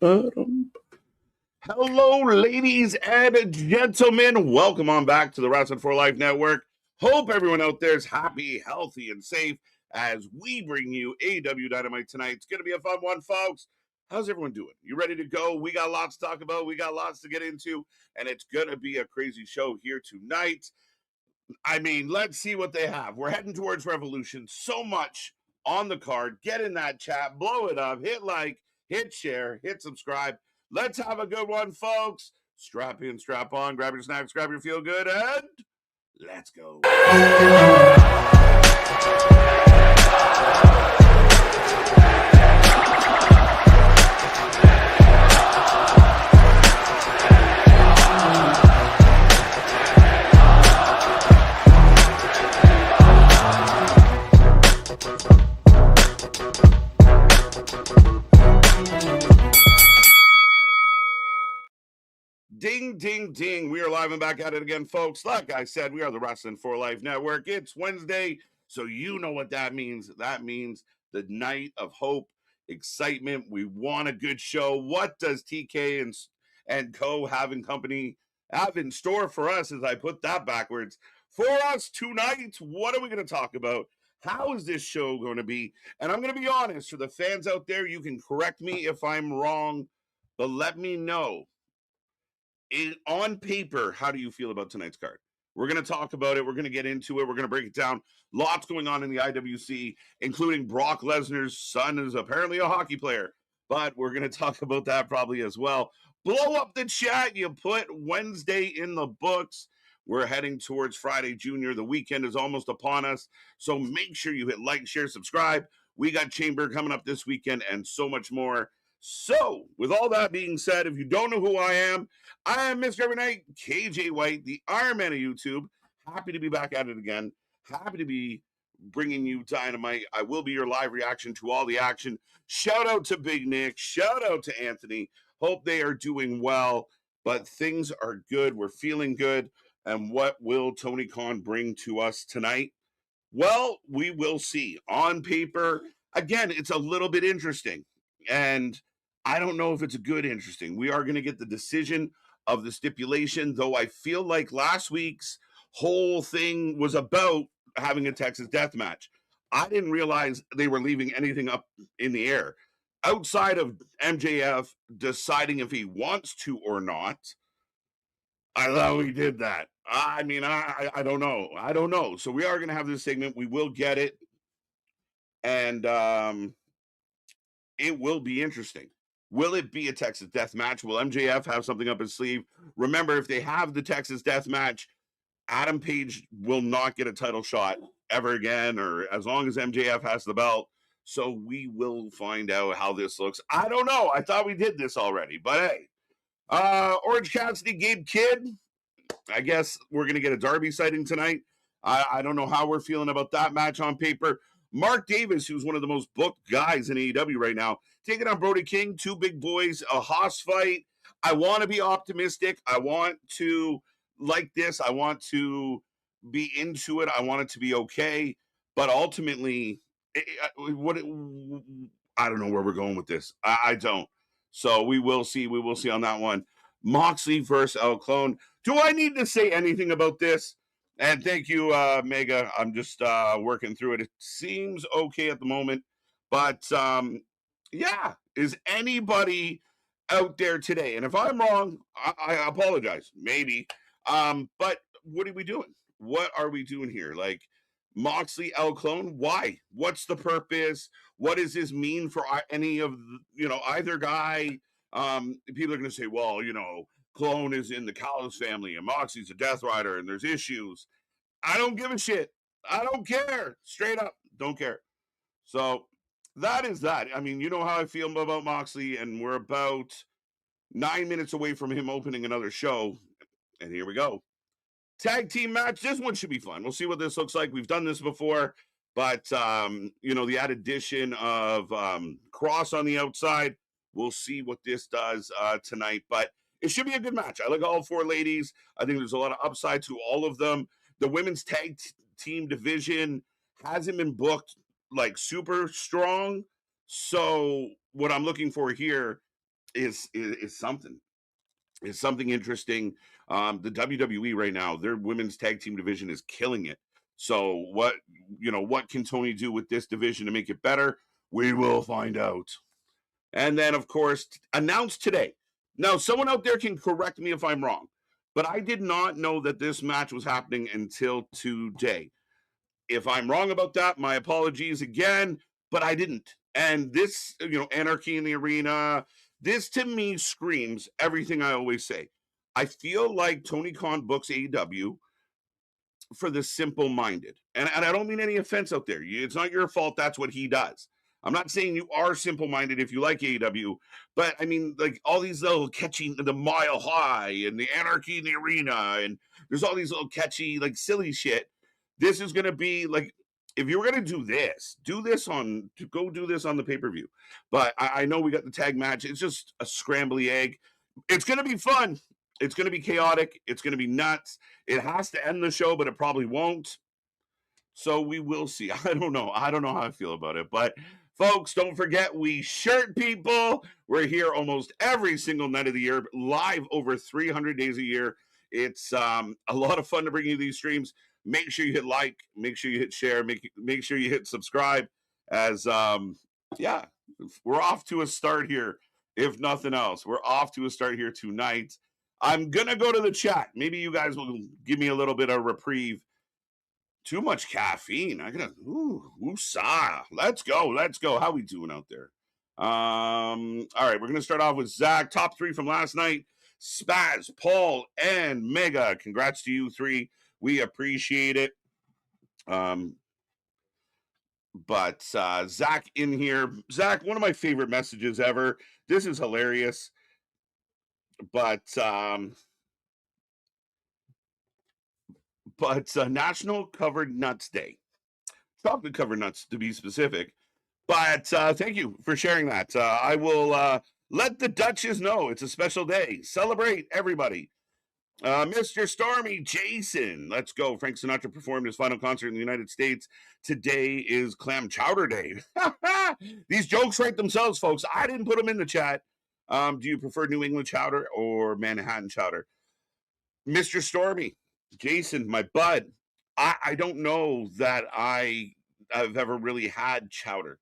Hello, ladies and gentlemen. Welcome on back to the Wrestling for Life Network. Hope everyone out there is happy, healthy, and safe as we bring you AEW Dynamite tonight. It's going to be a fun one, folks. How's everyone doing? You ready to go? We got lots to talk about. We got lots to get into, and it's going to be a crazy show here tonight. I mean, let's see what they have. We're heading towards Revolution. So much on the card. Get in that chat, blow it up, hit like, hit share, hit subscribe. Let's have a good one, folks. Strap in, strap on, grab your snacks, grab your feel good, and let's go. Ding, ding, ding. We are live and back at it again, folks. Like I said, we are the Wrestling for Life Network. It's Wednesday, so you know what that means. That means the night of hope, excitement. We want a good show. What does TK and Co. have in store for us, as I put that backwards? For us tonight, what are we going to talk about? How is this show going to be? And I'm going to be honest, for the fans out there, you can correct me if I'm wrong, but let me know. On paper, how do you feel about tonight's card? We're going to talk about it. We're going to get into it. We're going to break it down. Lots going on in the IWC, including Brock Lesnar's son is apparently a hockey player. But we're going to talk about that probably as well. Blow up the chat. You put Wednesday in the books. We're heading towards Friday Junior. The weekend is almost upon us. So make sure you hit like, share, subscribe. We got Chamber coming up this weekend and so much more. So, with all that being said, if you don't know who I am Mr. Every Night, KJ White, the Iron Man of YouTube. Happy to be back at it again. Happy to be bringing you Dynamite. I will be your live reaction to all the action. Shout out to Big Nick. Shout out to Anthony. Hope they are doing well, but things are good. We're feeling good. And what will Tony Khan bring to us tonight? Well, we will see. On paper, again, it's a little bit interesting. And I don't know if it's a good interesting. We are going to get the decision of the stipulation, though I feel like last week's whole thing was about having a Texas death match. I didn't realize they were leaving anything up in the air. Outside of MJF deciding if he wants to or not, I thought we did that. I mean, I don't know. I don't know. So we are going to have this segment. We will get it. And it will be interesting. Will it be a Texas death match? Will MJF have something up his sleeve? Remember, if they have the Texas death match, Adam Page will not get a title shot ever again, or as long as MJF has the belt. So we will find out how this looks. I don't know. I thought we did this already, but hey. Orange Cassidy, Gabe Kidd. I guess we're going to get a Darby sighting tonight. I don't know how we're feeling about that match on paper. Mark Davis, who's one of the most booked guys in AEW right now, taking on Brody King, two big boys, a Haas fight. I want to be optimistic. I want to like this. I want to be into it. I want it to be okay. But ultimately, I don't know where we're going with this. I don't. So we will see. We will see on that one. Moxley versus El Clone. Do I need to say anything about this? And thank you, Mega. I'm just working through it. It seems okay at the moment. But yeah, is anybody out there today? And if I'm wrong, I apologize. Maybe. But what are we doing? What are we doing here? Like Moxley, El Clone? Why? What's the purpose? What does this mean for any of either guy? People are going to say, well, Clone is in the Callis family and Moxie's a Death Rider and there's issues. I don't give a shit. I don't care. Straight up, don't care. So that is that. I mean, you know how I feel about Moxley, and we're about 9 minutes away from him opening another show. And here we go. Tag team match. This one should be fun. We'll see what this looks like. We've done this before, but the added addition of Cross on the outside. We'll see what this does tonight, but it should be a good match. I like all four ladies. I think there's a lot of upside to all of them. The women's tag team division hasn't been booked like super strong. So what I'm looking for here is something. It's something interesting. The WWE right now, their women's tag team division is killing it. So what can Tony do with this division to make it better? We will find out. And then, of course, announced today. Now, someone out there can correct me if I'm wrong, but I did not know that this match was happening until today. If I'm wrong about that, my apologies again, but I didn't. And this, anarchy in the arena, this to me screams everything I always say. I feel like Tony Khan books AEW for the simple minded. And I don't mean any offense out there. It's not your fault. That's what he does. I'm not saying you are simple minded if you like AEW, but I mean, like all these little catchy, the mile high and the anarchy in the arena, and there's all these little catchy, like silly shit. This is going to be like, if you were going to do this on the pay per view. But I know we got the tag match. It's just a scrambly egg. It's going to be fun. It's going to be chaotic. It's going to be nuts. It has to end the show, but it probably won't. So we will see. I don't know. I don't know how I feel about it. But folks, don't forget, we shirt people. We're here almost every single night of the year, live over 300 days a year. It's a lot of fun to bring you these streams. Make sure you hit like, make sure you hit share, make sure you hit subscribe. As yeah, we're off to a start here. If nothing else, we're off to a start here tonight. I'm gonna go to the chat. Maybe you guys will give me a little bit of reprieve. Too much caffeine. I gotta woosah. Let's go. How we doing out there? All right, we're gonna start off with Zach. Top 3 from last night. Spaz, Paul, and Mega. Congrats to you 3. We appreciate it. But Zach in here. Zach, one of my favorite messages ever. This is hilarious. But National Covered Nuts Day. Chocolate covered nuts, to be specific. But thank you for sharing that. I will let the Duchess know it's a special day. Celebrate, everybody. Mr. Stormy Jason, let's go. Frank Sinatra performed his final concert in the United States. Today is Clam Chowder Day. These jokes write themselves, folks. I didn't put them in the chat. Do you prefer New England chowder or Manhattan chowder? Mr. Stormy, Jason, my bud, I don't know that I've ever really had chowder.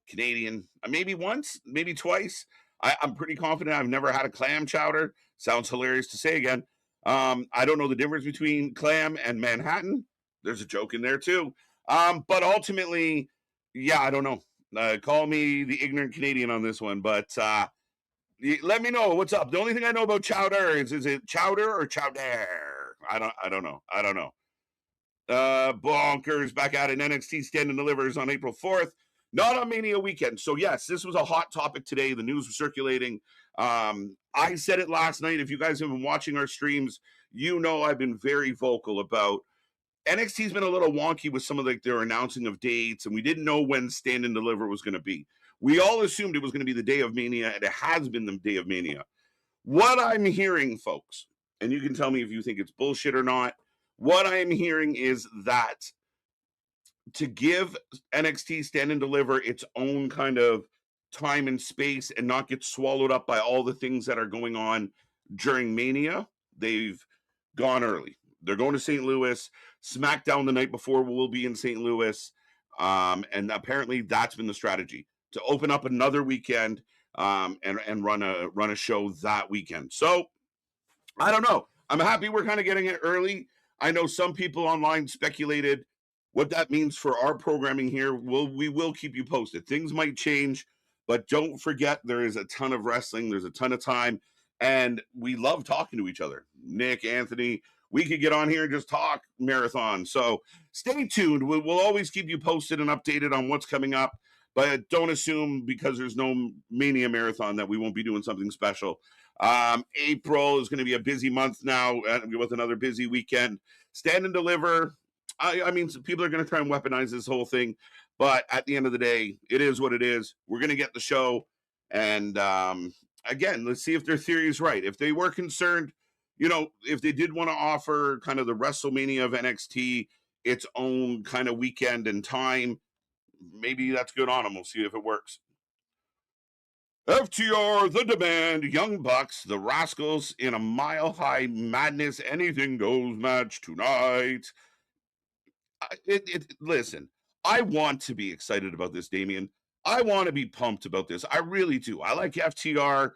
Canadian, maybe once, maybe twice. I'm pretty confident I've never had a clam chowder. Sounds hilarious to say again. I don't know the difference between clam and Manhattan. There's a joke in there too. But ultimately, yeah, I don't know. Call me the ignorant Canadian on this one, but let me know what's up. The only thing I know about chowder is it chowder or chowder? I don't know. Bonkers back out in NXT Stand and Delivers on April 4th, not on Mania weekend. So yes, this was a hot topic today. The news was circulating. I said it last night. If you guys have been watching our streams, you know I've been very vocal about NXT's been a little wonky with some of their announcing of dates, and we didn't know when Stand and Deliver was going to be. We all assumed it was going to be the day of Mania, and it has been the day of Mania. What I'm hearing, folks, and you can tell me if you think it's bullshit or not, what I'm hearing is that to give NXT Stand and Deliver its own kind of time and space and not get swallowed up by all the things that are going on during Mania, they've gone early. They're going to St. Louis. SmackDown the night before will be in St. Louis. And apparently that's been the strategy, to open up another weekend and run a show that weekend. So I don't know. I'm happy we're kind of getting it early. I know some people online speculated what that means for our programming here. We will keep you posted. Things might change, but don't forget there is a ton of wrestling. There's a ton of time, and we love talking to each other. Nick, Anthony, we could get on here and just talk marathon. So stay tuned. We'll always keep you posted and updated on what's coming up, but don't assume because there's no Mania Marathon that we won't be doing something special. April is going to be a busy month now with another busy weekend. Stand and Deliver. I mean, people are going to try and weaponize this whole thing, but at the end of the day, it is what it is. We're going to get the show. And again, let's see if their theory is right. If they were concerned, if they did want to offer kind of the WrestleMania of NXT its own kind of weekend and time, maybe that's good on them. We'll see if it works. FTR, The Demand, Young Bucks, The Rascals in a Mile High Madness Anything Goes match tonight. Listen, I want to be excited about this, Damien. I want to be pumped about this. I really do. I like FTR,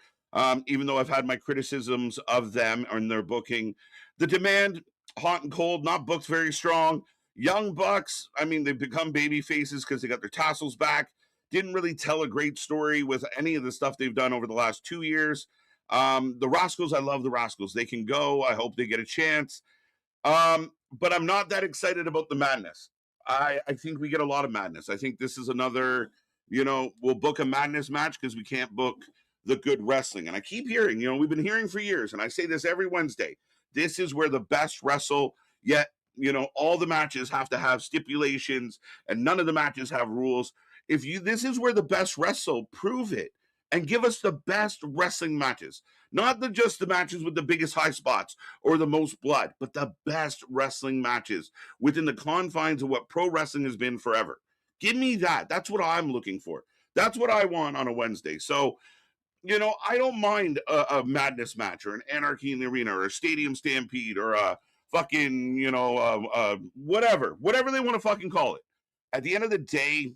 even though I've had my criticisms of them and their booking. The Demand, hot and cold, not booked very strong. Young Bucks, I mean, they've become baby faces because they got their tassels back. Didn't really tell a great story with any of the stuff they've done over the last 2 years. The Rascals, I love the Rascals. They can go. I hope they get a chance. But I'm not that excited about the madness. I think we get a lot of madness. I think this is another, we'll book a madness match because we can't book the good wrestling. And I keep hearing, we've been hearing for years, and I say this every Wednesday. This is where the best wrestle, yet, all the matches have to have stipulations and none of the matches have rules. This is where the best wrestle, prove it and give us the best wrestling matches, not just the matches with the biggest high spots or the most blood, but the best wrestling matches within the confines of what pro wrestling has been forever. Give me that. That's what I'm looking for. That's what I want on a Wednesday. So, I don't mind a madness match or an anarchy in the arena or a stadium stampede or a fucking, whatever they want to fucking call it. At the end of the day,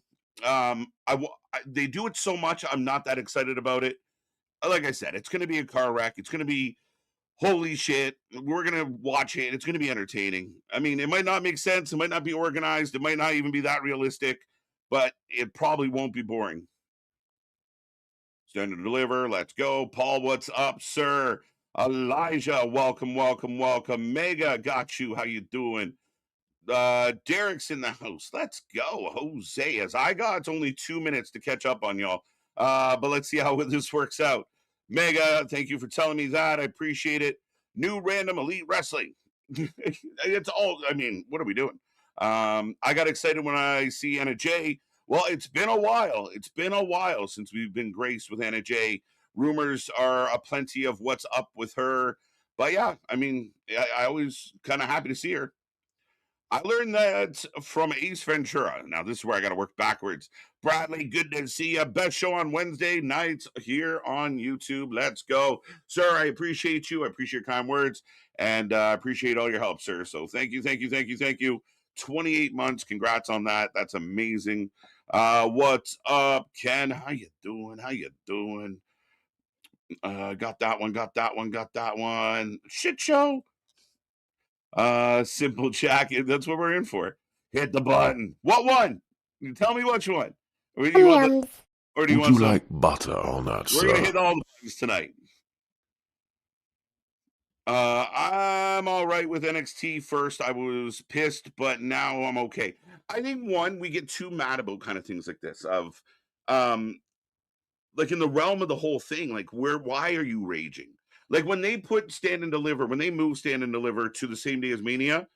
they do it so much. I'm not that excited about it. Like I said, it's going to be a car wreck. It's going to be holy shit, we're going to watch it. It's going to be entertaining. I mean, it might not make sense. It might not be organized. It might not even be that realistic, but it probably won't be boring. Stand to deliver. Let's go. Paul, what's up, sir? Elijah, welcome, welcome, welcome. Mega, got you. How you doing? Derek's in the house. Let's go. Jose, as I got, it's only 2 minutes to catch up on y'all. But let's see how this works out. Mega, thank you for telling me that. I appreciate it. New random elite wrestling. It's all, I mean, what are we doing? I got excited when I see Anna Jay. Well, it's been a while. It's been a while since we've been graced with Anna Jay. Rumors are aplenty of what's up with her. But yeah, I mean, I always kind of happy to see her. I learned that from Ace Ventura. Now, this is where I got to work backwards. Bradley, good to see you. Best show on Wednesday nights here on YouTube. Let's go. Sir, I appreciate you. I appreciate your kind words. And I appreciate all your help, sir. So thank you, thank you, thank you, thank you. 28 months. Congrats on that. That's amazing. What's up, Ken? How you doing? How you doing? Got that one, got that one, got that one. Shit show. Simple Jack. That's what we're in for. Hit the button. What one? Tell me which one. Or do you want or do you want like butter on that? We're gonna hit all the buttons tonight. I'm all right with NXT first. I was pissed, but now I'm okay. I think we get too mad about kind of things like this. Like in the realm of the whole thing, like why are you raging? Like when they put Stand and Deliver, when they move Stand and Deliver to the same day as Mania,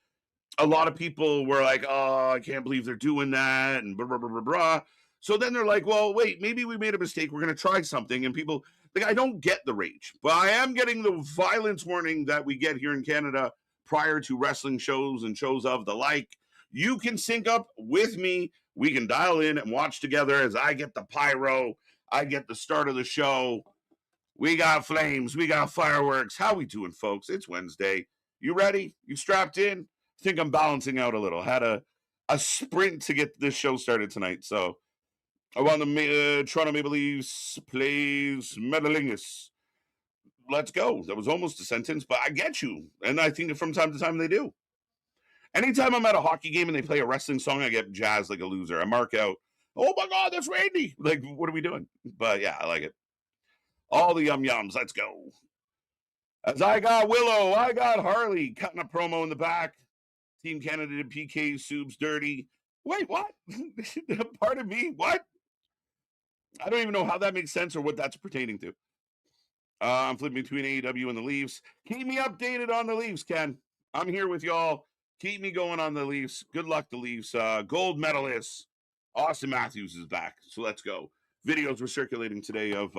a lot of people were like, oh, I can't believe they're doing that, and blah, blah, blah, blah, blah. So then they're like, well, wait, maybe we made a mistake. We're going to try something. And people, like, I don't get the rage, but I am getting the violence warning that we get here in Canada prior to wrestling shows and shows of the like. You can sync up with me. We can dial in and watch together as I get the pyro. I get the start of the show. We got flames. We got fireworks. How we doing, folks? It's Wednesday. You ready? You strapped in? I think I'm balancing out a little. Had a sprint to get this show started tonight. So I want the Toronto Maple Leafs plays Metalingus. Let's go. That was almost a sentence, but I get you. And I think from time to time they do. Anytime I'm at a hockey game and they play a wrestling song, I get jazzed like a loser. I mark out, oh my God, that's Randy. Like, what are we doing? But yeah, I like it. All the yums. Let's go. As I got Willow, I got Harley cutting a promo in the back. Team Canada did PK Subs dirty. Wait, what? Pardon me, what? I don't even know how that makes sense or what that's pertaining to. I'm flipping between AEW and the Leafs. Keep me updated on the Leafs, Ken. I'm here with y'all. Keep me going on the Leafs. Good luck, the Leafs. Gold medalists. Austin Matthews is back, so let's go. Videos were circulating today of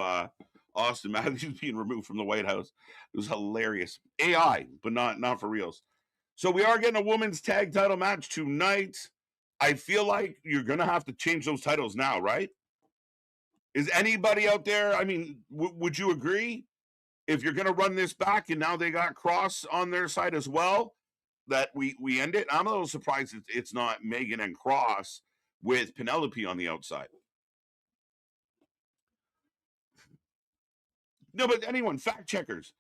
Austin Matthews being removed from the White House. It was hilarious. AI, but not for reals. So we are getting a women's tag title match tonight. I feel like you're going to have to change those titles now, right? Is anybody out there? I mean, would you agree? If you're going to run this back and now they got Cross on their side as well, that we end it. I'm a little surprised it's not Megan and Cross with Penelope on the outside. No, but anyone, fact checkers.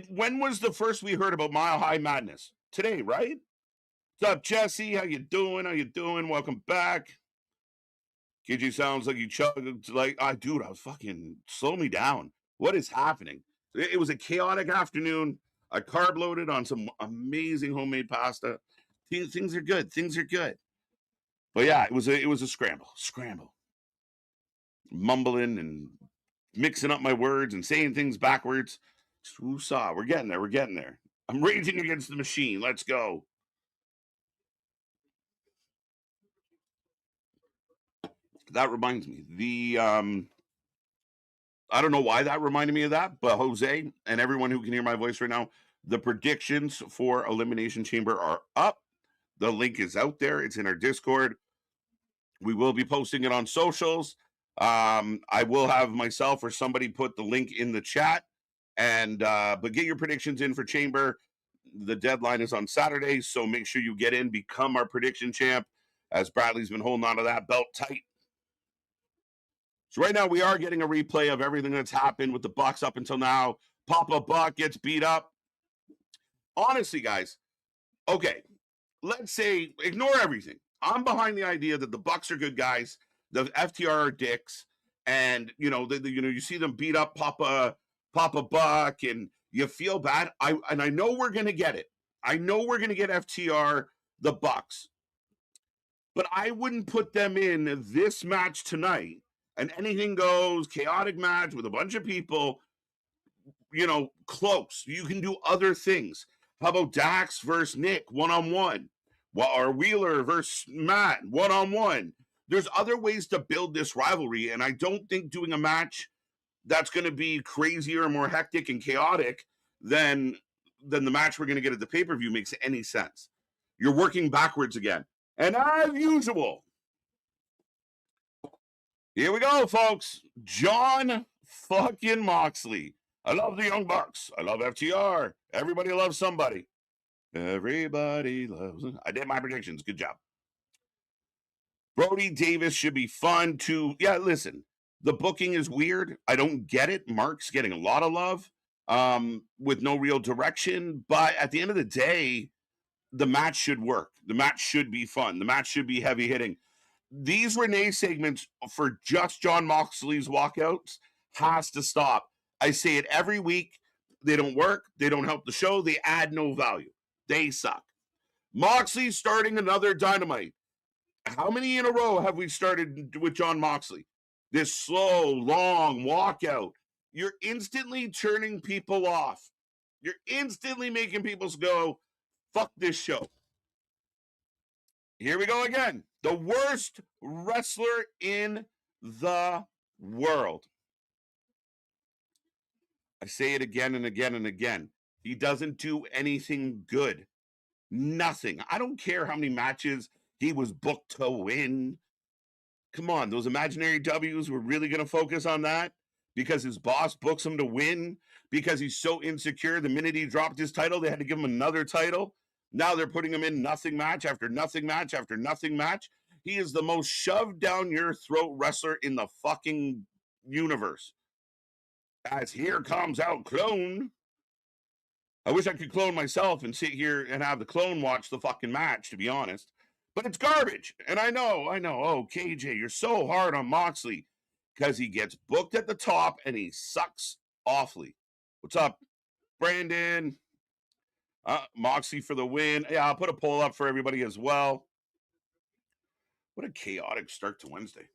When was the first we heard about Mile High Madness? Today, right? What's up, Jesse? How you doing? Welcome back. KG sounds like you chugged like, dude, I was fucking, slow me down. What is happening? It was a chaotic afternoon. I carb loaded on some amazing homemade pasta. Things are good. But yeah, it was a scramble. Mumbling and mixing up my words and saying things backwards. Woosah. We're getting there. I'm raging against the machine. Let's go. That reminds me. I don't know why that reminded me of that, but Jose and everyone who can hear my voice right now, the predictions for Elimination Chamber are up. The link is out there. It's in our Discord. We will be posting it on socials. I will have myself or somebody put the link in the chat. And but get your predictions in for Chamber. The deadline is on Saturday, so make sure you get in, become our prediction champ, as Bradley's been holding on to that belt tight. So right now we are getting a replay of everything that's happened with the Bucks up until now. Papa Buck gets beat up. Honestly, guys, okay, let's say ignore everything. I'm behind the idea that the Bucks are good guys, the FTR are dicks, and you see them beat up Papa Buck, and you feel bad. I know we're gonna get it. I know we're gonna get FTR, the Bucks, but I wouldn't put them in this match tonight. An anything goes chaotic match with a bunch of people, close. You can do other things. How about Dax versus Nick one-on-one? Or Wheeler versus Matt one-on-one? There's other ways to build this rivalry, and I don't think doing a match that's going to be crazier, more hectic, and chaotic than the match we're going to get at the pay-per-view makes any sense. You're working backwards again. And as usual, here we go, folks. John fucking Moxley. I love the Young Bucks. I love FTR. Everybody loves somebody. Everybody loves it. I did my predictions. Good job. Brody Davis should be fun too. Yeah, listen, the booking is weird. I don't get it. Mark's getting a lot of love with no real direction. But at the end of the day, the match should work. The match should be fun. The match should be heavy hitting. These Renee segments for just John Moxley's walkouts has to stop. I say it every week. They don't work. They don't help the show. They add no value. They suck. Moxley starting another Dynamite. How many in a row have we started with John Moxley? This slow, long walkout. You're instantly turning people off. You're instantly making people go, fuck this show. Here we go again. The worst wrestler in the world. I say it again and again and again. He doesn't do anything good. Nothing. I don't care how many matches he was booked to win. Come on, those imaginary W's, we're really going to focus on that because his boss books him to win, because he's so insecure. The minute he dropped his title, they had to give him another title. Now they're putting him in nothing match after nothing match after nothing match. He is the most shoved down your throat wrestler in the fucking universe. As here comes out clone. I wish I could clone myself and sit here and have the clone watch the fucking match, to be honest. But it's garbage. And I know. Oh, KJ, you're so hard on Moxley because he gets booked at the top and he sucks awfully. What's up, Brandon? Moxley for the win. Yeah, I'll put a poll up for everybody as well. What a chaotic start to Wednesday.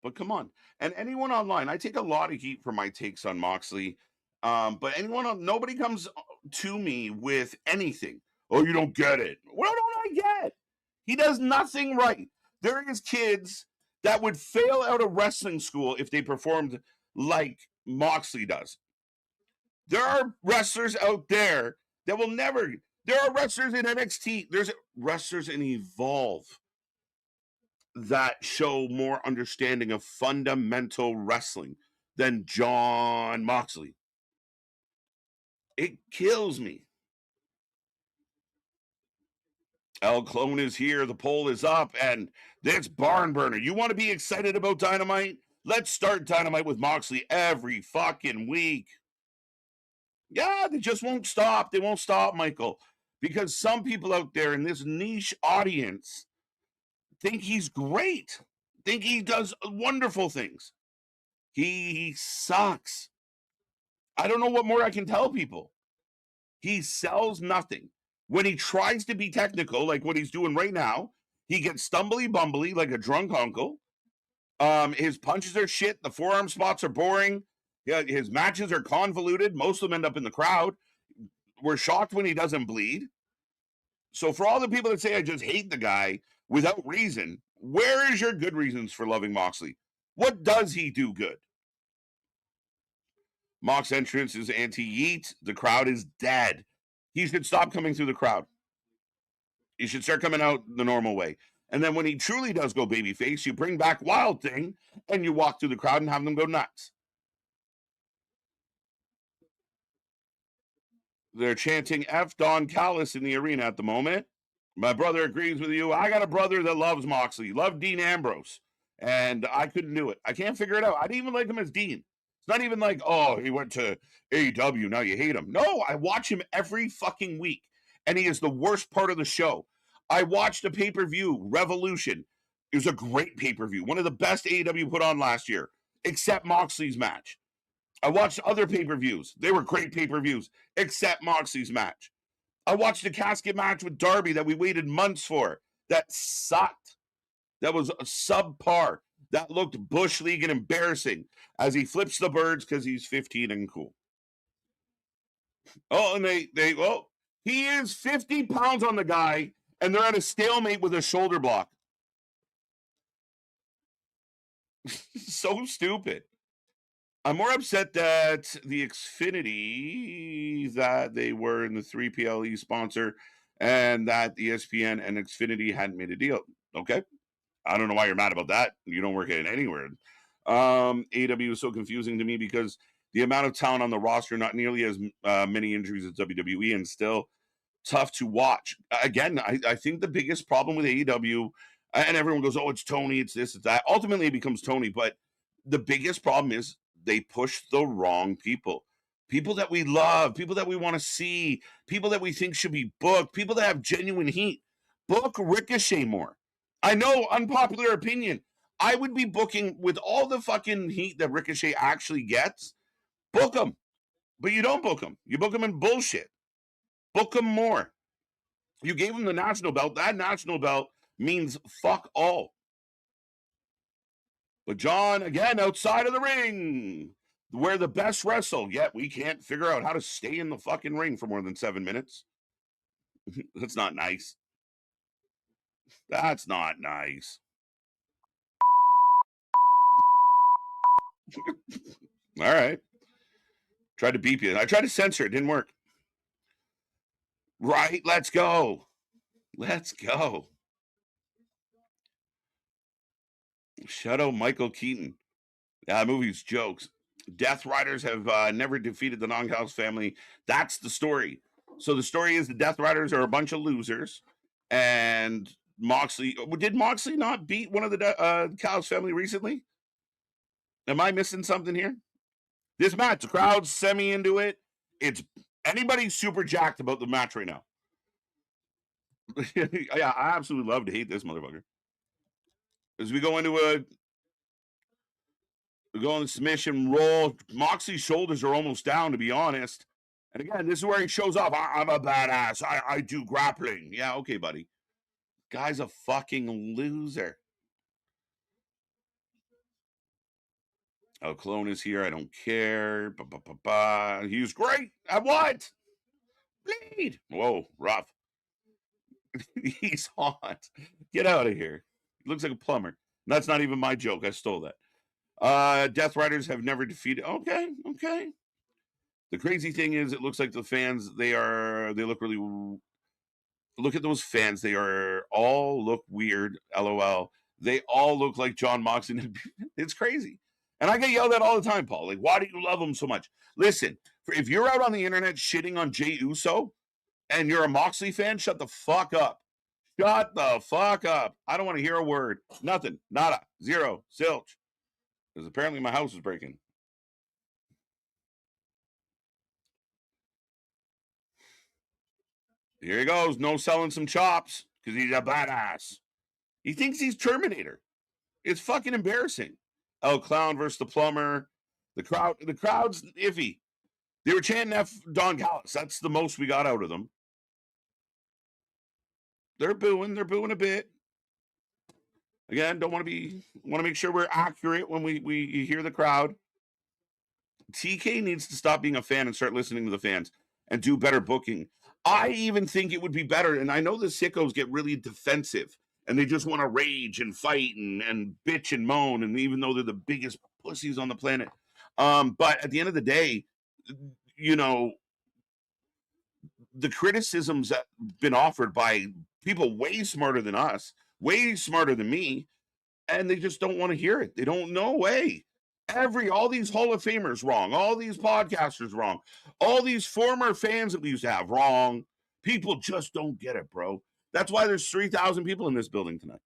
But come on. And anyone online, I take a lot of heat for my takes on Moxley. But nobody comes to me with anything. Oh, you don't get it. What don't I get? He does nothing right. There is kids that would fail out of wrestling school if they performed like Moxley does. There are wrestlers out there that will never. There are wrestlers in NXT. There's wrestlers in Evolve that show more understanding of fundamental wrestling than John Moxley. It kills me. El Clone is here. The poll is up, and this barn burner. You want to be excited about Dynamite? Let's start Dynamite with Moxley every fucking week. Yeah, they just won't stop. They won't stop, Michael, because some people out there in this niche audience think he's great, think he does wonderful things. He sucks. I don't know what more I can tell people. He sells nothing. When he tries to be technical, like what he's doing right now, he gets stumbly bumbly like a drunk uncle. His punches are shit. The forearm spots are boring. Yeah, his matches are convoluted. Most of them end up in the crowd. We're shocked when he doesn't bleed. So for all the people that say I just hate the guy without reason, where is your good reasons for loving Moxley? What does he do good? Mox entrance is anti-yeet. The crowd is dead. He should stop coming through the crowd. He should start coming out the normal way. And then when he truly does go babyface, you bring back Wild Thing and you walk through the crowd and have them go nuts. They're chanting F Don Callis in the arena at the moment. My brother agrees with you. I got a brother that loves Moxley, loved Dean Ambrose, and I couldn't do it. I can't figure it out. I didn't even like him as Dean. It's not even like, oh, he went to AEW, now you hate him. No, I watch him every fucking week, and he is the worst part of the show. I watched a pay-per-view, Revolution. It was a great pay-per-view, one of the best AEW put on last year, except Moxley's match. I watched other pay-per-views. They were great pay-per-views, except Moxley's match. I watched a casket match with Darby that we waited months for. That sucked. That was subpar. That looked Bush League and embarrassing as he flips the birds because he's 15 and cool. Oh, and he is 50 pounds on the guy, and they're at a stalemate with a shoulder block. So stupid. I'm more upset that the Xfinity that they were in the 3PLE sponsor and that ESPN and Xfinity hadn't made a deal. Okay. I don't know why you're mad about that. You don't work at anywhere. AEW is so confusing to me because the amount of talent on the roster, not nearly as many injuries as WWE, and still tough to watch. Again, I think the biggest problem with AEW, and everyone goes, oh, it's Tony, it's this, it's that. Ultimately, it becomes Tony, but the biggest problem is they push the wrong people. People that we love, people that we want to see, people that we think should be booked, people that have genuine heat. Book Ricochet more. I know, unpopular opinion. I would be booking with all the fucking heat that Ricochet actually gets. Book him. But you don't book him. You book him in bullshit. Book him more. You gave him the national belt. That national belt means fuck all. But John, again, outside of the ring, where the best wrestle, yet we can't figure out how to stay in the fucking ring for more than 7 minutes. That's not nice. That's not nice. All right. Tried to beep you. I tried to censor it. Didn't work. Right. Let's go. Let's go. Shout out Michael Keaton. Yeah, movie's jokes. Death Riders have never defeated the Longhouse family. That's the story. So the story is the Death Riders are a bunch of losers, and Moxley. Did Moxley not beat one of the Cows family recently? Am I missing something here? This match, the crowd's semi into it. It's anybody's super jacked about the match right now. Yeah, I absolutely love to hate this motherfucker. As we go into we go on the submission roll. Moxley's shoulders are almost down, to be honest. And again, this is where he shows off. I'm a badass. I do grappling. Yeah, okay, buddy. Guy's a fucking loser. Oh, Clone is here. I don't care. He was great. At what? Bleed. Whoa, rough. He's hot. Get out of here. He looks like a plumber. That's not even my joke. I stole that. Death Riders have never defeated. Okay. The crazy thing is, it looks like the fans, they look really Look at those fans. They are all look weird. LOL. They all look like John Moxley. It's crazy. And I get yelled at all the time, Paul. Like, why do you love him so much? Listen, if you're out on the internet shitting on Jey Uso and you're a Moxley fan, shut the fuck up. Shut the fuck up. I don't want to hear a word. Nothing. Nada. Zero. Zilch. Because apparently my house is breaking. Here he goes. No selling some chops because he's a badass. He thinks he's Terminator. It's fucking embarrassing. El Clown versus the Plumber. The crowd's iffy. They were chanting F Don Callis. That's the most we got out of them. They're booing a bit. Again, want to make sure we're accurate when we hear the crowd. TK needs to stop being a fan and start listening to the fans and do better booking. I even think it would be better, and I know the sickos get really defensive and they just want to rage and fight and bitch and moan, and even though they're the biggest pussies on the planet. But at the end of the day, you know, the criticisms that have been offered by people way smarter than us, way smarter than me, and they just don't want to hear it. They don't know way. All these Hall of Famers wrong, all these podcasters wrong, all these former fans that we used to have wrong. People just don't get it, bro. That's why there's 3,000 people in this building tonight.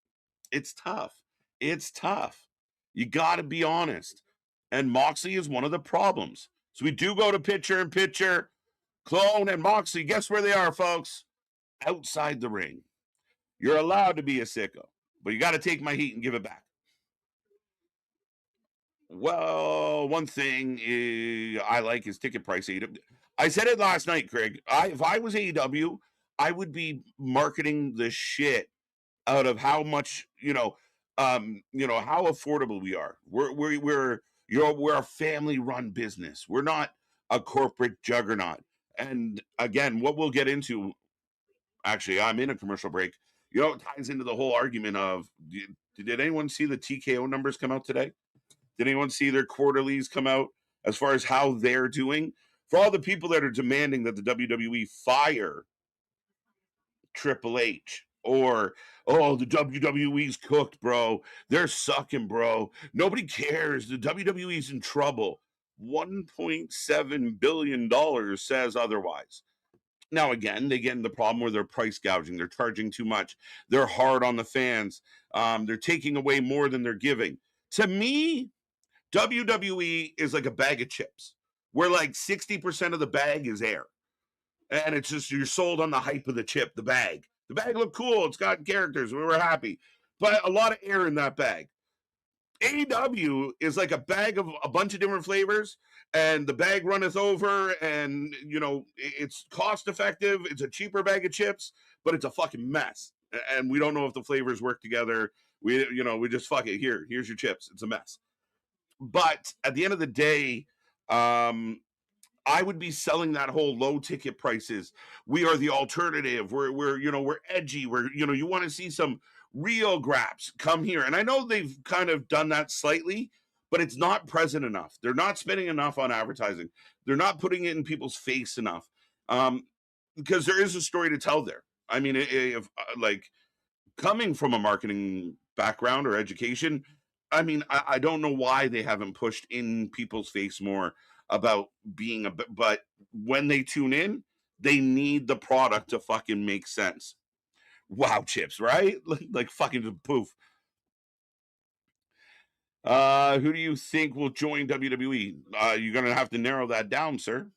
It's tough. It's tough. You got to be honest. And Moxley is one of the problems. So we do go to picture in picture. Clone and Moxley, guess where they are, folks? Outside the ring. You're allowed to be a sicko, but you got to take my heat and give it back. Well, one thing I like is ticket price. I said it last night, Craig. If I was AEW, I would be marketing the shit out of how much, how affordable we are. We're a family-run business. We're not a corporate juggernaut. And again, what we'll get into, actually, I'm in a commercial break. It ties into the whole argument of, did anyone see the TKO numbers come out today? Did anyone see their quarterlies come out as far as how they're doing? For all the people that are demanding that the WWE fire Triple H, or, oh, the WWE's cooked, bro. They're sucking, bro. Nobody cares. The WWE's in trouble. $1.7 billion says otherwise. Now, again, they get in the problem where they're price gouging. They're charging too much. They're hard on the fans. They're taking away more than they're giving. To me, WWE is like a bag of chips where like 60% of the bag is air. And it's just, you're sold on the hype of the chip, the bag. The bag looked cool. It's got characters. We were happy. But a lot of air in that bag. AEW is like a bag of a bunch of different flavors, and the bag runneth over, and, it's cost effective. It's a cheaper bag of chips, but it's a fucking mess. And we don't know if the flavors work together. We just fuck it. Here's your chips. It's a mess. But at the end of the day, I would be selling that whole low ticket prices. We are the alternative. We're edgy. You want to see some real graps, come here. And I know they've kind of done that slightly, but it's not present enough. They're not spending enough on advertising. They're not putting it in people's face enough. Because there is a story to tell there. I mean, if coming from a marketing background or education, I mean, I don't know why they haven't pushed in people's face more about being but when they tune in, they need the product to fucking make sense. Wow, chips, right? Like fucking just poof. Who do you think will join WWE? You're gonna have to narrow that down, sir.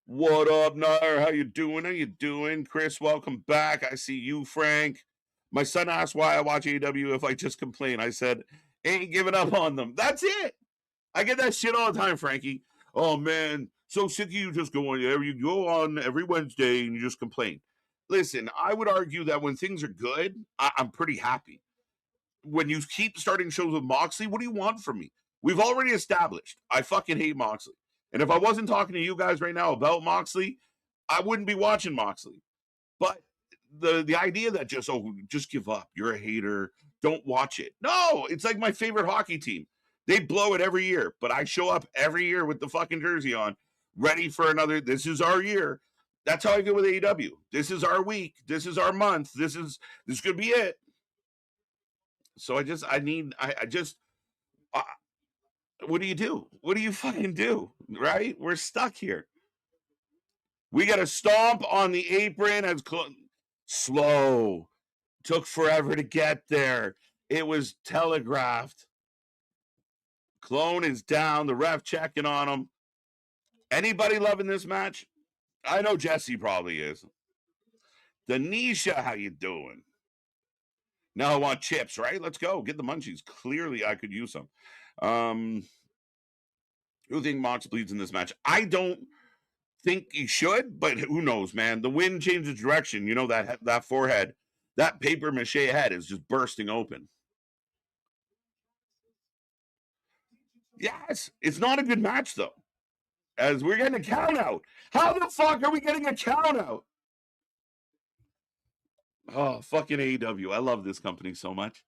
What up, Nair? How you doing? Chris, welcome back. I see you, Frank. My son asked why I watch AEW if I just complain. I said, ain't giving up on them. That's it. I get that shit all the time, Frankie. Oh, man, so sick of you just going, you go on every Wednesday and you just complain. Listen, I would argue that when things are good, I'm pretty happy. When you keep starting shows with Moxley, what do you want from me? We've already established I fucking hate Moxley. And if I wasn't talking to you guys right now about Moxley, I wouldn't be watching Moxley. But the idea that just give up. You're a hater. Don't watch it. No, it's like my favorite hockey team. They blow it every year, but I show up every year with the fucking jersey on, ready for another. This is our year. That's how I feel with AEW. This is our week. This is our month. This could be it. So what do you do? What do you fucking do? Right? We're stuck here. We got to stomp on the apron as slow. Took forever to get there. It was telegraphed. Clone is down. The ref checking on him. Anybody loving this match? I know Jesse probably is. Denisha, how you doing? Now I want chips, right? Let's go. Get the munchies. Clearly, I could use some. Who think Mox bleeds in this match? I don't think he should, but who knows, man? The wind changes direction. You know, that forehead, that paper mache head is just bursting open. Yes, it's not a good match, though. As we're getting a count out. How the fuck are we getting a count out? Oh, fucking AEW. I love this company so much.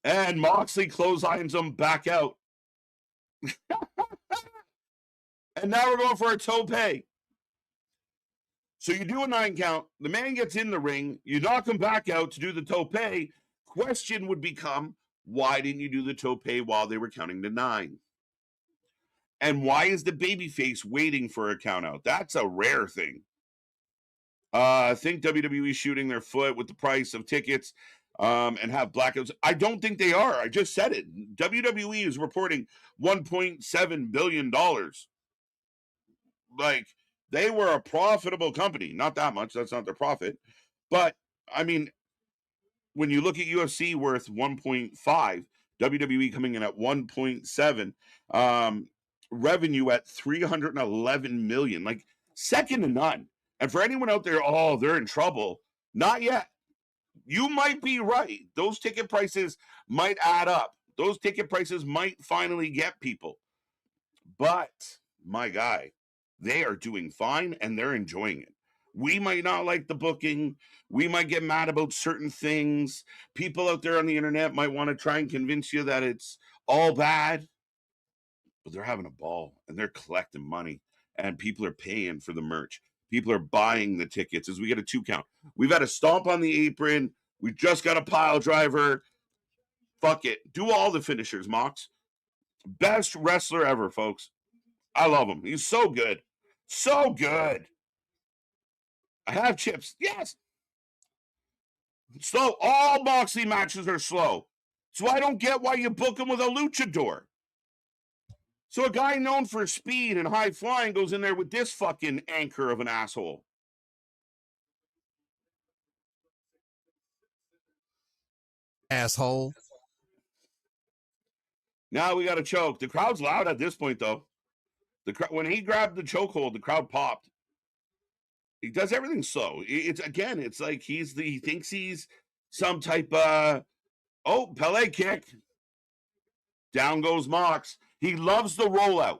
And Moxley clotheslines him back out. And now we're going for a tope. So you do a 9 count. The man gets in the ring. You knock him back out to do the tope. Question would become, why didn't you do the tope while they were counting to 9? And why is the babyface waiting for a count out? That's a rare thing. I think WWE shooting their foot with the price of tickets and have blackouts. I don't think they are. I just said it. WWE is reporting $1.7 billion. Like, they were a profitable company. Not that much. That's not their profit. But, I mean, when you look at UFC worth 1.5, WWE coming in at 1.7, revenue at 311 million, like second to none. And for anyone out there, oh, they're in trouble. Not yet. You might be right. Those ticket prices might add up. Those ticket prices might finally get people. But, my guy, they are doing fine and they're enjoying it. We might not like the booking. We might get mad about certain things. People out there on the internet might want to try and convince you that it's all bad. But they're having a ball and they're collecting money. And people are paying for the merch. People are buying the tickets as we get a 2 count. We've had a stomp on the apron. We just got a pile driver. Fuck it. Do all the finishers, Mox. Best wrestler ever, folks. I love him. He's so good. So good. I have chips. Yes. Slow. All Moxley matches are slow. So I don't get why you book him with a luchador. So a guy known for speed and high flying goes in there with this fucking anchor of an asshole. Asshole. Now we got a choke. The crowd's loud at this point, though. When he grabbed the chokehold, the crowd popped. He does everything slow. It's like he thinks he's some type of Pele kick. Down goes Mox. He loves the rollout.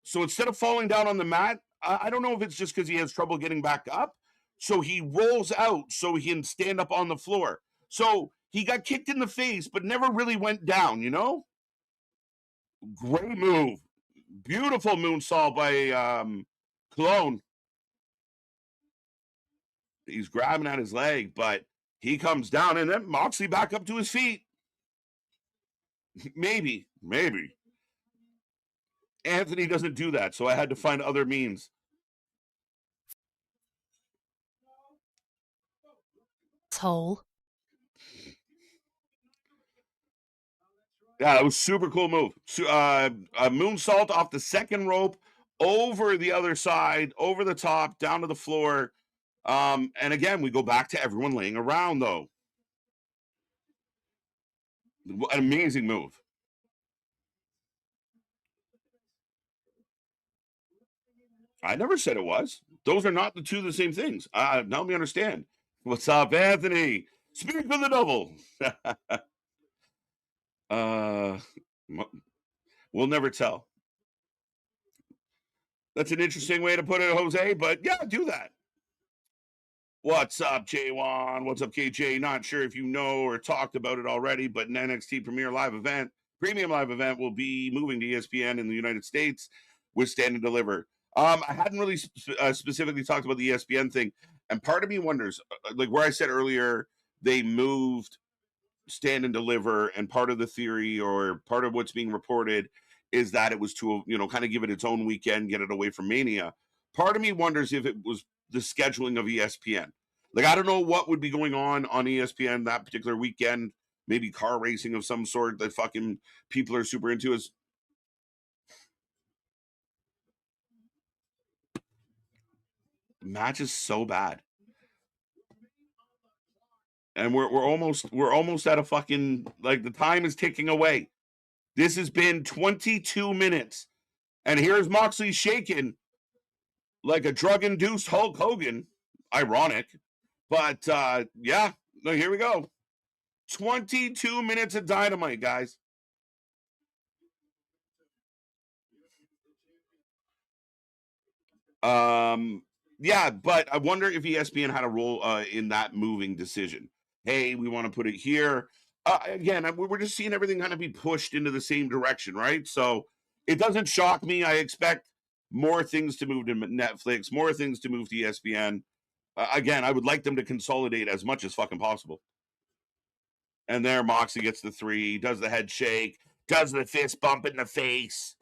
So instead of falling down on the mat, I don't know if it's just because he has trouble getting back up. So he rolls out so he can stand up on the floor. So he got kicked in the face, but never really went down, you know? Great move. Beautiful moonsault by Cologne. He's grabbing at his leg, but he comes down, and then Moxley back up to his feet. Maybe. Anthony doesn't do that, so I had to find other means. Asshole. Yeah, it was super cool move. A moonsault off the second rope, over the other side, over the top, down to the floor. And again, we go back to everyone laying around, though. An amazing move. I never said it was. Those are not the same things. Now let me understand. What's up, Anthony? Speak for the double. We'll never tell. That's an interesting way to put it, Jose, but yeah, do that. What's up, J1? What's up, KJ? Not sure if you know or talked about it already, but an NXT Premium Live event will be moving to ESPN in the United States with Stand and Deliver. I hadn't really specifically talked about the ESPN thing, and part of me wonders, like where I said earlier, they moved Stand and Deliver, and part of the theory or part of what's being reported is that it was to kind of give it its own weekend, get it away from Mania. Part of me wonders if it was the scheduling of ESPN. Like I don't know what would be going on ESPN that particular weekend. Maybe car racing of some sort that fucking people are super into. Is match is so bad, and we're almost at a fucking, like, the time is ticking away. This has been 22 minutes, and here's Moxley shaking like a drug-induced Hulk Hogan. Ironic, but yeah. No, here we go. 22 minutes of Dynamite, guys. Yeah, but I wonder if ESPN had a role in that moving decision. Hey, we want to put it here. Again, we're just seeing everything kind of be pushed into the same direction, right? So it doesn't shock me. I expect more things to move to Netflix, more things to move to ESPN. Again, I would like them to consolidate as much as fucking possible. And there, Moxley gets the 3, does the head shake, does the fist bump in the face.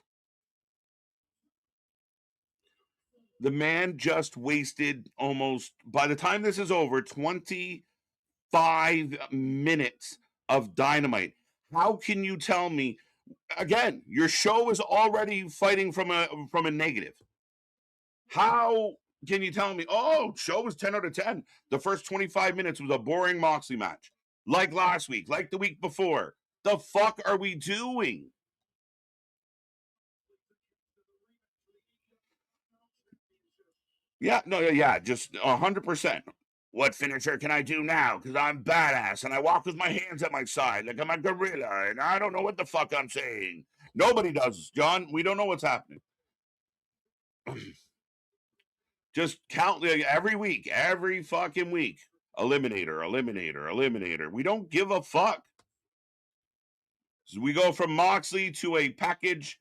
The man just wasted almost, by the time this is over, 25 minutes of Dynamite. How can you tell me, again, your show is already fighting from a negative? How can you tell me, oh, show was 10 out of 10? The first 25 minutes was a boring Moxley match. Like last week, like the week before. The fuck are we doing? Yeah, no, yeah, just 100%. What finisher can I do now? Because I'm badass and I walk with my hands at my side like I'm a gorilla and I don't know what the fuck I'm saying. Nobody does, John. We don't know what's happening. Just count every week, every fucking week. Eliminator, eliminator, eliminator. We don't give a fuck. So we go from Moxley to a package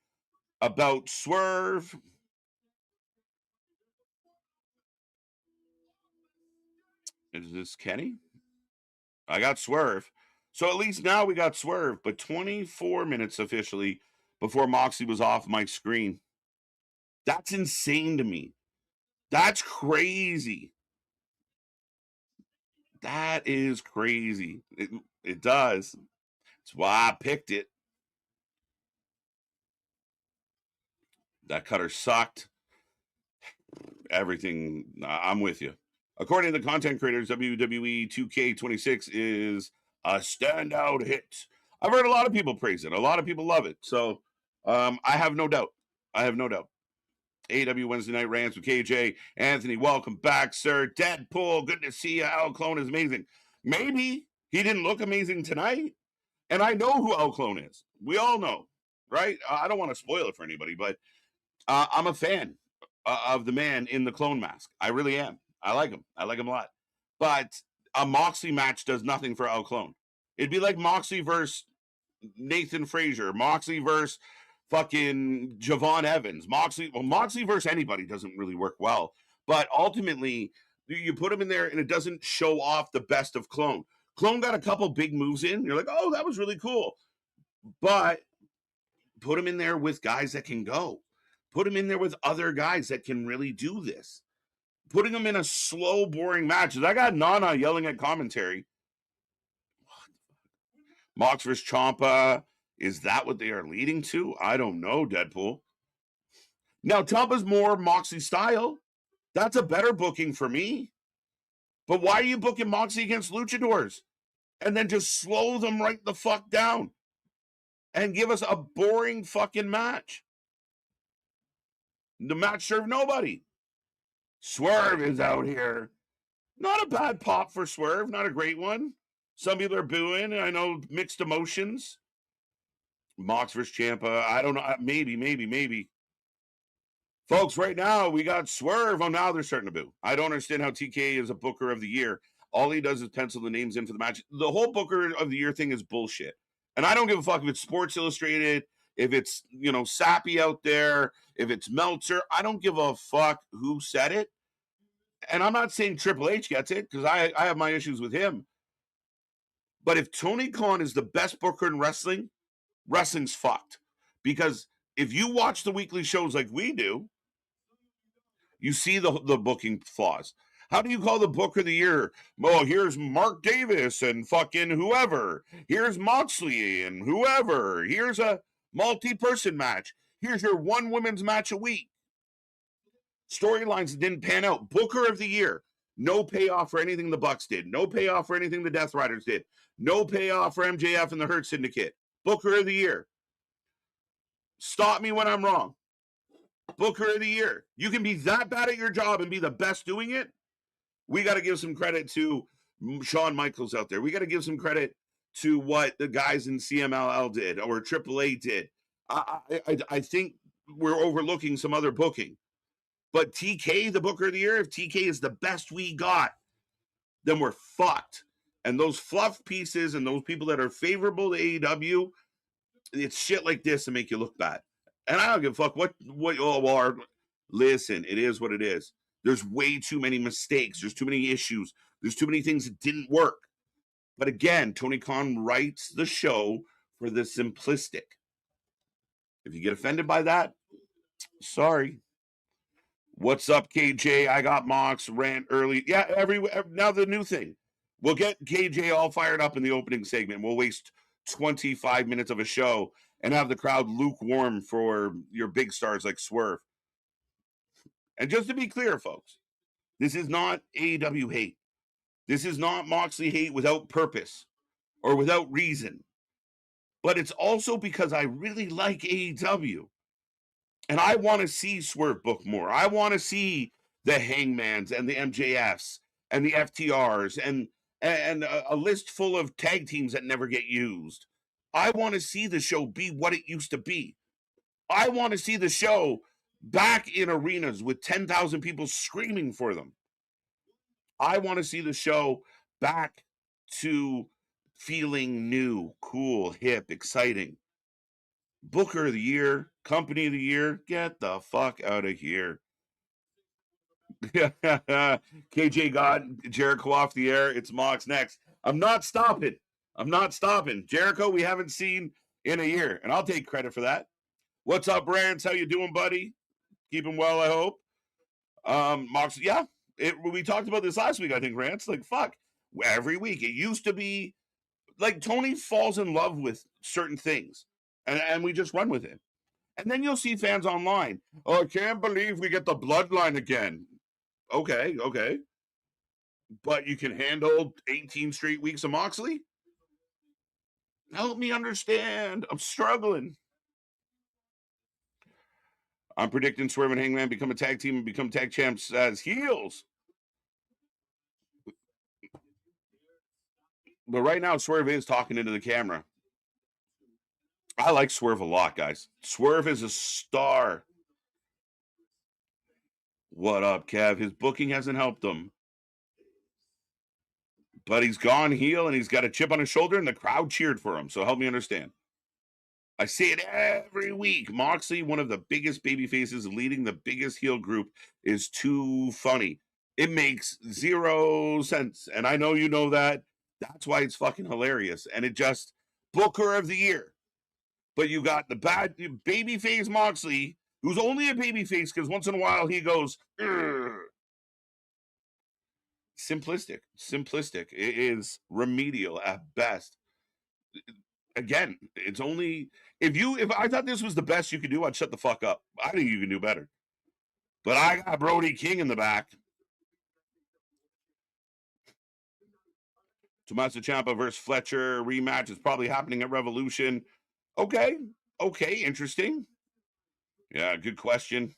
about Swerve. Is this Kenny? I got Swerve. So at least now we got Swerve, but 24 minutes officially before Moxley was off my screen. That's insane to me. That's crazy. That is crazy. It does. That's why I picked it. That cutter sucked. Everything. I'm with you. According to the content creators, WWE 2K26 is a standout hit. I've heard a lot of people praise it. A lot of people love it. So I have no doubt. I have no doubt. AEW Wednesday Night Rants with KJ. Anthony, welcome back, sir. Deadpool, good to see you. Al Clone is amazing. Maybe he didn't look amazing tonight. And I know who Al Clone is. We all know, right? I don't want to spoil it for anybody, but I'm a fan of the man in the clone mask. I really am. I like him. I like him a lot. But a Moxley match does nothing for Al Clone. It'd be like Moxley versus Nathan Frazier, Moxley versus fucking Javon Evans. Moxley versus anybody doesn't really work well. But ultimately, you put him in there and it doesn't show off the best of Clone. Clone got a couple big moves in. You're like, oh, that was really cool. But put him in there with guys that can go. Put him in there with other guys that can really do this. Putting him in a slow, boring match. I got Nana yelling at commentary. Mox versus Ciampa. Is that what they are leading to? I don't know, Deadpool. Now, Ciampa's more Moxley style. That's a better booking for me. But why are you booking Moxley against luchadors? And then just slow them right the fuck down. And give us a boring fucking match. The match served nobody. Swerve is out here. Not a bad pop for Swerve. Not a great one. Some people are booing. I know mixed emotions. Mox versus Ciampa. I don't know. Maybe. Folks, right now we got Swerve. Oh, now they're starting to boo. I don't understand how TK is a Booker of the Year. All he does is pencil the names in for the match. The whole Booker of the Year thing is bullshit. And I don't give a fuck if it's Sports Illustrated, if it's, Sappy out there, if it's Meltzer, I don't give a fuck who said it. And I'm not saying Triple H gets it, because I have my issues with him. But if Tony Khan is the best booker in wrestling, wrestling's fucked. Because if you watch the weekly shows like we do, you see the booking flaws. How do you call the Booker of the Year? Oh, here's Mark Davis and fucking whoever. Here's Moxley and whoever. Here's a multi-person match. Here's your one women's match a week. Storylines that didn't pan out. Booker of the Year. No payoff for anything the Bucks did. No payoff for anything the Death Riders did. No payoff for MJF and the Hurt Syndicate. Booker of the Year. Stop me when I'm wrong. Booker of the Year. You can be that bad at your job and be the best doing it. We got to give some credit to Shawn Michaels out there. We got to give some credit to what the guys in CMLL did or AAA did. I think we're overlooking some other booking. But TK, the Booker of the Year, if TK is the best we got, then we're fucked. And those fluff pieces and those people that are favorable to AEW, it's shit like this to make you look bad. And I don't give a fuck listen, it is what it is. There's way too many mistakes. There's too many issues. There's too many things that didn't work. But again, Tony Khan writes the show for the simplistic. If you get offended by that, sorry. What's up, KJ? I got Mox rant early. Yeah, now the new thing. We'll get KJ all fired up in the opening segment. We'll waste 25 minutes of a show and have the crowd lukewarm for your big stars like Swerve. And just to be clear, folks, this is not AEW hate. This is not Moxley hate without purpose or without reason. But it's also because I really like AEW. And I want to see Swerve book more. I want to see the Hangmans and the MJFs and the FTRs and a list full of tag teams that never get used. I want to see the show be what it used to be. I want to see the show back in arenas with 10,000 people screaming for them. I want to see the show back to feeling new, cool, hip, exciting. Booker of the Year, Company of the Year, get the fuck out of here. KJ got Jericho off the air. It's Mox next. I'm not stopping. Jericho, we haven't seen in a year, and I'll take credit for that. What's up, Rance? How you doing, buddy? Keeping well, I hope. Mox, yeah. We talked about this last week, I think, Rance. Like, fuck. Every week. It used to be like Tony falls in love with certain things. And we just run with it. And then you'll see fans online. Oh, I can't believe we get the bloodline again. Okay. But you can handle 18 straight weeks of Moxley? Help me understand. I'm struggling. I'm predicting Swerve and Hangman become a tag team and become tag champs as heels. But right now, Swerve is talking into the camera. I like Swerve a lot, guys. Swerve is a star. What up, Kev? His booking hasn't helped him. But he's gone heel and he's got a chip on his shoulder and the crowd cheered for him. So help me understand. I say it every week. Moxley, one of the biggest baby faces leading the biggest heel group, is too funny. It makes zero sense. And I know you know that. That's why it's fucking hilarious. And it just, Booker of the Year. But you got the bad babyface Moxley, who's only a babyface because once in a while he goes, Urgh. Simplistic. It is remedial at best. Again, it's only if I thought this was the best you could do, I'd shut the fuck up. I think you can do better. But I got Brody King in the back. Tommaso Ciampa versus Fletcher rematch is probably happening at Revolution. Okay, interesting. Yeah, good question.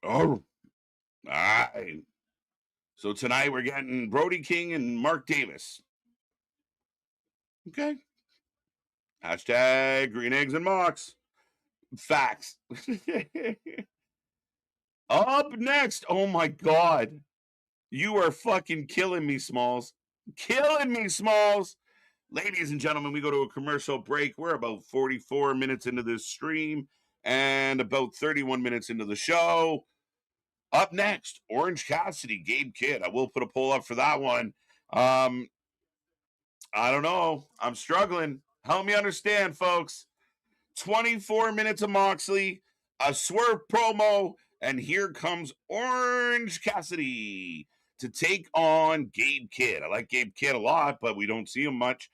All right. So tonight we're getting Brody King and Mark Davis. Okay. Hashtag Green Eggs and Mox. Facts. Up next. Oh my God. You are fucking killing me, Smalls. Killing me, Smalls. Ladies and gentlemen, we go to a commercial break. We're about 44 minutes into this stream and about 31 minutes into the show. Up next, Orange Cassidy, Gabe Kidd. I will put a poll up for that one. I don't know. I'm struggling. Help me understand, folks. 24 minutes of Moxley, a Swerve promo, and here comes Orange Cassidy to take on Gabe Kidd. I like Gabe Kidd a lot, but we don't see him much.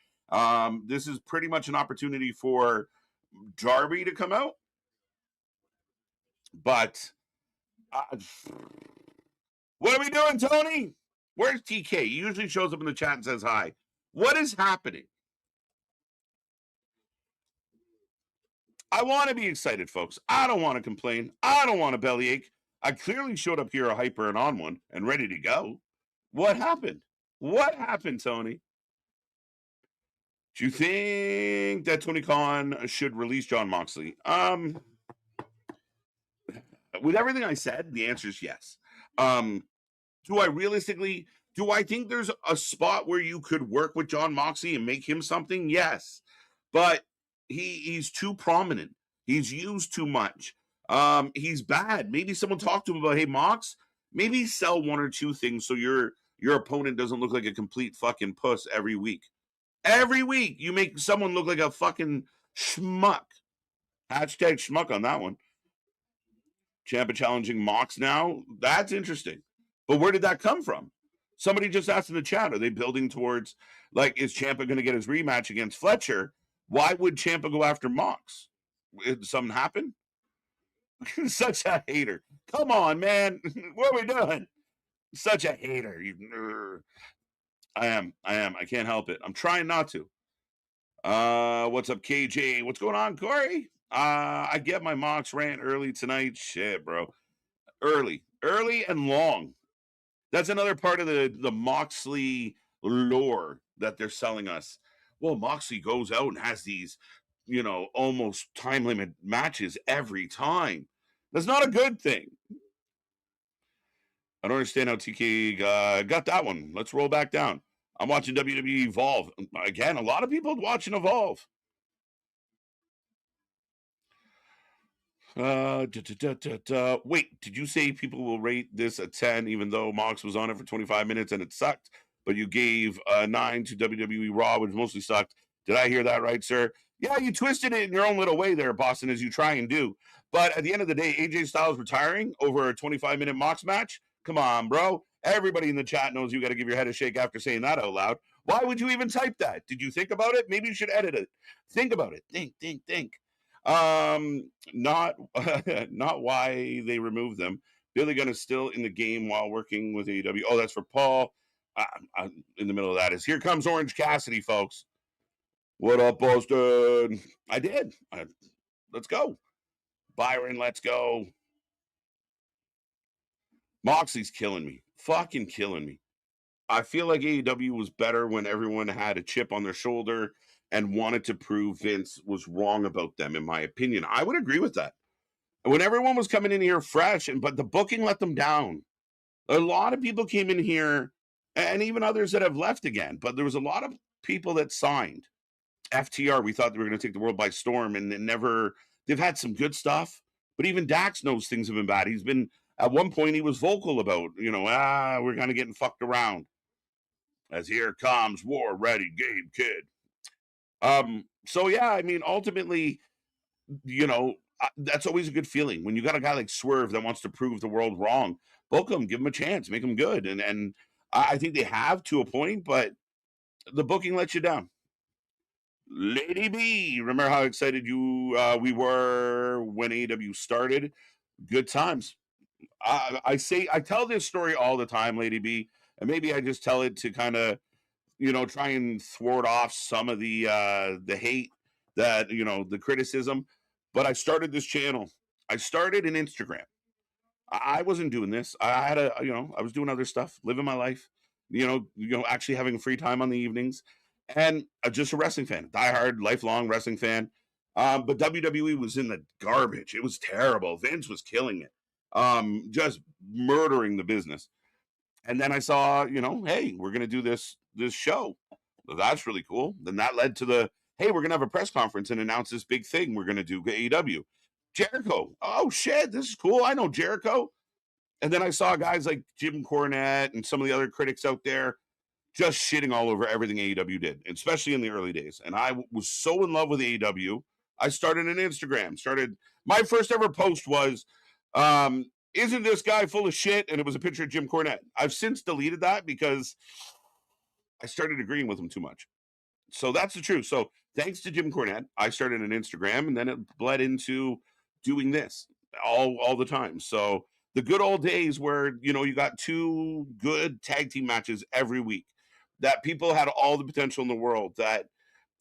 This is pretty much an opportunity for Darby to come out. But what are we doing, Tony? Where's TK? He usually shows up in the chat and says hi. What is happening? I want to be excited, folks. I don't want to complain. I don't want to bellyache. I clearly showed up here a hyper and on one and ready to go. What happened? What happened, Tony? Do you think that Tony Khan should release Jon Moxley? With everything I said, the answer is yes. Do I think there's a spot where you could work with Jon Moxley and make him something? Yes. But he's too prominent. He's used too much. He's bad. Maybe someone talked to him about, hey, Mox, maybe sell one or two things so your opponent doesn't look like a complete fucking puss every week. Every week you make someone look like a fucking schmuck. Hashtag schmuck on that one. Ciampa challenging Mox now. That's interesting. But where did that come from? Somebody just asked in the chat, are they building towards, like, is Ciampa going to get his rematch against Fletcher? Why would Ciampa go after Mox? Did something happen? Such a hater. Come on, man. What are we doing? Such a hater. I am. I can't help it. I'm trying not to. What's up, KJ? What's going on, Corey? I get my Mox rant early tonight. Shit, bro. Early and long. That's another part of the Moxley lore that they're selling us. Well, Moxley goes out and has these, almost time limit matches every time. That's not a good thing. I don't understand how TK got that one. Let's roll back down. I'm watching WWE Evolve. Again, a lot of people watching Evolve. Wait, did you say people will rate this a 10 even though Mox was on it for 25 minutes and it sucked, but you gave a 9 to WWE Raw, which mostly sucked? Did I hear that right, sir? Yeah, you twisted it in your own little way there, Boston, as you try and do. But at the end of the day, AJ Styles retiring over a 25-minute Mox match? Come on, bro. Everybody in the chat knows you got to give your head a shake after saying that out loud. Why would you even type that? Did you think about it? Maybe you should edit it. Think about it. Think. Not why they removed them. Billy Gunn is still in the game while working with AEW. Oh, that's for Paul. I'm in the middle of that. Is here comes Orange Cassidy, folks. What up, Boston? I did. Let's go. Byron, let's go. Moxley's killing me. Fucking killing me. I feel like AEW was better when everyone had a chip on their shoulder and wanted to prove Vince was wrong about them, in my opinion. I would agree with that. When everyone was coming in here fresh, but the booking let them down. A lot of people came in here, and even others that have left again, but there was a lot of people that signed. FTR, we thought they were going to take the world by storm, and they've had some good stuff, but even Dax knows things have been bad. He's been, at one point, he was vocal about, we're kind of getting fucked around. As here comes War Ready Gabe Kidd. So yeah, I mean, ultimately, that's always a good feeling when you got a guy like Swerve that wants to prove the world wrong. Book him, give him a chance, make him good, and I think they have to a point, but the booking lets you down. Lady B, remember how excited we were when AEW started? Good times. I tell this story all the time, Lady B, and maybe I just tell it to kind of, try and thwart off some of the hate that, the criticism. But I started this channel. I started an Instagram. I wasn't doing this. I had I was doing other stuff, living my life, actually having free time on the evenings. And just a wrestling fan, diehard, lifelong wrestling fan. But WWE was in the garbage. It was terrible. Vince was killing it, just murdering the business. And then I saw, hey, we're going to do this show. That's really cool. Then that led to the, hey, we're going to have a press conference and announce this big thing we're going to do AEW. Jericho. Oh, shit, this is cool. I know Jericho. And then I saw guys like Jim Cornette and some of the other critics out there just shitting all over everything AEW did, especially in the early days. And I was so in love with AEW, I started an Instagram. My first ever post was, isn't this guy full of shit? And it was a picture of Jim Cornette. I've since deleted that because I started agreeing with him too much. So that's the truth. So thanks to Jim Cornette, I started an Instagram, and then it bled into doing this all the time. So the good old days where, you got 2 good tag team matches every week, that people had all the potential in the world, that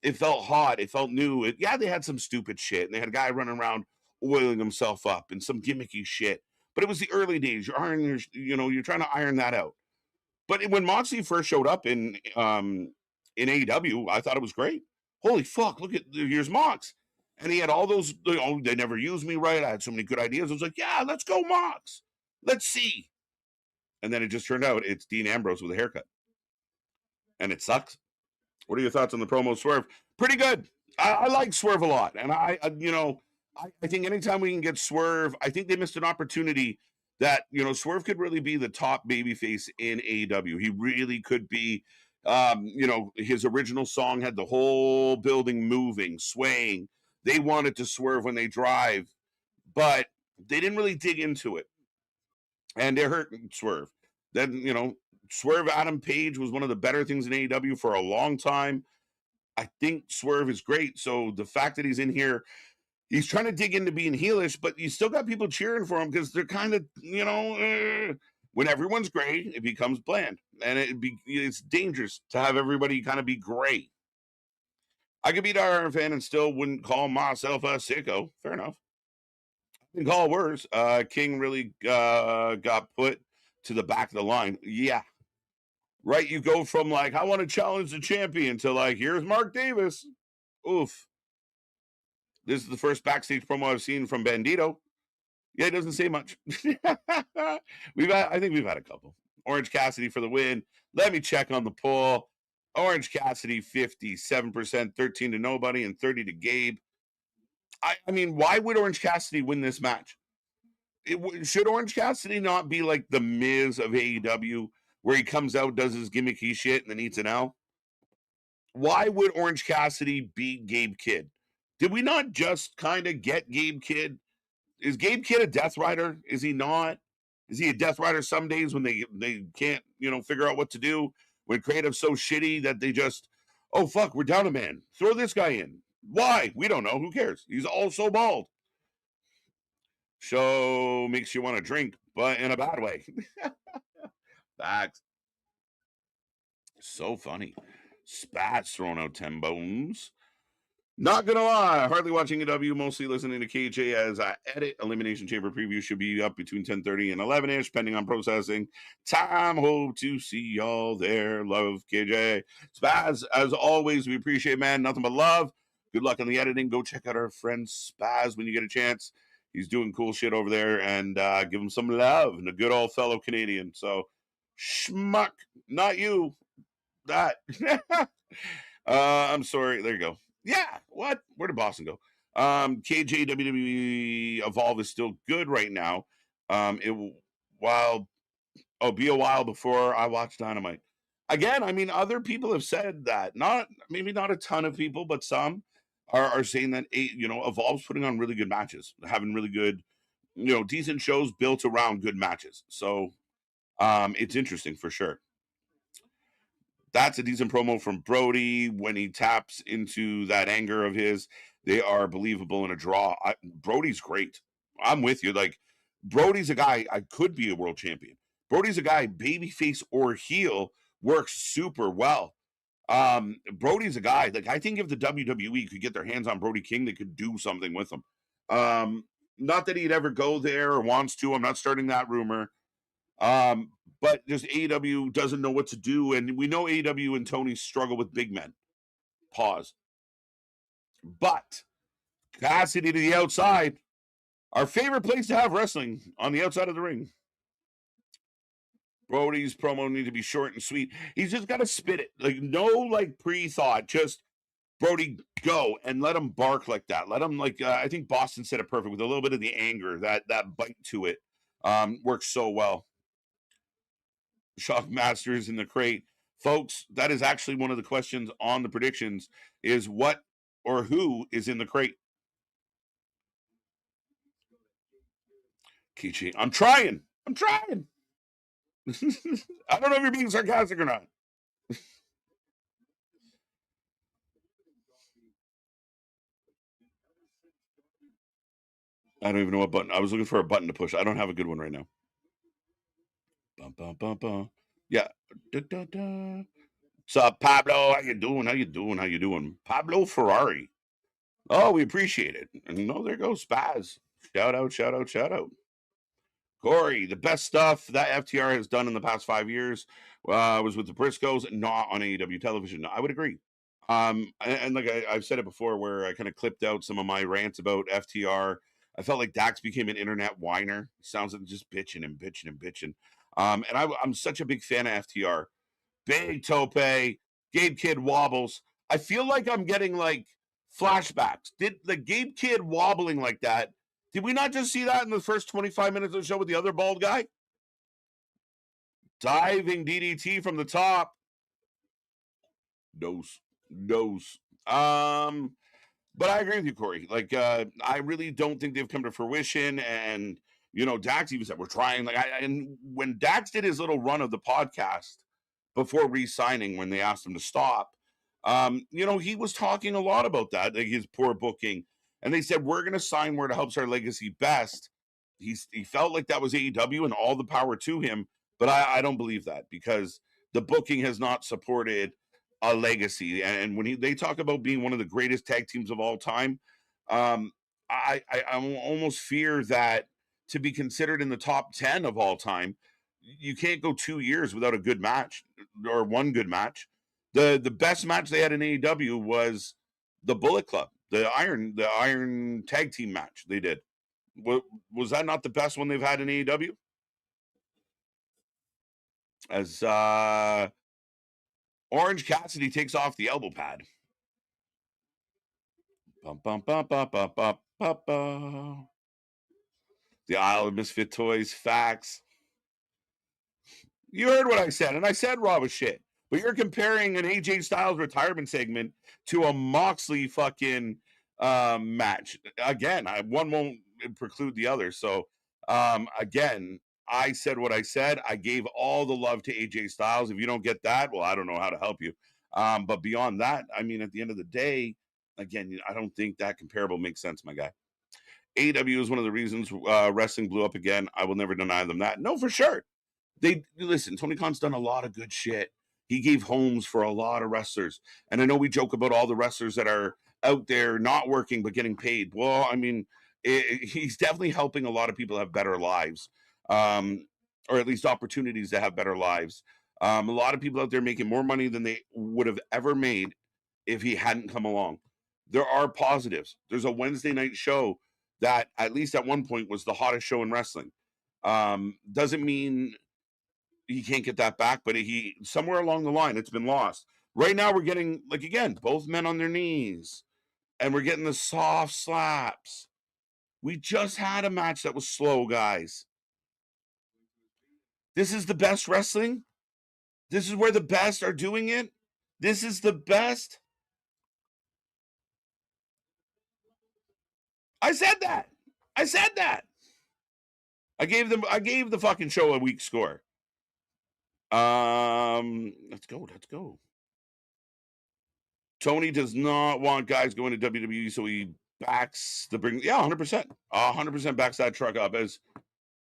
it felt hot, it felt new. They had some stupid shit, and they had a guy running around oiling himself up and some gimmicky shit. But it was the early days. You're trying to iron that out. But when Moxley first showed up in AEW, I thought it was great. Holy fuck, here's Mox. And he had all those, they never used me right. I had so many good ideas. I was like, yeah, let's go, Mox. Let's see. And then it just turned out it's Dean Ambrose with a haircut. And it sucks. What are your thoughts on the promo Swerve? Pretty good. I like Swerve a lot. And I think anytime we can get Swerve, I think they missed an opportunity that, Swerve could really be the top babyface in AEW. He really could be. His original song had the whole building moving, swaying. They wanted to swerve when they drive, but they didn't really dig into it. And it hurt Swerve. Then, Swerve Adam Page was one of the better things in AEW for a long time. I think Swerve is great. So the fact that he's in here, he's trying to dig into being heelish, but you still got people cheering for him because they're kind of, when everyone's great, it becomes bland. And it's dangerous to have everybody kind of be great. I could be a Iron fan and still wouldn't call myself a sicko. Fair enough. I can call worse. King really got put to the back of the line. Yeah. Right, you go from I want to challenge the champion to here's Mark Davis. Oof. This is the first backstage promo I've seen from Bandito. Yeah, it doesn't say much. I think we've had a couple. Orange Cassidy for the win. Let me check on the poll. Orange Cassidy 57%, 13 to nobody, and 30 to Gabe. I mean, why would Orange Cassidy win this match? Should Orange Cassidy not be like the Miz of AEW, where he comes out, does his gimmicky shit, and then eats an L? Why would Orange Cassidy beat Gabe Kidd? Did we not just kind of get Gabe Kidd? Is Gabe Kidd a Death Rider? Is he not? Is he a Death Rider some days when they can't, figure out what to do? When creative's so shitty that they just, oh, fuck, we're down a man. Throw this guy in. Why? We don't know. Who cares? He's also bald. Show makes you want to drink, but in a bad way. Facts. So funny. Spats throwing out 10 bones. Not gonna lie, hardly watching AEW, mostly listening to KJ as I edit. Elimination Chamber preview should be up between 10:30 and 11-ish, pending on processing time. Hope to see y'all there. Love, KJ. Spaz, as always, we appreciate, man. Nothing but love. Good luck on the editing. Go check out our friend Spaz when you get a chance. He's doing cool shit over there, and give him some love. And a good old fellow Canadian. So, schmuck, not you. That. I'm sorry. There you go. Yeah, what? Where did Boston go? KJ WWE Evolve is still good right now. Be a while before I watch Dynamite. Again, I mean, other people have said that. Maybe not a ton of people, but some are saying that Evolve's putting on really good matches, having really good, decent shows built around good matches. So it's interesting for sure. That's a decent promo from Brody when he taps into that anger of his. They are believable in a draw. Brody's great. I'm with you. Brody's a guy, I could be a world champion. Brody's a guy, babyface or heel, works super well. Brody's a guy, I think if the WWE could get their hands on Brody King, they could do something with him. Not that he'd ever go there or wants to. I'm not starting that rumor. But just AEW doesn't know what to do, and we know AEW and Tony struggle with big men. Pause. But Cassidy to the outside, our favorite place to have wrestling, on the outside of the ring. Brody's promo need to be short and sweet. He's just got to spit it. Like, no, like, pre-thought. Just, Brody, go, and let him bark like that. Let him, like, I think Boston said it perfect with a little bit of the anger, that bite to it works so well. Shock Masters in the crate. Folks, that is actually one of the questions on the predictions is what or who is in the crate. Kichi, I'm trying. I don't know if you're being sarcastic or not. I don't even know what button. I was looking for a button to push. I don't have a good one right now. Bum, bum, bum, bum. Yeah. Da, da, da. What's up, Pablo? How you doing? Pablo Ferrari. Oh, we appreciate it. And no, there goes Spaz. Shout out. Corey, the best stuff that FTR has done in the past 5 years was with the Briscoes, not on AEW television. I would agree. And like I've said it before, where I kind of clipped out some of my rants about FTR. I felt like Dax became an internet whiner. Sounds like just bitching. And I'm such a big fan of FTR. Big Tope, Gabe Kidd wobbles. I feel like I'm getting like flashbacks. Did the Gabe Kidd wobbling like that? Did we not just see that in the first 25 minutes of the show with the other bald guy? Diving DDT from the top. Dose. But I agree with you, Corey. Like, I really don't think they've come to fruition. And, Dax even said, we're trying. And when Dax did his little run of the podcast before re-signing, when they asked him to stop, he was talking a lot about that, like his poor booking. And they said, we're going to sign where it helps our legacy best. He felt like that was AEW and all the power to him. But I don't believe that, because the booking has not supported a legacy. And when they talk about being one of the greatest tag teams of all time, I almost fear that to be considered in the top 10 of all time, you can't go 2 years without a good match or one good match. The best match they had in AEW was the Bullet Club, the Iron tag team match they did. Was that not the best one they've had in AEW? As Orange Cassidy takes off the elbow pad. Bum, bum, bum, bum, bum, bum, bum, bum. The Isle of Misfit Toys, facts. You heard what I said, and I said Raw was shit. But you're comparing an AJ Styles retirement segment to a Moxley fucking match. Again, one won't preclude the other. So, again, I said what I said. I gave all the love to AJ Styles. If you don't get that, well, I don't know how to help you. But beyond that, I mean, at the end of the day, again, I don't think that comparable makes sense, my guy. AEW is one of the reasons wrestling blew up again. I will never deny them that. No, for sure. Listen, Tony Khan's done a lot of good shit. He gave homes for a lot of wrestlers. And I know we joke about all the wrestlers that are out there not working but getting paid. Well, I mean, he's definitely helping a lot of people have better lives, or at least opportunities to have better lives. A lot of people out there making more money than they would have ever made if he hadn't come along. There are positives. There's a Wednesday night show that, at least at one point, was the hottest show in wrestling. Doesn't mean he can't get that back, but he somewhere along the line it's been lost. Right now we're getting, like, again, both men on their knees, and we're getting the soft slaps. We just had a match that was slow, guys. This is the best wrestling. This is where the best are doing it. This is the best. I said that. I gave the fucking show a weak score. Let's go. Tony does not want guys going to WWE, so he backs the bring. Yeah, 100%. 100% backs that truck up as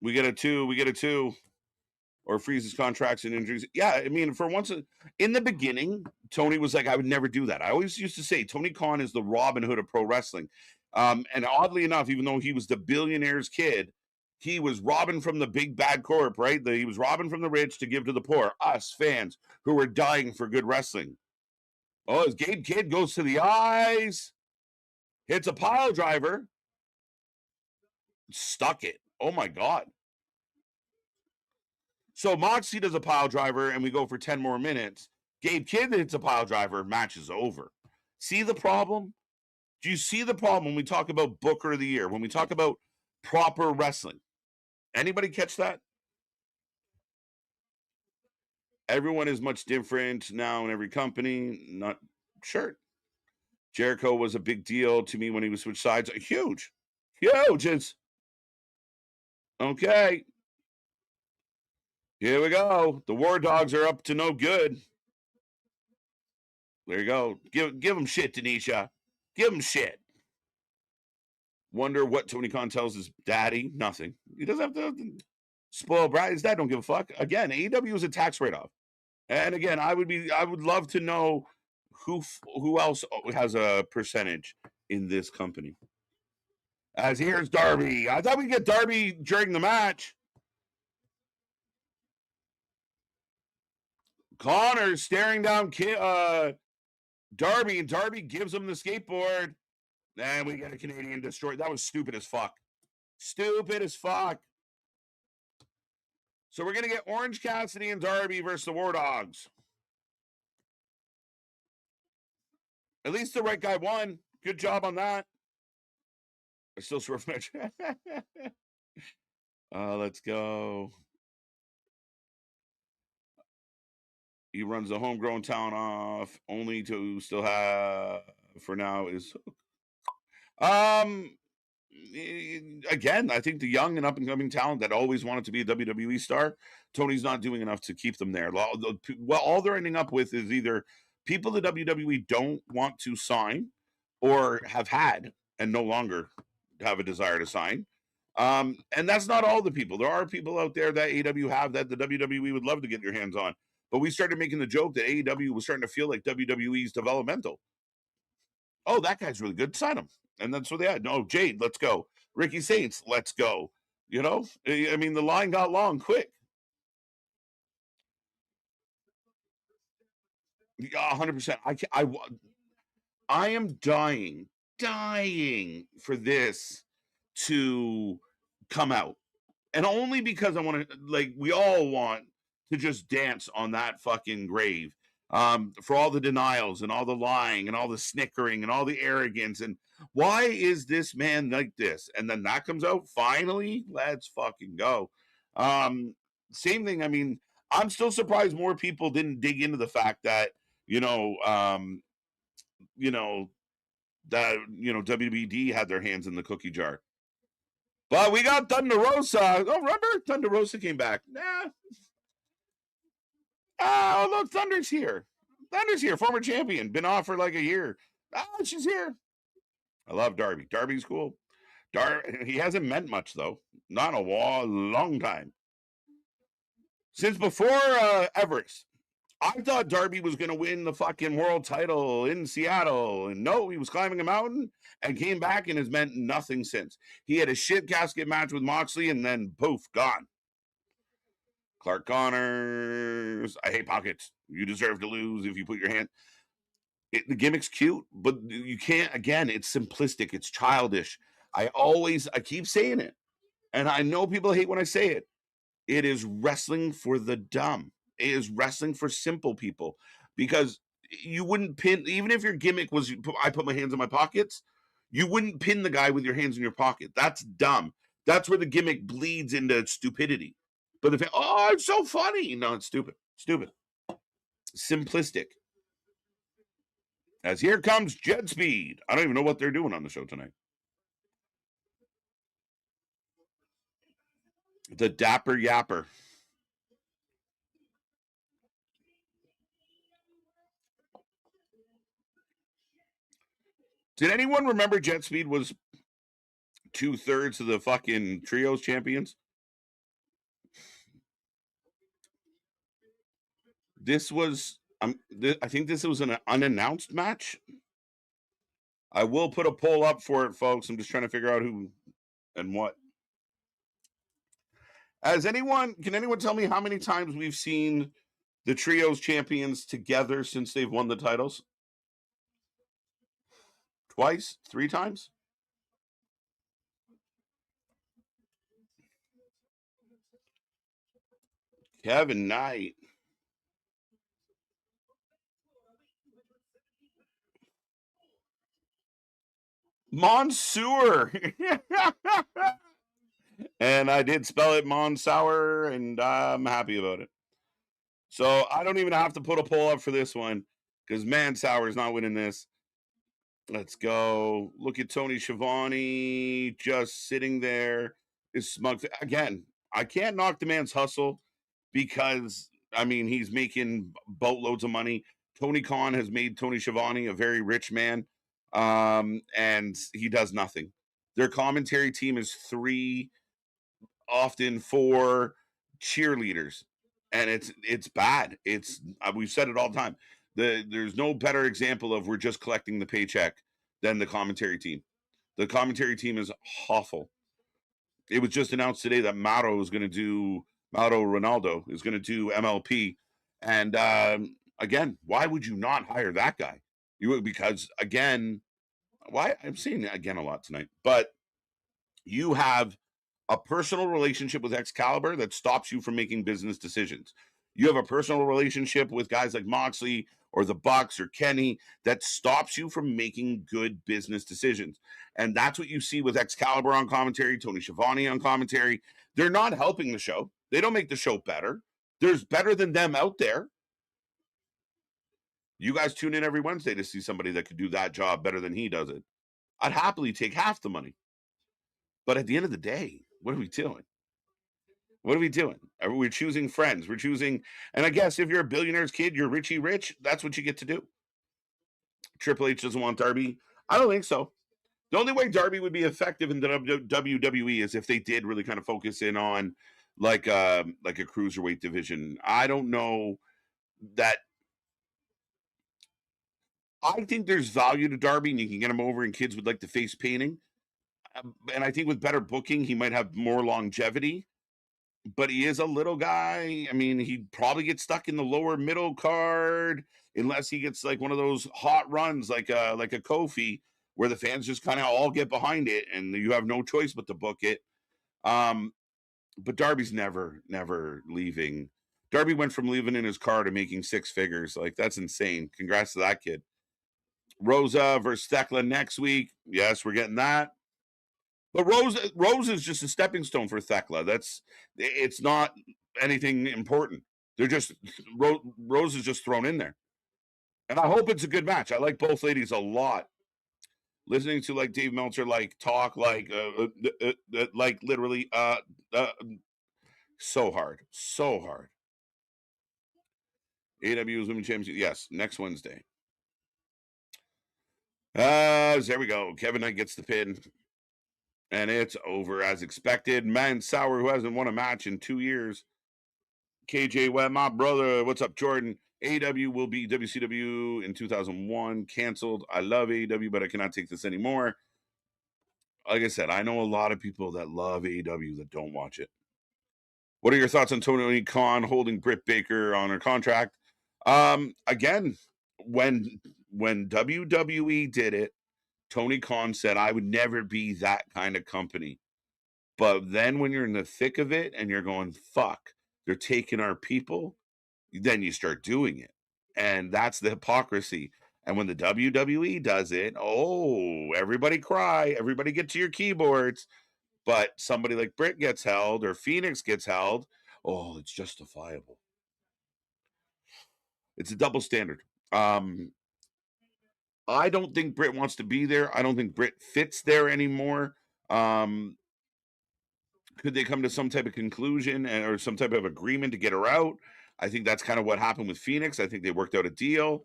we get a two, or freezes contracts and injuries. Yeah, I mean, for once in the beginning, Tony was like, I would never do that. I always used to say Tony Khan is the Robin Hood of pro wrestling. And oddly enough, even though he was the billionaire's kid, he was robbing from the big bad corp, right? He was robbing from the rich to give to the poor, us fans who were dying for good wrestling. Oh, as Gabe Kidd goes to the eyes, hits a pile driver, stuck it. Oh my God. So Moxie does a pile driver, and we go for 10 more minutes. Gabe Kidd hits a pile driver, match is over. See the problem? Do you see the problem when we talk about Booker of the Year, when we talk about proper wrestling? Anybody catch that? Everyone is much different now in every company. Not sure. Jericho was a big deal to me when he was switched sides. Huge. It's okay. Here we go. The War Dogs are up to no good. There you go. Give them shit, Denisha. Give them shit. Wonder what Tony Khan tells his daddy. Nothing. He doesn't have to spoil brat. His dad don't give a fuck. Again, AEW is a tax write-off. And again, I would love to know who else has a percentage in this company. As here's Darby. I thought we'd get Darby during the match. Connor staring down Darby, and Darby gives him the skateboard. And we get a Canadian destroy. That was stupid as fuck. Stupid as fuck. So we're going to get Orange Cassidy and Darby versus the War Dogs. At least the right guy won. Good job on that. I still swerve match. Let's go. He runs the homegrown talent off, only to still have for now is again, I think the young and up and coming talent that always wanted to be a WWE star, Tony's not doing enough to keep them there. Well, all they're ending up with is either people the WWE don't want to sign or have had and no longer have a desire to sign. And that's not all the people. There are people out there that AEW have that the WWE would love to get your hands on. But we started making the joke that AEW was starting to feel like WWE's developmental. Oh, that guy's really good. Sign him. And that's what they had. No, Jade, let's go. Ricky Saints, let's go. You know, I mean, the line got long quick. 100%. I am dying for this to come out. And only because I want to, like, we all want to just dance on that fucking grave. For all the denials and all the lying and all the snickering and all the arrogance. And why is this man like this? And then that comes out. Finally, let's fucking go. Same thing. I mean, I'm still surprised more people didn't dig into the fact that, WBD had their hands in the cookie jar. But we got Thunder Rosa. Oh, remember? Thunder Rosa came back. Nah. Oh, look, Thunder's here. Thunder's here, former champion. Been off for like a year. She's here. I love Darby. Darby's cool. He hasn't meant much, though. Not a long time. Since before Everest. I thought Darby was going to win the fucking world title in Seattle. And no, he was climbing a mountain and came back and has meant nothing since. He had a shit casket match with Moxley and then poof, gone. Clark Connors. I hate pockets. You deserve to lose if you put your hand. The gimmick's cute, but you can't. Again, it's simplistic. It's childish. I keep saying it. And I know people hate when I say it. It is wrestling for the dumb. It is wrestling for simple people. Because you wouldn't pin, even if your gimmick was, I put my hands in my pockets, you wouldn't pin the guy with your hands in your pocket. That's dumb. That's where the gimmick bleeds into stupidity. But it's so funny. No, it's stupid. Stupid. Simplistic. As here comes Jet Speed. I don't even know what they're doing on the show tonight. The Dapper Yapper. Did anyone remember Jet Speed was 2/3 of the fucking trios champions? This was, I think this was an unannounced match. I will put a poll up for it, folks. I'm just trying to figure out who and what. Can anyone tell me how many times we've seen the trios champions together since they've won the titles? Twice? 3 times? Kevin Knight. Monsieur. And I did spell it Monsour, and I'm happy about it. So I don't even have to put a poll up for this one because Mansour is not winning this. Let's go. Look at Tony Schiavone just sitting there. Is smug. Again, I can't knock the man's hustle because, I mean, he's making boatloads of money. Tony Khan has made Tony Schiavone a very rich man, and he does nothing. Their commentary team is 3, often 4 cheerleaders, and it's bad. It's we've said it all the time. There's no better example of we're just collecting the paycheck than the commentary team. The commentary team is awful. It was just announced today that Mauro Ronaldo is going to do MLP, and again, why would you not hire that guy? Because again, why I'm seeing it again a lot tonight, but you have a personal relationship with Excalibur that stops you from making business decisions. You have a personal relationship with guys like Moxley or the Bucks or Kenny that stops you from making good business decisions. And that's what you see with Excalibur on commentary, Tony Schiavone on commentary. They're not helping the show. They don't make the show better. There's better than them out there. You guys tune in every Wednesday to see somebody that could do that job better than he does it. I'd happily take half the money. But at the end of the day, what are we doing? What are we doing? We're choosing friends. We're choosing, and I guess if you're a billionaire's kid, you're Richie Rich, that's what you get to do. Triple H doesn't want Darby. I don't think so. The only way Darby would be effective in the WWE is if they did really kind of focus in on like a cruiserweight division. I don't know that. I think there's value to Darby, and you can get him over, and kids would like the face painting. And I think with better booking, he might have more longevity. But he is a little guy. I mean, he'd probably get stuck in the lower middle card unless he gets like one of those hot runs like a Kofi where the fans just kind of all get behind it and you have no choice but to book it. But Darby's never leaving. Darby went from living in his car to making 6 figures. Like, that's insane. Congrats to that kid. Rosa versus Thekla next week. Yes, we're getting that. But Rose is just a stepping stone for Thekla. It's not anything important. They're just Rose is just thrown in there, and I hope it's a good match. I like both ladies a lot. Listening to like Dave Meltzer talk like literally so hard. AEW Women's Championship. Yes, next Wednesday. There we go. Kevin Knight gets the pin. And it's over as expected. Mansour, who hasn't won a match in 2 years. KJ Webb, my brother. What's up, Jordan? AEW will be WCW in 2001. Canceled. I love AEW, but I cannot take this anymore. Like I said, I know a lot of people that love AEW that don't watch it. What are your thoughts on Tony Khan holding Britt Baker on her contract? Again, when WWE did it, Tony Khan said, I would never be that kind of company. But then when you're in the thick of it and you're going, fuck, they're taking our people, then you start doing it. And that's the hypocrisy. And when the WWE does it, oh, everybody cry, everybody get to your keyboards. But somebody like Britt gets held or Phoenix gets held, oh, it's justifiable. It's a double standard. I don't think Britt wants to be there. I don't think Britt fits there anymore. Could they come to some type of conclusion or some type of agreement to get her out? I think that's kind of what happened with Phoenix. I think they worked out a deal.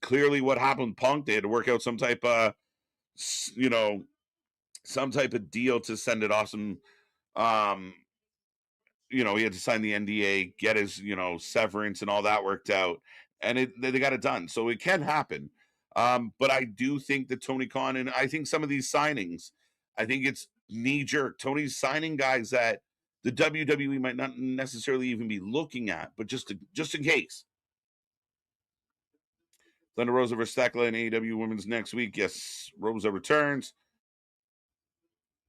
Clearly what happened with Punk, they had to work out some type of, some type of deal to send it off. Some, he had to sign the NDA, get his, severance and all that worked out. And they got it done. So it can happen. But I do think that Tony Khan, and I think some of these signings, I think it's knee jerk. Tony's signing guys that the WWE might not necessarily even be looking at, but just in case. Thunder Rosa versus Thekla in AEW Women's next week. Yes, Rosa returns.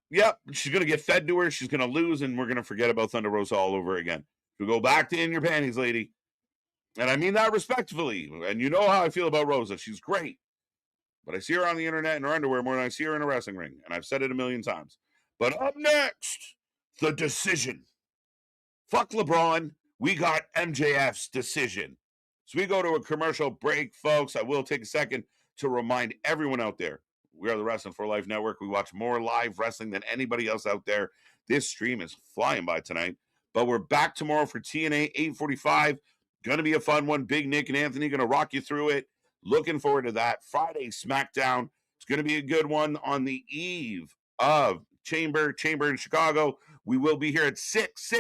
Yep, she's going to get fed to her. She's going to lose, and we're going to forget about Thunder Rosa all over again. to go back to in your panties, lady. And I mean that respectfully. And you know how I feel about Rosa. She's great. But I see her on the internet in her underwear more than I see her in a wrestling ring. And I've said it a million times. But up next, the decision. Fuck LeBron. We got MJF's decision. So we go to a commercial break, folks. I will take a second to remind everyone out there, we are the Wrestling for Life Network. We watch more live wrestling than anybody else out there. This stream is flying by tonight. But we're back tomorrow for TNA 845. Going to be a fun one. Big Nick and Anthony going to rock you through it. Looking forward to that. Friday SmackDown. It's going to be a good one on the eve of Chamber in Chicago. We will be here at 6.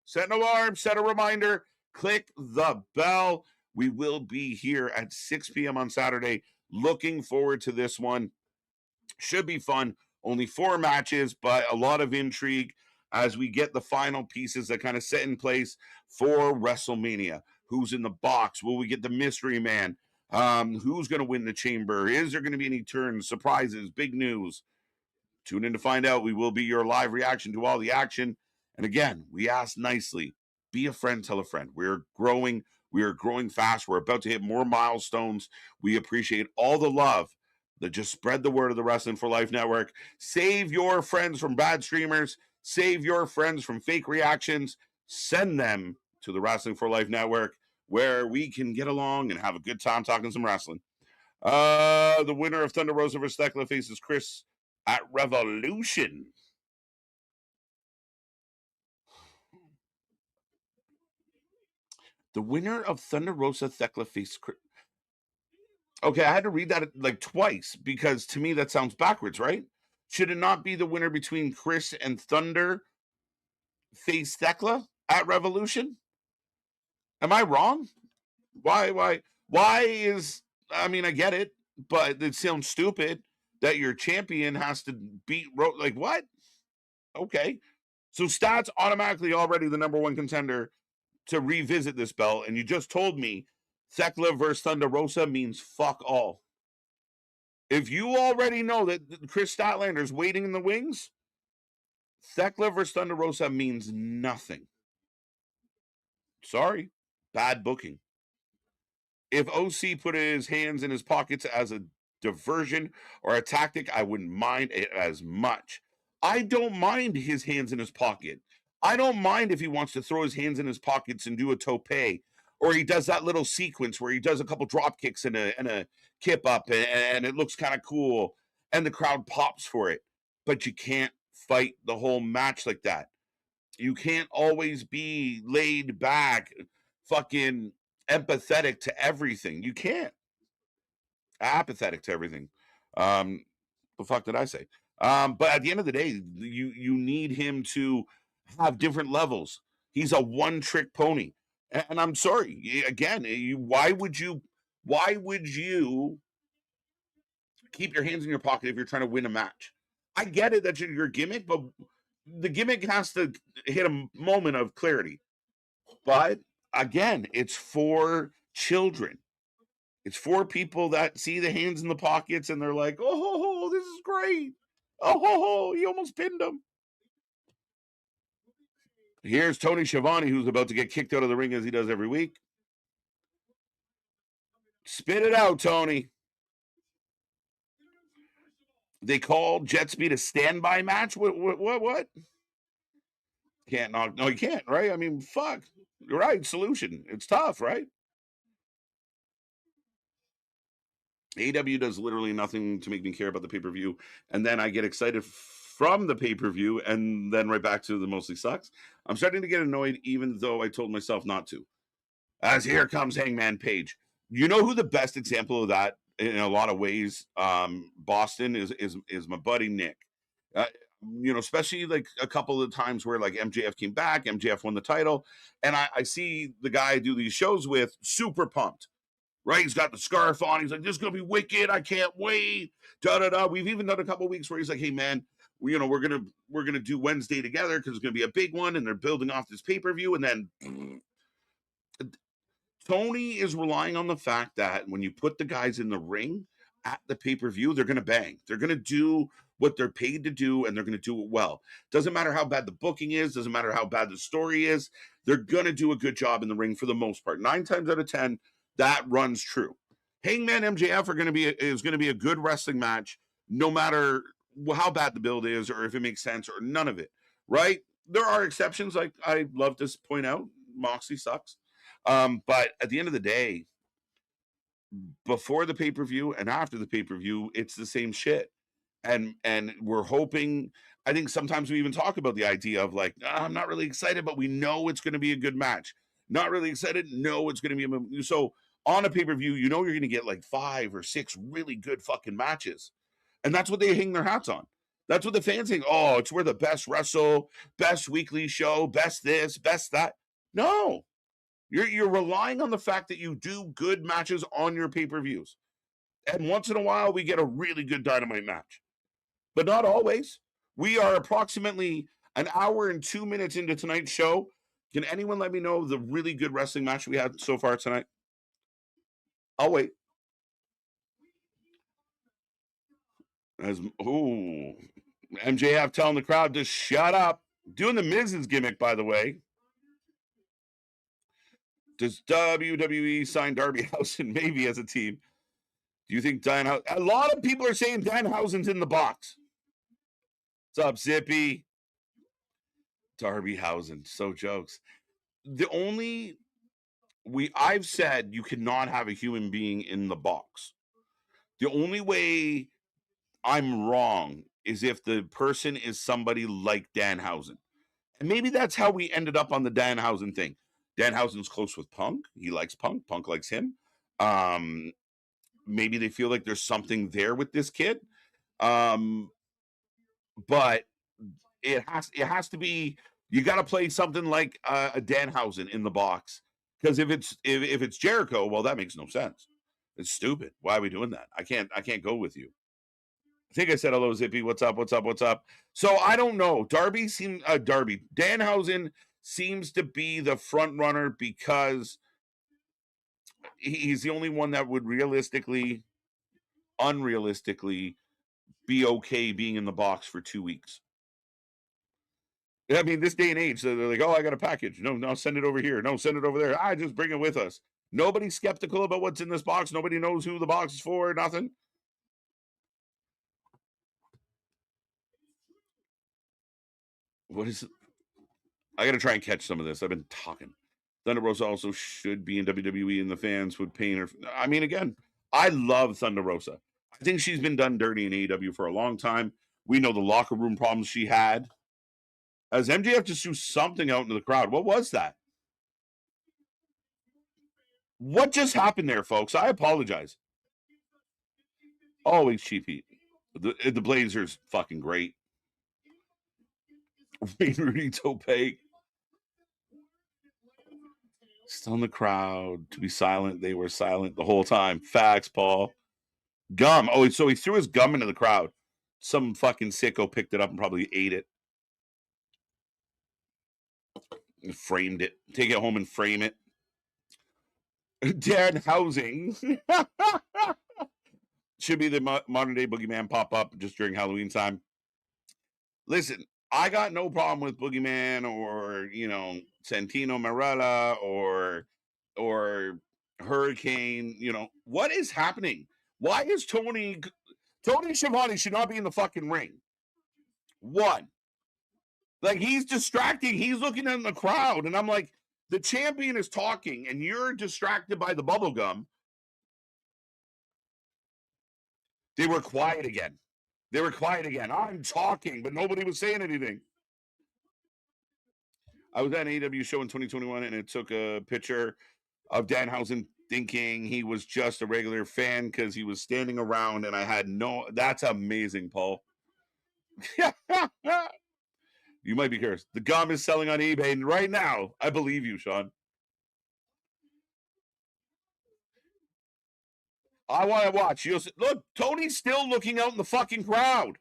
Set an alarm, set a reminder, click the bell. We will be here at 6 p.m. on Saturday. Looking forward to this one. Should be fun. Only 4 matches, but a lot of intrigue as we get the final pieces that kind of set in place for WrestleMania. Who's in the box? Will we get the mystery man? Who's going to win the Chamber? Is there going to be any turns, surprises, big news? Tune in to find out. We will be your live reaction to all the action. And again, we ask nicely, be a friend, tell a friend. We're growing. We are growing fast. We're about to hit more milestones. We appreciate all the love that just spread the word of the Wrestling for Life Network. Save your friends from bad streamers. Save your friends from fake reactions. Send them to the Wrestling for Life Network where we can get along and have a good time talking some wrestling. The winner of Thunder Rosa vs. Thekla faces Chris at Revolution. The winner of Thunder Rosa Thekla faces Chris. Okay, I had to read that like twice because to me that sounds backwards, right? Should it not be the winner between Chris and Thunder face Thekla at Revolution? Am I wrong? Why is, I mean, I get it, but it sounds stupid that your champion has to beat, like what? Okay. So Stats automatically already the number 1 contender to revisit this belt, and you just told me Thekla versus Thunder Rosa means fuck all. If you already know that Chris Statlander is waiting in the wings, Thekla versus Thunder Rosa means nothing. Sorry, bad booking. If OC put his hands in his pockets as a diversion or a tactic, I wouldn't mind it as much. I don't mind his hands in his pocket. I don't mind if he wants to throw his hands in his pockets and do a tope, or he does that little sequence where he does a couple drop kicks and a kip up, and it looks kind of cool, and the crowd pops for it. But you can't fight the whole match like that. You can't always be laid back, fucking empathetic to everything. You can't. Apathetic to everything. The fuck did I say? But at the end of the day, you need him to have different levels. He's a one-trick pony. And I'm sorry, again, why would you keep your hands in your pocket if you're trying to win a match? I get it that your gimmick, but the gimmick has to hit a moment of clarity. But again, it's for children. It's for people that see the hands in the pockets and they're like, oh, this is great. Oh, he almost pinned him. Here's Tony Schiavone, who's about to get kicked out of the ring as he does every week. Spit it out, Tony. They called Jet Speed a standby match? What? Can't knock. No, you can't, right? I mean, fuck. You're right. Solution. It's tough, right? AEW does literally nothing to make me care about the pay-per-view, and then I get excited from the pay-per-view, and then right back to the mostly sucks. I'm starting to get annoyed, even though I told myself not to. As here comes Hangman Page. You know who the best example of that in a lot of ways, Boston, is my buddy Nick. Especially like a couple of times where like MJF came back, MJF won the title, and I see the guy I do these shows with super pumped. Right, he's got the scarf on. He's like, "This is gonna be wicked. I can't wait." We've even done a couple of weeks where he's like, "Hey, man, we're gonna do Wednesday together because it's gonna be a big one, and they're building off this pay-per-view." And then Tony is relying on the fact that when you put the guys in the ring, at the pay-per-view, they're going to bang. They're going to do what they're paid to do, and they're going to do it well. Doesn't matter how bad the booking is, doesn't matter how bad the story is, they're going to do a good job in the ring for the most part. 9 times out of 10, that runs true. Hangman MJF is going to be a good wrestling match, no matter how bad the build is or if it makes sense or none of it, right? There are exceptions, like I love to point out, Moxley sucks. But at the end of the day, before the pay-per-view and after the pay-per-view, it's the same shit. And we're hoping, I think sometimes we even talk about the idea of like, I'm not really excited, but we know it's going to be a good match. Not really excited, no, it's going to be so on a pay-per-view, you know you're going to get like 5 or 6 really good fucking matches. And that's what they hang their hats on. That's what the fans think. Oh, it's where the best wrestle, best weekly show, best this, best that. No. You're relying on the fact that you do good matches on your pay-per-views. And once in a while, we get a really good Dynamite match. But not always. We are approximately an hour and 2 minutes into tonight's show. Can anyone let me know the really good wrestling match we had so far tonight? I'll wait. MJF telling the crowd to shut up. Doing the Miz's gimmick, by the way. Does WWE sign Darby Allin maybe as a team? Do you think Danhausen? A lot of people are saying Danhausen's in the box. What's up, Zippy? Darby Hausen. So jokes. I've said you cannot have a human being in the box. The only way I'm wrong is if the person is somebody like Danhausen. And maybe that's how we ended up on the Danhausen thing. Danhausen's close with Punk. He likes Punk. Punk likes him. Maybe they feel like there's something there with this kid. But it has to be, you got to play something like a Danhausen in the box. Because if it's Jericho, well, that makes no sense. It's stupid. Why are we doing that? I can't go with you. I think I said hello, Zippy. What's up? So I don't know. Danhausen seems to be the front runner because he's the only one that would unrealistically be okay being in the box for 2 weeks. I mean, this day and age, they're like, oh, I got a package. No, send it over here. No, send it over there. I just bring it with us. Nobody's skeptical about what's in this box. Nobody knows who the box is for. Nothing. What is it? I got to try and catch some of this. I've been talking. Thunder Rosa also should be in WWE, and the fans would paint her. I mean, again, I love Thunder Rosa. I think she's been done dirty in AEW for a long time. We know the locker room problems she had. As MJF just threw something out into the crowd. What was that? What just happened there, folks? I apologize. Always cheap heat. The Blazers fucking great. Rudy Tope. Still in the crowd. To be silent, they were silent the whole time. Facts, Paul. Gum. Oh, so he threw his gum into the crowd. Some fucking sicko picked it up and probably ate it. And framed it. Take it home and frame it. Danhausen. Should be the modern day boogeyman pop up just during Halloween time. Listen, I got no problem with Boogeyman or, Santino Marella or Hurricane. What is happening? Why is Tony Schiavone should not be in the fucking ring? One, like, he's distracting. He's looking in the crowd, and I'm like, the champion is talking, and you're distracted by the bubble gum. They were quiet again. I'm talking, but nobody was saying anything. I was at an AEW show in 2021, and it took a picture of Danhausen thinking he was just a regular fan because he was standing around, and I had no... That's amazing, Paul. You might be curious. The gum is selling on eBay right now. I believe you, Sean. I want to watch. Look, Tony's still looking out in the fucking crowd.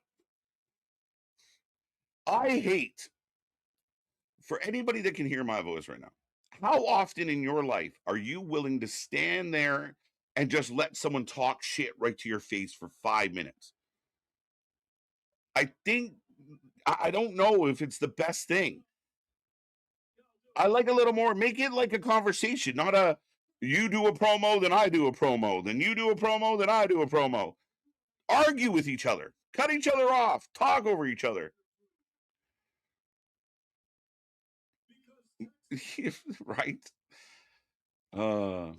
I hate, for anybody that can hear my voice right now, how often in your life are you willing to stand there and just let someone talk shit right to your face for 5 minutes. I think, I don't know if it's the best thing. I like a little more, make it like a conversation, not a, you do a promo, then I do a promo, then you do a promo, then I do a promo. Argue with each other, cut each other off, talk over each other. Right? I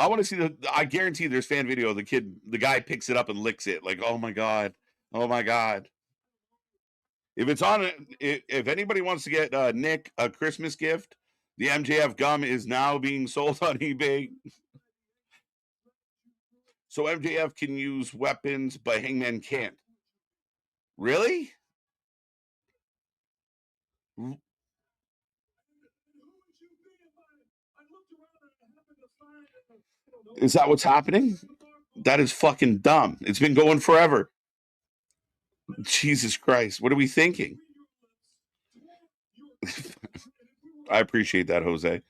want to see I guarantee there's fan video. The guy picks it up and licks it. Like, oh my God. Oh my God. If it's on, if anybody wants to get Nick a Christmas gift, the MJF gum is now being sold on eBay. So MJF can use weapons, but Hangman can't. Really? Is that what's happening? That is fucking dumb. It's been going forever. Jesus Christ. What are we thinking? I appreciate that, Jose.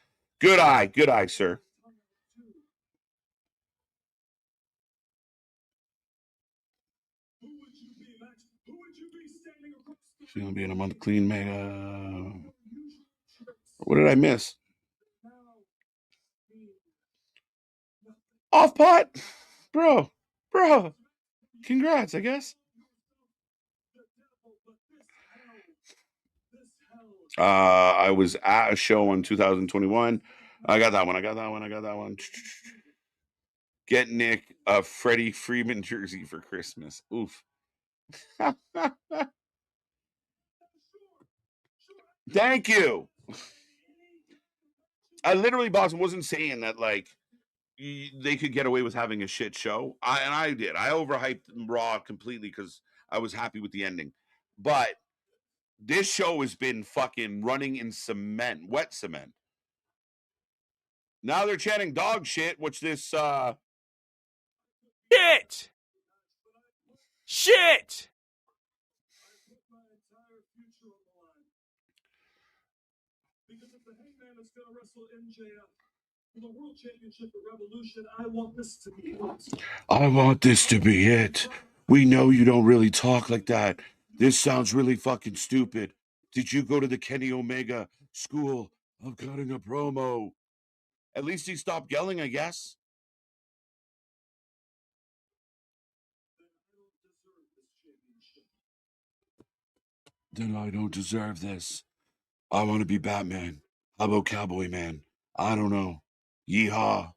Good eye, sir. She's gonna be in a month clean, mega. What did I miss? Off pot, bro. Congrats, I guess. I was at a show in 2021. I got that one. Get Nick a Freddie Freeman jersey for Christmas. Oof. Thank you. I literally, boss, wasn't saying that like they could get away with having a shit show. I did. I overhyped Raw completely because I was happy with the ending. But this show has been fucking running in cement, wet cement. Now they're chanting dog shit, which this Shit! Because if the Hangman is going to wrestle MJF for the World Championship of Revolution, I want this to be it. I want this to be it. We know you don't really talk like that. This sounds really fucking stupid. Did you go to the Kenny Omega school of cutting a promo? At least he stopped yelling, I guess. Then I don't deserve this. I want to be Batman. How about Cowboy Man? I don't know. Yeehaw.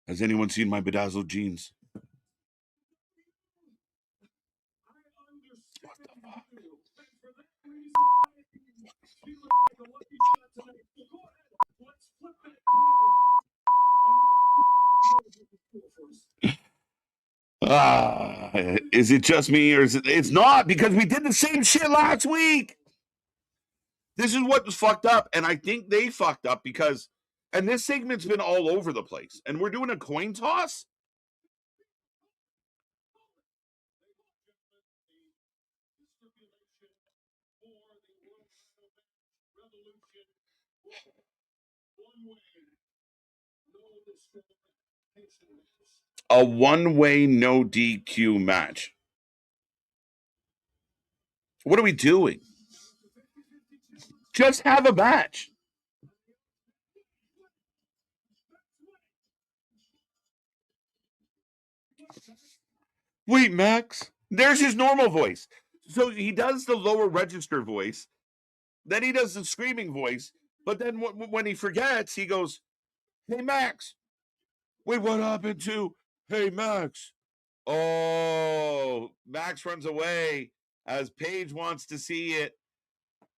Has anyone seen my bedazzled jeans? What the fuck? Is it just me or is it? It's not, because we did the same shit last week. This is what was fucked up, and I think they fucked up because, and this segment's been all over the place, and we're doing a coin toss. A one-way no DQ match. What are we doing? Just have a match. Wait, Max. There's his normal voice. So he does the lower register voice. Then he does the screaming voice. But then when he forgets, he goes, "Hey, Max. Wait, what happened to, hey, Max?" Oh, Max runs away as Paige wants to see it.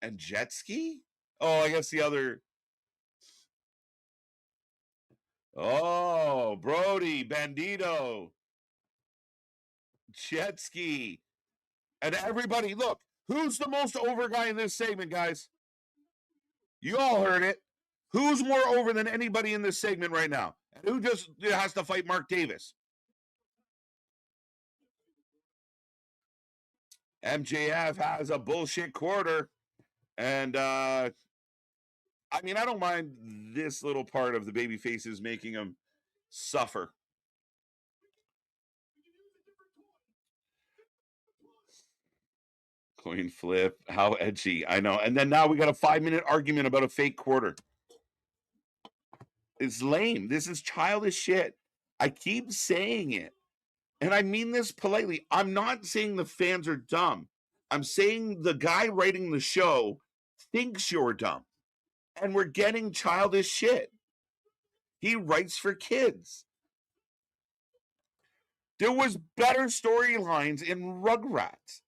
And jet ski? Oh, I guess the other. Oh, Brody, Bandito, jet ski. And everybody, look, who's the most over guy in this segment, guys? You all heard it. Who's more over than anybody in this segment right now? And who just has to fight Mark Davis? MJF has a bullshit quarter. And, I mean, I don't mind this little part of the baby faces making him suffer. Coin flip. How edgy. I know. And then now we got a 5-minute argument about a fake quarter. It's lame. This is childish shit. I keep saying it. And I mean this politely. I'm not saying the fans are dumb. I'm saying the guy writing the show thinks you're dumb. And we're getting childish shit. He writes for kids. There was better storylines in Rugrats.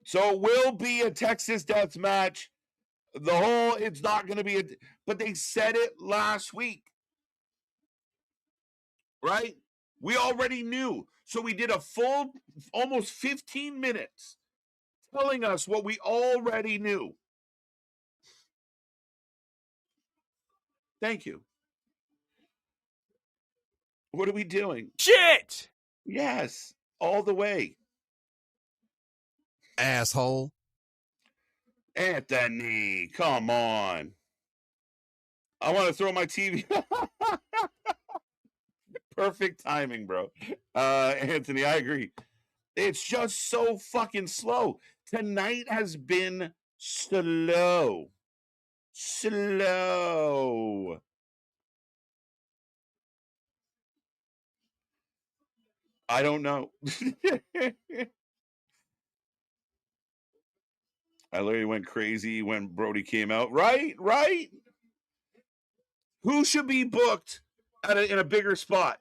So it will be a Texas death match. It's not going to be but they said it last week. Right? We already knew. So we did a full, almost 15 minutes telling us what we already knew. Thank you. What are we doing? Shit! Yes, all the way. Asshole. Anthony, come on. I want to throw my TV. Perfect timing, bro. Anthony, I agree. It's just so fucking slow. Tonight has been slow. Slow. I don't know. I literally went crazy when Brody came out. Right? Who should be booked in a bigger spot?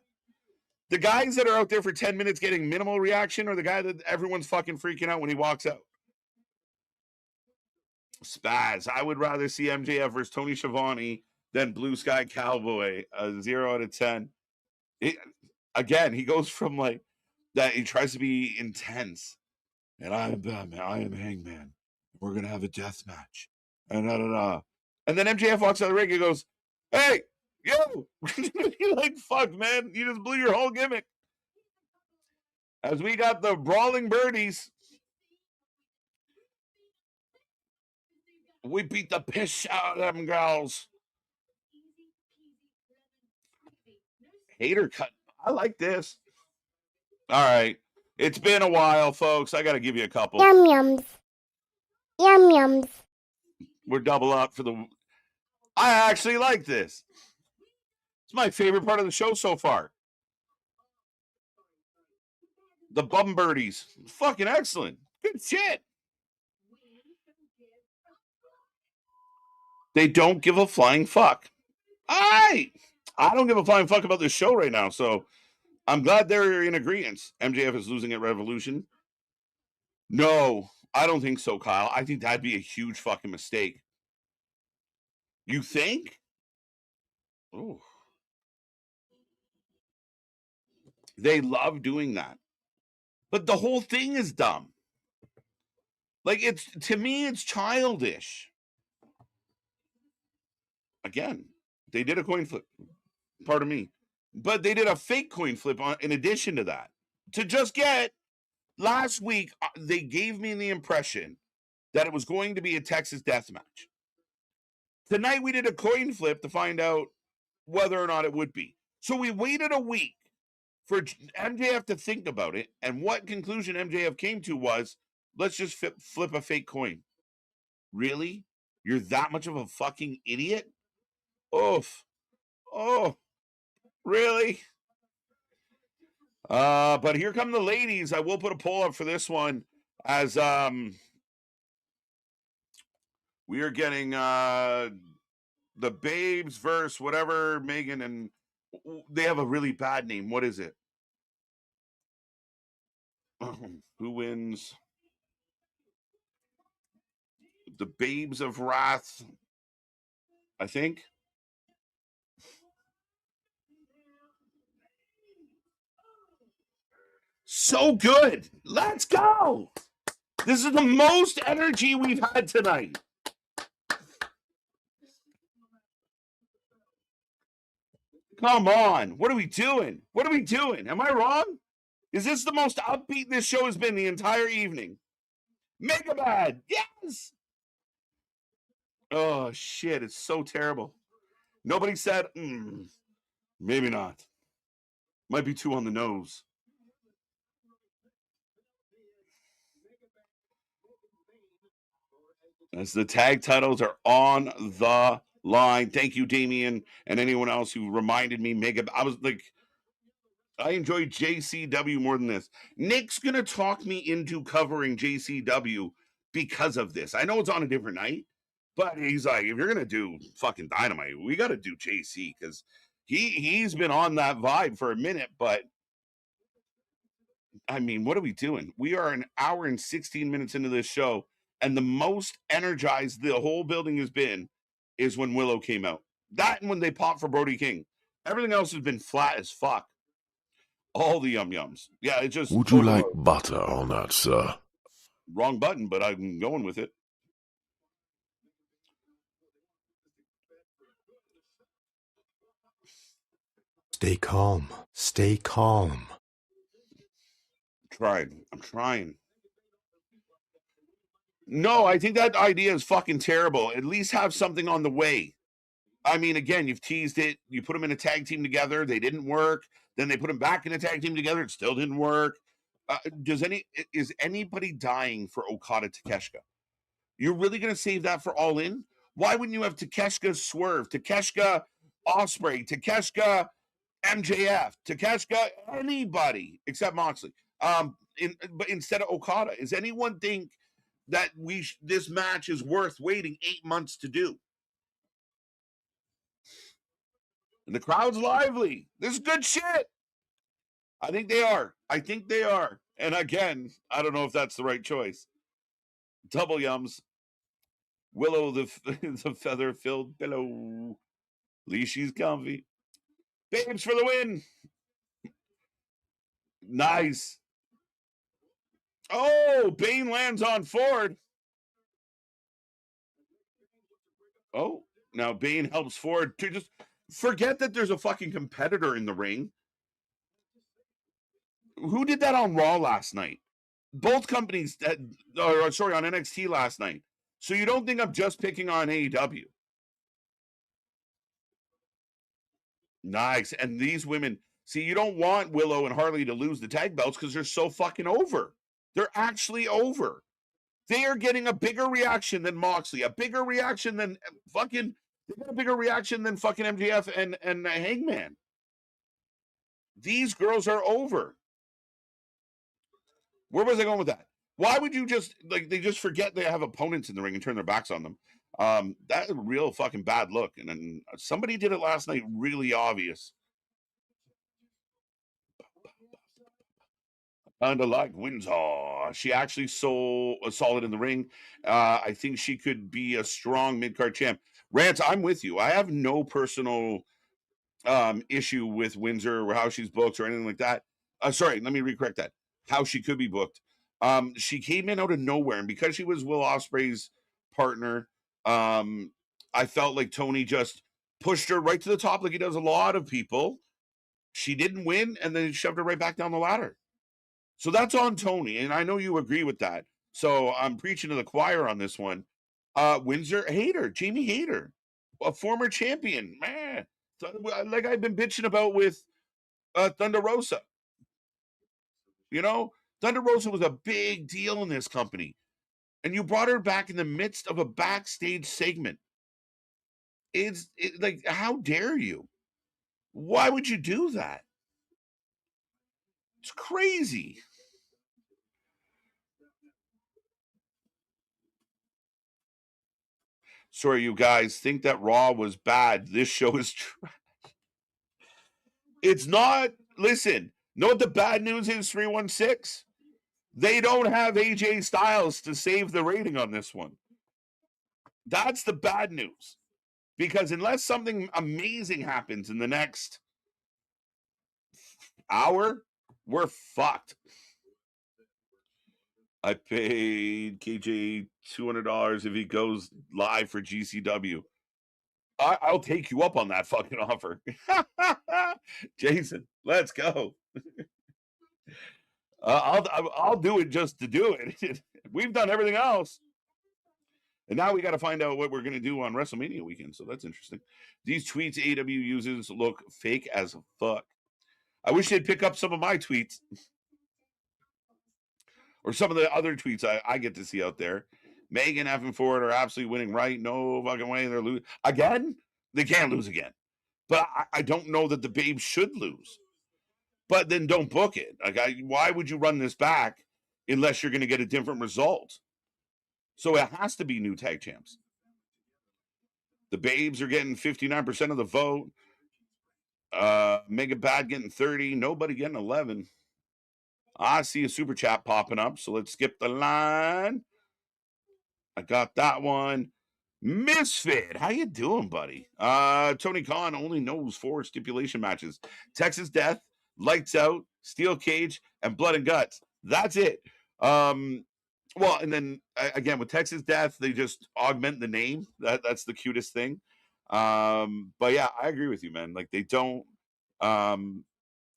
The guys that are out there for 10 minutes getting minimal reaction, or the guy that everyone's fucking freaking out when he walks out? Spaz. I would rather see MJF versus Tony Schiavone than Blue Sky Cowboy. 0 out of 10. Again, he goes from like that. He tries to be intense. And I am Batman. I am Hangman. We're going to have a death match. And And then MJF walks out of the ring and goes, hey, yo. You're like, fuck, man. You just blew your whole gimmick. As we got the Brawling Birdies. We beat the piss out of them girls. Hater cut. I like this. All right. It's been a while, folks. I got to give you a couple. Yum yums. Yum yums. We're double up for the... I actually like this. It's my favorite part of the show so far. The Bum Birdies. Fucking excellent. Good shit. They don't give a flying fuck. I don't give a flying fuck about this show right now, so I'm glad they're in agreement. MJF is losing at Revolution. No, I don't think so, Kyle. I think that'd be a huge fucking mistake. You think? Oh. They love doing that. But the whole thing is dumb. Like, to me, it's childish. Again, they did a coin flip. Pardon me. But they did a fake coin flip in addition to that. To just get, last week, they gave me the impression that it was going to be a Texas death match. Tonight, we did a coin flip to find out whether or not it would be. So we waited a week for MJF to think about it. And what conclusion MJF came to was, let's just flip a fake coin. Really? You're that much of a fucking idiot? Oof. Oh, really? But here come the ladies. I will put a poll up for this one as we are getting the Babes versus whatever, Megan, and they have a really bad name. What is it? Who wins? The Babes of Wrath, I think. So good. Let's go. This is the most energy we've had tonight. Come on. What are we doing? What are we doing? Am I wrong? Is this the most upbeat this show has been the entire evening? Mega Bad. Yes. Oh, shit. It's so terrible. Nobody said, Maybe not. Might be too on the nose. As the tag titles are on the line. Thank you, Damien, and anyone else who reminded me. I was like, I enjoy JCW more than this. Nick's gonna talk me into covering JCW because of this. I know it's on a different night, but he's like, if you're gonna do fucking Dynamite, we got to do JC because he's been on that vibe for a minute. But I mean, what are we doing? We are an hour and 16 minutes into this show, and the most energized the whole building has been is when Willow came out. That and when they popped for Brody King. Everything else has been flat as fuck. All the yums. Yeah, it just. Would you like butter on that, sir? Wrong button, but I'm going with it. Stay calm. Stay calm. I'm trying. No, I think that idea is fucking terrible. At least have something on the way. I mean, again, you've teased it. You put them in a tag team together. They didn't work. Then they put them back in a tag team together. It still didn't work. Is anybody dying for Okada Takeshita? You're really going to save that for All In? Why wouldn't you have Takeshita Swerve, Takeshita Ospreay, Takeshita MJF, Takeshita anybody except Moxley? But instead of Okada, does anyone think that this match is worth waiting 8 months to do? And the crowd's lively. This is good shit. I think they are. And again, I don't know if that's the right choice. Double yums. Willow, the feather-filled pillow. At least she's comfy. Babes for the win. Nice. Oh, Bane lands on Ford. Oh, now Bane helps Ford to just forget that there's a fucking competitor in the ring. Who did that on Raw last night? Both companies, on NXT last night. So you don't think I'm just picking on AEW? Nice. And these women, see, you don't want Willow and Harley to lose the tag belts because they're so fucking over. They're actually over. They are getting a bigger reaction than Moxley, a bigger reaction than fucking MJF and Hangman. These girls are over. Where was I going with that? Why would you they just forget they have opponents in the ring and turn their backs on them? That's a real fucking bad look. And then somebody did it last night, really obvious. Kind of like Windsor. She actually solid in the ring. I think she could be a strong mid-card champ. Rance, I'm with you. I have no personal issue with Windsor or how she's booked or anything like that. Sorry, let me recorrect that. How she could be booked. She came in out of nowhere, and because she was Will Ospreay's partner, I felt like Tony just pushed her right to the top like he does a lot of people. She didn't win, and then he shoved her right back down the ladder. So that's on Tony, and I know you agree with that. So I'm preaching to the choir on this one. Windsor Jamie Hayter, a former champion, man. Like I've been bitching about with Thunder Rosa. You know, Thunder Rosa was a big deal in this company. And you brought her back in the midst of a backstage segment. It's like, how dare you? Why would you do that? It's crazy. Sorry, you guys think that Raw was bad. This show is trash. It's not. Listen, know what the bad news is, 316? They don't have AJ Styles to save the rating on this one. That's the bad news. Because unless something amazing happens in the next hour, we're fucked. I paid KJ $200 if he goes live for GCW. I'll take you up on that fucking offer. Jason, let's go. I'll do it just to do it. We've done everything else. And now we got to find out what we're going to do on WrestleMania weekend. So that's interesting. These tweets AEW uses look fake as fuck. I wish they'd pick up some of my tweets or some of the other tweets I get to see out there. Megan F and Ford are absolutely winning right. No fucking way they're losing. Again? They can't lose again. But I don't know that the Babes should lose. But then don't book it. Like, why would you run this back unless you're going to get a different result? So it has to be new tag champs. The Babes are getting 59% of the vote. Mega Bad getting 30. Nobody getting 11. I see a super chat popping up, so let's skip the line. I got that one. Misfit, how you doing, buddy? Tony Khan only knows 4 stipulation matches: Texas Death, Lights Out, Steel Cage, and Blood and Guts. That's it. Well, and then again with Texas Death, they just augment the name. That's the cutest thing. But yeah, I agree with you, man. Like they don't.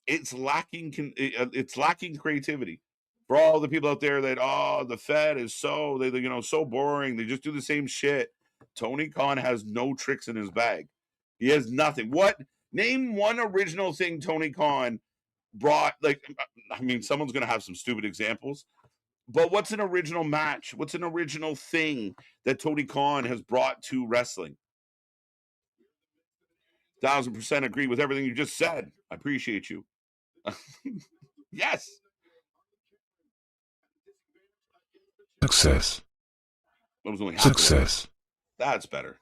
It's lacking. It's lacking creativity. For all the people out there that the Fed is so so boring. They just do the same shit. Tony Khan has no tricks in his bag. He has nothing. What? Name one original thing Tony Khan brought. Like, I mean, someone's gonna have some stupid examples, but what's an original match? What's an original thing that Tony Khan has brought to wrestling? 1000% agree with everything you just said. I appreciate you. Yes. Success. That was only half of it. Success. That's better.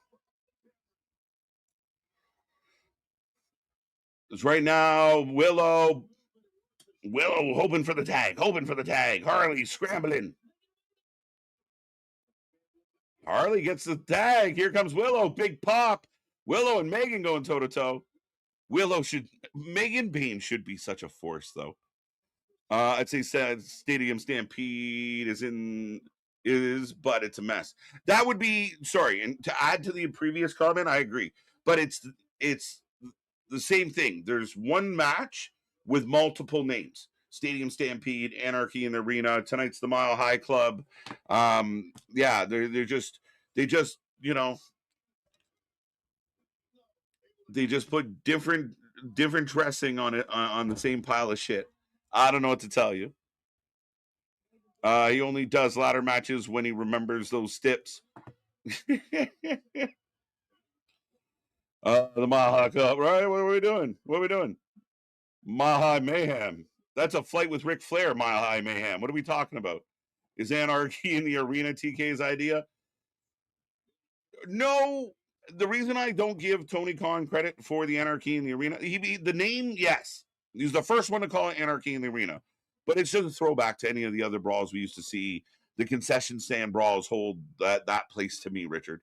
Because right now, Willow hoping for the tag. Harley scrambling. Harley gets the tag. Here comes Willow. Big pop. Willow and Megan going toe to toe. Megan Bain should be such a force, though. I'd say Stadium Stampede but it's a mess. That would be sorry. And to add to the previous comment, I agree. But it's the same thing. There's one match with multiple names: Stadium Stampede, Anarchy in the Arena. Tonight's the Mile High Club. Yeah, they just they just put different dressing on it on the same pile of shit. I don't know what to tell you. He only does ladder matches when he remembers those steps. The Mile High Club, right? What are we doing? Mile High Mayhem. That's a fight with Ric Flair, Mile High Mayhem. What are we talking about? Is Anarchy in the Arena TK's idea? No. The reason I don't give Tony Khan credit for the Anarchy in the Arena, the name, yes. He's the first one to call it Anarchy in the Arena. But it's just a throwback to any of the other brawls we used to see. The concession stand brawls hold that place to me, Richard.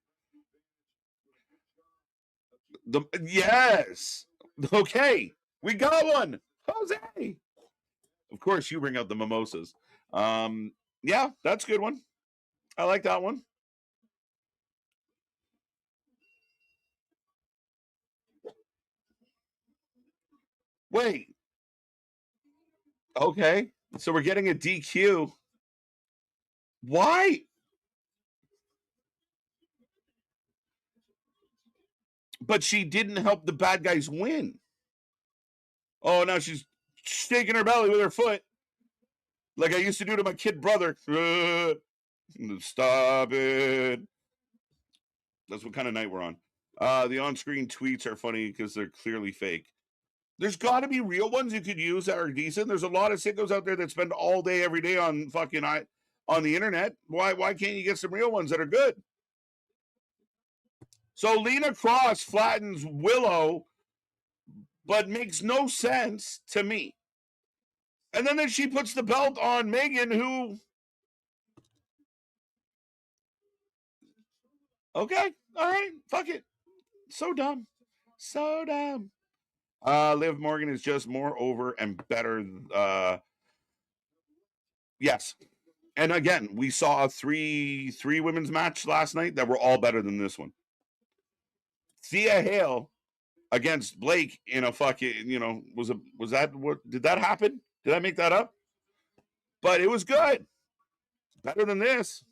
Yes. Okay. We got one. Jose. Of course, you bring out the mimosas. Yeah, that's a good one. I like that one. Wait. Okay. So we're getting a DQ. Why? But she didn't help the bad guys win. Oh, now she's shaking her belly with her foot. Like I used to do to my kid brother. Stop it. That's what kind of night we're on. The on-screen tweets are funny because they're clearly fake. There's got to be real ones you could use that are decent. There's a lot of sickos out there that spend all day, every day on fucking on the internet. Why can't you get some real ones that are good? So Lena Cross flattens Willow, but makes no sense to me. And then she puts the belt on Megan, who... Okay, all right, fuck it. So dumb. Liv Morgan is just more over and better. Yes. And again, we saw a three women's match last night that were all better than this one. Thea Hale against Blake in a fucking, was that what did that happen? Did I make that up? But it was good. Better than this.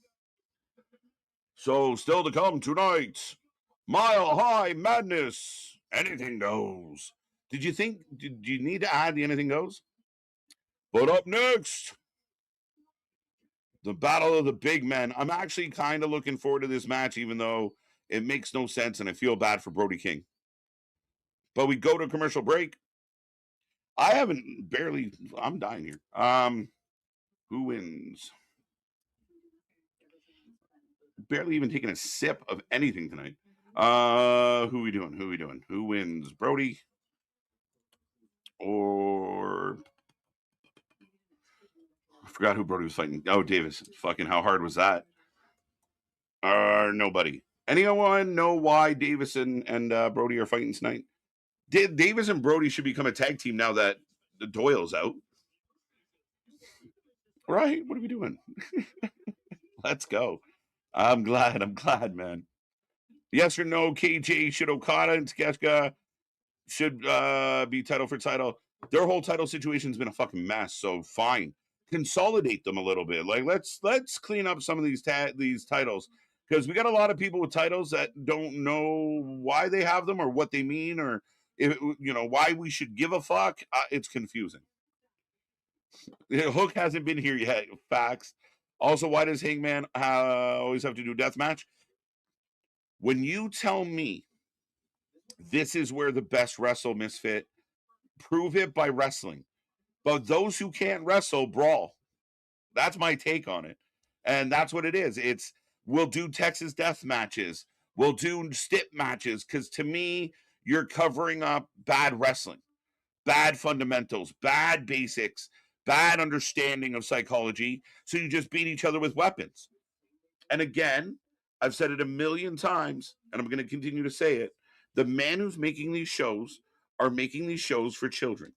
So still to come tonight, Mile High Madness. Anything goes. Did you need to add the anything goes? But up next, the Battle of the Big Men. I'm actually kind of looking forward to this match, even though it makes no sense and I feel bad for Brody King. But we go to commercial break. I'm dying here. Who wins? Barely even taking a sip of anything tonight. Who we doing? Who wins? Brody or I forgot who Brody was fighting. Oh, Davis. Fucking how hard was that? Nobody. Anyone know why Davis and Brody are fighting tonight? Davis and Brody should become a tag team now that the Doyle's out. Right? What are we doing? Let's go. I'm glad, man. Yes or no, KJ, should Okada and Takeshita should be title for title? Their whole title situation's been a fucking mess, so fine. Consolidate them a little bit. Like let's clean up some of these titles because we got a lot of people with titles that don't know why they have them or what they mean or if why we should give a fuck. It's confusing. Hook hasn't been here yet. Facts. Also, why does Hangman always have to do death match? When you tell me this is where the best wrestle, Misfit, prove it by wrestling. But those who can't wrestle, brawl. That's my take on it. And that's what it is. We'll do Texas death matches. We'll do stip matches. Because to me, you're covering up bad wrestling, bad fundamentals, bad basics, bad understanding of psychology. So you just beat each other with weapons. And again, I've said it a million times, and I'm going to continue to say it. The man who's making these shows are making these shows for children.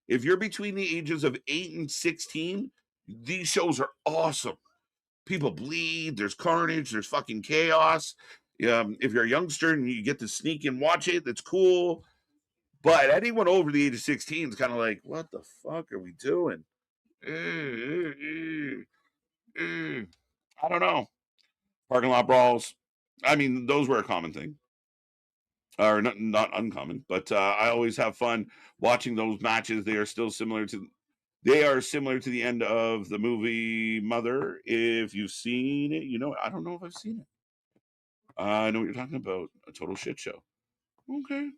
If you're between the ages of 8 and 16, these shows are awesome. People bleed, there's carnage, there's fucking chaos. If you're a youngster and you get to sneak and watch it, that's cool. But anyone over the age of 16 is kind of like, what the fuck are we doing? I don't know. Parking lot brawls. I mean, those were a common thing. Or not uncommon, but I always have fun watching those matches. They are similar to the end of the movie Mother. If you've seen it, I don't know if I've seen it. I know what you're talking about. A total shit show. Okay.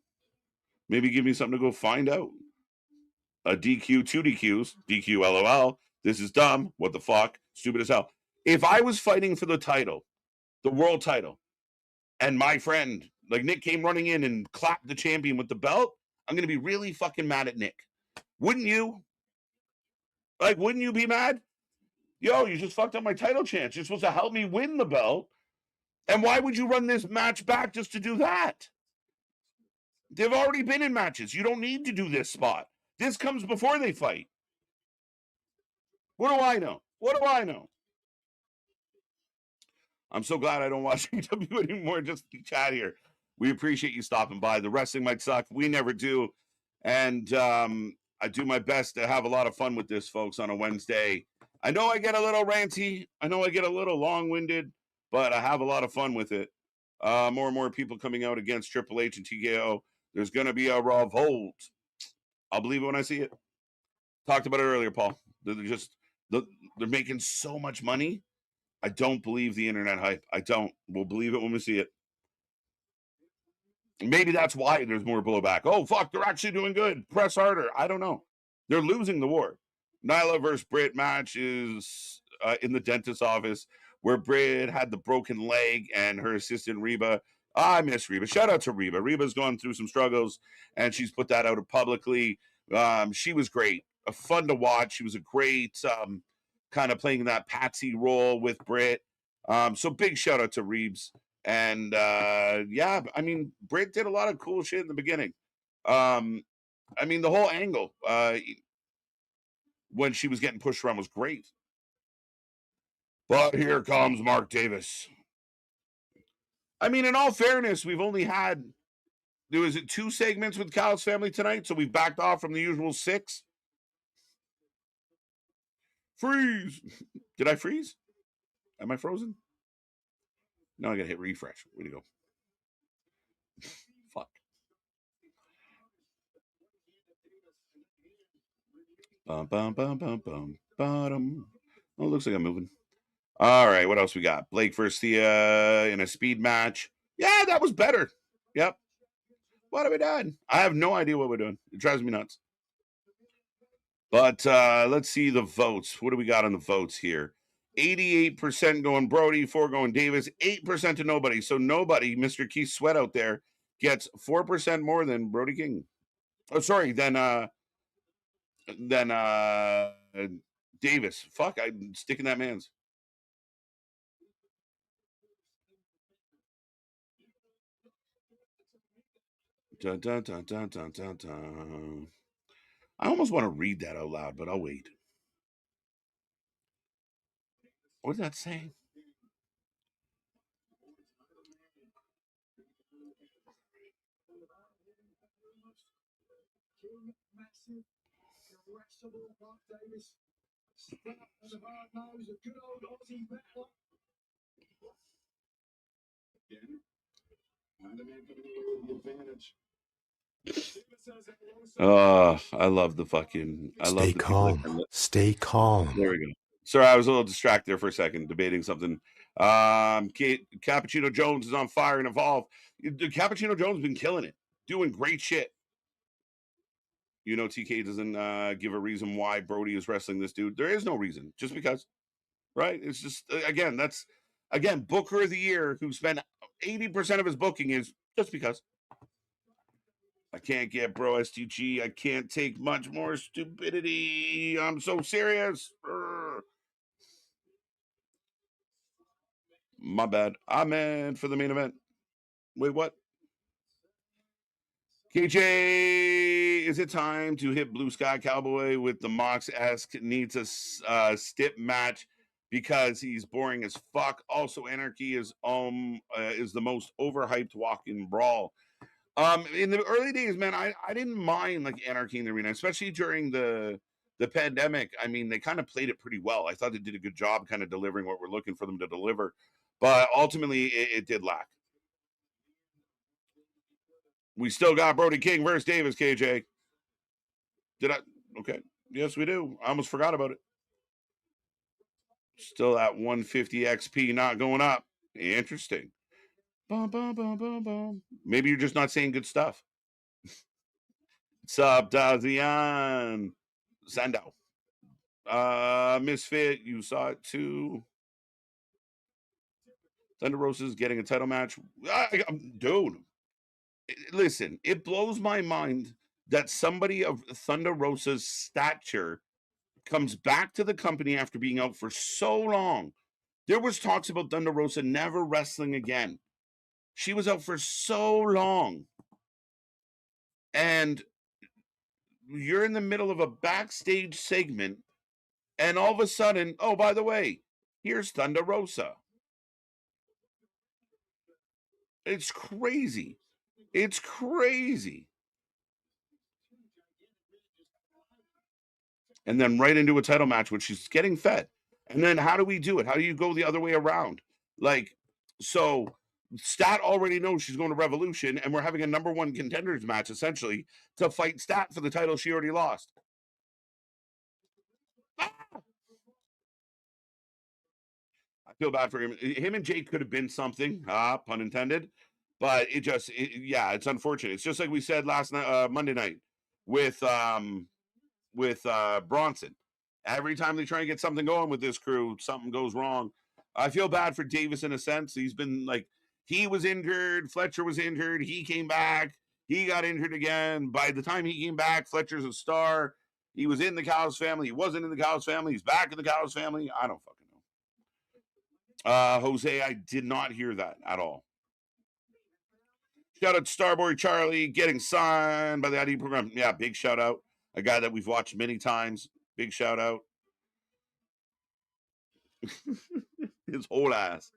Maybe give me something to go find out. A DQ, two DQs, DQ LOL. This is dumb. What the fuck? Stupid as hell. If I was fighting for the title, the world title, and my friend, like Nick, came running in and clapped the champion with the belt, I'm going to be really fucking mad at Nick. Wouldn't you? Like, wouldn't you be mad? Yo, you just fucked up my title chance. You're supposed to help me win the belt. And why would you run this match back just to do that? They've already been in matches. You don't need to do this spot. This comes before they fight. What do I know? What do I know? I'm so glad I don't watch AEW anymore. Just chat here. We appreciate you stopping by. The wrestling might suck. We never do. And I do my best to have a lot of fun with this, folks, on a Wednesday. I know I get a little ranty. I know I get a little long-winded, but I have a lot of fun with it. More and more people coming out against Triple H and TKO. There's going to be a revolt. I'll believe it when I see it. Talked about it earlier, Paul. They're making so much money. I don't believe the internet hype. I don't. We'll believe it when we see it. Maybe that's why there's more blowback. Oh, fuck, they're actually doing good. Press harder. I don't know. They're losing the war. Nyla versus Britt match is in the dentist's office where Britt had the broken leg and her assistant Reba. I miss Reba. Shout out to Reba. Reba's gone through some struggles and she's put that out publicly. She was great. Fun to watch. She was a great kind of playing that Patsy role with Britt. So big shout out to Reeves. And yeah, I mean, Britt did a lot of cool shit in the beginning. I mean, the whole angle when she was getting pushed around was great. But here comes Mark Davis. I mean, in all fairness, we've only had, there was 2 segments with Cal's family tonight, so we've backed off from the usual 6. Freeze. Did I freeze? Am I frozen? Now I gotta hit refresh. Where'd it go? Fuck. Bottom. Oh, it looks like I'm moving. All right, what else we got? Blake versus Thea in a speed match. Yeah, that was better. Yep. What have we done? I have no idea what we're doing. It drives me nuts. But let's see the votes. What do we got on the votes here? 88% going Brody, 4 going Davis, 8% to nobody. So nobody, Mr. Keith Sweat out there, gets 4% more than Brody King. Oh, sorry, than Davis. Fuck, I'm sticking that man's. Dun, dun, dun, dun, dun, dun, dun. I almost want to read that out loud, but I'll wait. What did that say? I love the fucking. I love Stay the people that calm. Stay calm. There we go. Sorry, I was a little distracted there for a second, debating something. Cappuccino Jones is on fire and Evolve. Cappuccino Jones has been killing it, doing great shit. You know, TK doesn't give a reason why Brody is wrestling this dude. There is no reason, just because, right? It's just again Booker of the Year who spent 80% of his booking is just because. I can't get bro STG. I can't take much more stupidity. I'm so serious. My bad. I'm in for the main event. Wait, what? KJ, is it time to hit Blue Sky Cowboy with the Mox-esque needs a stip match because he's boring as fuck. Also, Anarchy is the most overhyped walk-in brawl. In the early days, man, I didn't mind like Anarchy in the arena, especially during the pandemic. I mean, they kind of played it pretty well. I thought they did a good job kind of delivering what we're looking for them to deliver, but ultimately it did lack. We still got Brody King versus Davis, KJ. Did I? Okay. Yes, we do. I almost forgot about it. Still at 150 XP, not going up. Interesting. Bum, bum, bum, bum, bum. Maybe you're just not saying good stuff. What's up, Dazian? Sandow. Misfit, you saw it too. Thunder Rosa's getting a title match. Dude, listen, it blows my mind that somebody of Thunder Rosa's stature comes back to the company after being out for so long. There was talks about Thunder Rosa never wrestling again. She was out for so long. And you're in the middle of a backstage segment, and all of a sudden, oh, by the way, here's Thunder Rosa. It's crazy. It's crazy. And then right into a title match, which she's getting fed. And then how do we do it? How do you go the other way around? Like, so Stat already knows she's going to Revolution, and we're having a number one contenders match, essentially, to fight Stat for the title she already lost. Ah! I feel bad for him. Him and Jake could have been something, pun intended. But it's unfortunate. It's just like we said last night, Monday night, with Bronson. Every time they try and get something going with this crew, something goes wrong. I feel bad for Davis in a sense. He's been like, he was injured. Fletcher was injured. He came back. He got injured again. By the time he came back, Fletcher's a star. He was in the Cows family. He wasn't in the Cows family. He's back in the Cows family. I don't fucking know. Jose, I did not hear that at all. Shout out to Starboy Charlie getting signed by the ID program. Yeah, big shout out. A guy that we've watched many times. Big shout out. His whole ass.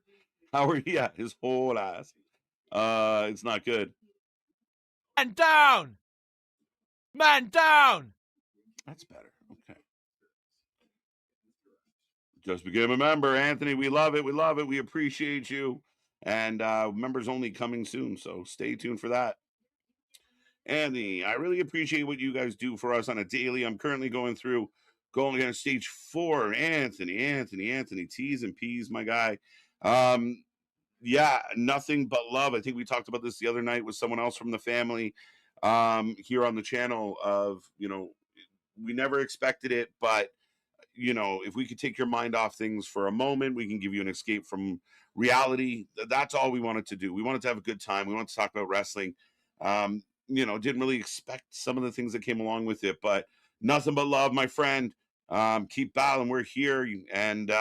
How are you? Yeah, his whole ass. It's not good. Man down! Man down! That's better. Okay. Just became a member, Anthony. We love it. We love it. We appreciate you. And members only coming soon, so stay tuned for that. Anthony, I really appreciate what you guys do for us on a daily. I'm currently going against stage 4. Anthony, T's and P's, my guy. Yeah, nothing but love. I think we talked about this the other night with someone else from the family here on the channel of, we never expected it, but if we could take your mind off things for a moment, we can give you an escape from reality. That's all we wanted to do. We wanted to have a good time. We wanted to talk about wrestling. Didn't really expect some of the things that came along with it, but nothing but love, my friend. Keep battling. We're here, and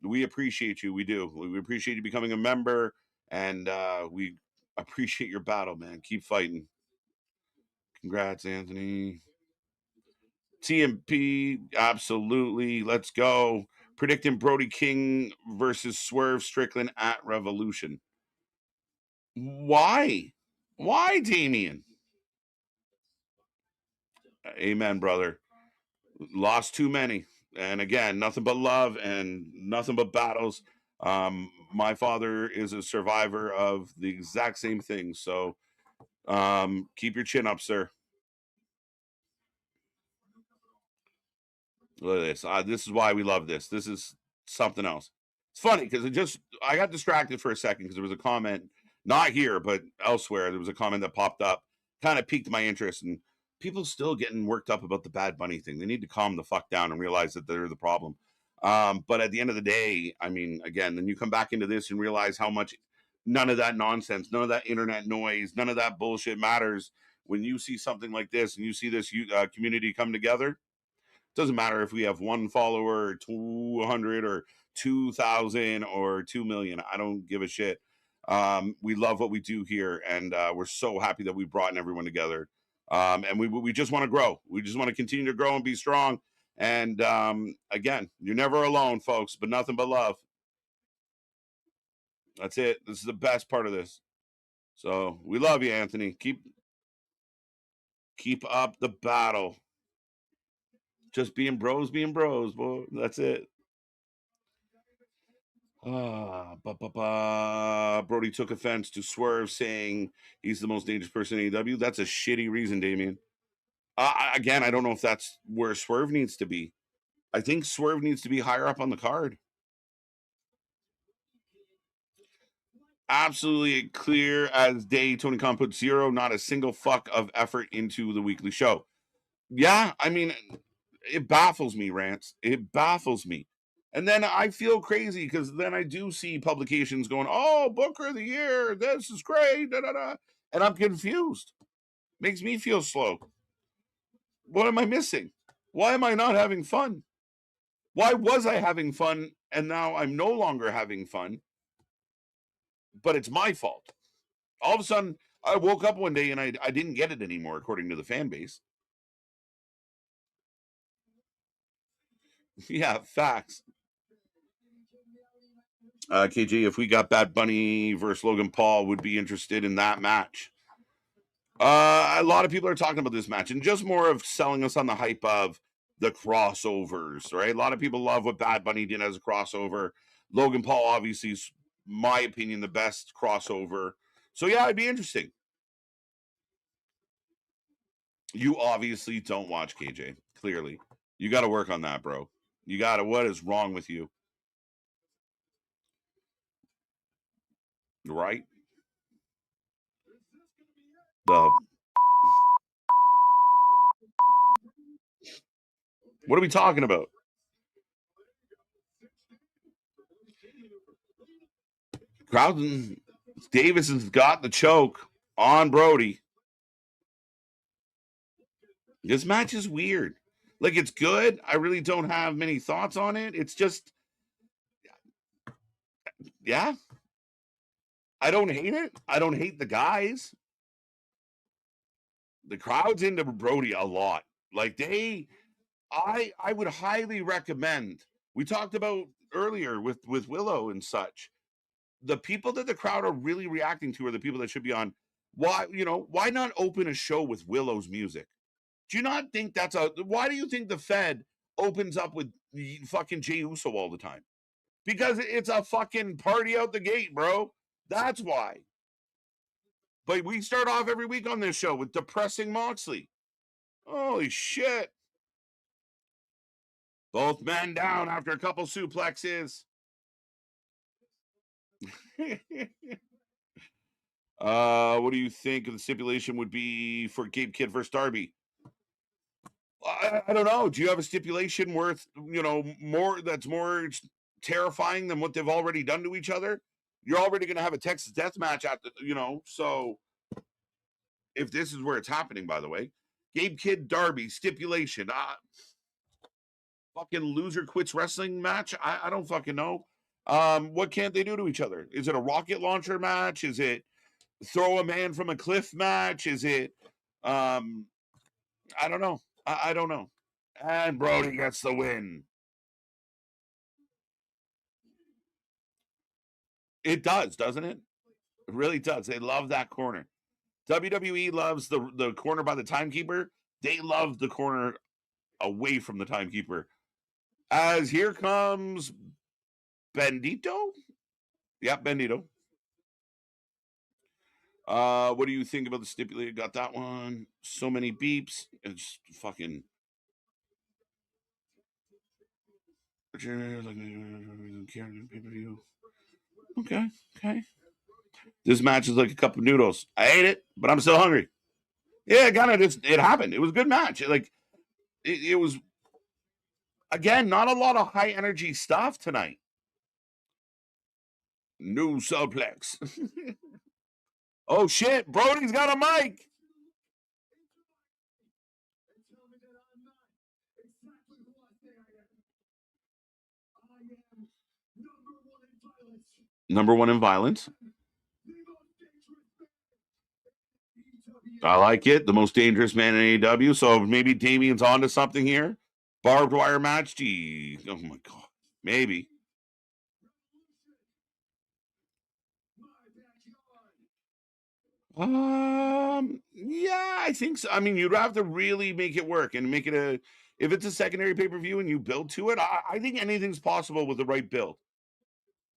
we appreciate you. We do. We appreciate you becoming a member, and we appreciate your battle, man. Keep fighting. Congrats, Anthony. TMP, absolutely. Let's go. Predicting Brody King versus Swerve Strickland at Revolution. Why? Why, Damien? Amen, brother. Lost too many. And again, nothing but love and nothing but battles. My father is a survivor of the exact same thing. So keep your chin up, sir. Look at this. This is why we love this. This is something else. It's funny because I got distracted for a second because there was a comment, not here, but elsewhere. There was a comment that popped up, kind of piqued my interest, and people still getting worked up about the Bad Bunny thing. They need to calm the fuck down and realize that they're the problem. But at the end of the day, I mean, again, then you come back into this and realize how much none of that nonsense, none of that internet noise, none of that bullshit matters when you see something like this and you see this community come together. Doesn't matter if we have one follower, 200 or 2,000 or 2 million. I don't give a shit. We love what we do here, and we're so happy that we brought everyone together. And we just want to grow. We just want to continue to grow and be strong. And again, you're never alone, folks, but nothing but love. That's it. This is the best part of this. So we love you, Anthony. Keep up the battle. Just being bros, boy. That's it. Brody took offense to Swerve saying he's the most dangerous person in AEW. That's a shitty reason, Damien. Again, I don't know if that's where Swerve needs to be. I think Swerve needs to be higher up on the card. Absolutely clear as day. Tony Khan put 0, not a single fuck of effort into the weekly show. Yeah, I mean, it baffles me, Rance. It baffles me. And then I feel crazy because then I do see publications going, oh, Booker of the Year, this is great, da, da, da. And I'm confused. Makes me feel slow. What am I missing? Why am I not having fun? Why was I having fun and now I'm no longer having fun? But it's my fault. All of a sudden, I woke up one day and I didn't get it anymore, according to the fan base. Yeah, facts. KJ, if we got Bad Bunny versus Logan Paul, would be interested in that match. A lot of people are talking about this match and just more of selling us on the hype of the crossovers, right? A lot of people love what Bad Bunny did as a crossover. Logan Paul, obviously, is, my opinion, the best crossover. So, yeah, it'd be interesting. You obviously don't watch KJ, clearly. You got to work on that, bro. What is wrong with you? Right? What are we talking about? Crowden Davis has got the choke on Brody. This match is weird. Like, it's good. I really don't have many thoughts on it. It's just, yeah. I don't hate it. I don't hate the guys. The crowd's into Brody a lot. Like, I would highly recommend. We talked about earlier with Willow and such. The people that the crowd are really reacting to are the people that should be on. Why not open a show with Willow's music? Do you not think why do you think the Fed opens up with fucking Jey Uso all the time? Because it's a fucking party out the gate, bro. That's why. But we start off every week on this show with depressing Moxley. Holy shit. Both men down after a couple suplexes. What do you think the stipulation would be for Gabe Kidd versus Darby? I don't know. Do you have a stipulation worth, more that's more terrifying than what they've already done to each other? You're already going to have a Texas death match at the, so if this is where it's happening, by the way, Gabe Kidd Darby stipulation, fucking loser quits wrestling match. I don't fucking know. What can't they do to each other? Is it a rocket launcher match? Is it throw a man from a cliff match? Is it, I don't know. I don't know. And Brody gets the win. It does, doesn't it? It really does. They love that corner. WWE loves the corner by the timekeeper. They love the corner away from the timekeeper. As here comes Bandito. Yep, Bandito. What do you think about the stipulated? Got that one. So many beeps. It's fucking. Okay. This match is like a cup of noodles. I ate it, but I'm still hungry. Yeah, it happened. It was a good match. It was, again, not a lot of high energy stuff tonight. New suplex. Oh shit, Brody's got a mic. Number one in violence. I like it. The most dangerous man in AEW. So maybe Damien's onto something here. Barbed wire match. Gee. Oh my God. Maybe. Yeah, I think so. I mean, you'd have to really make it work and make it if it's a secondary pay-per-view and you build to it, I think anything's possible with the right build.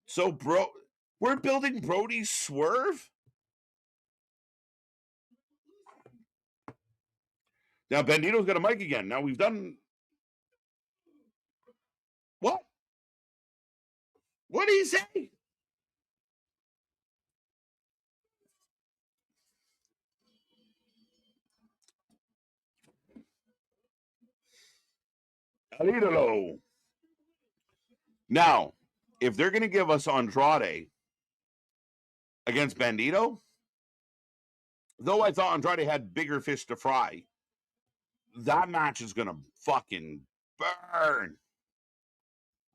So, we're building Brody's swerve? Now, Bandito's got a mic again. Now, we've done... What? What did he say? Alidolo. Now, if they're going to give us Andrade against Bandito, though I thought Andrade had bigger fish to fry, that match is going to fucking burn.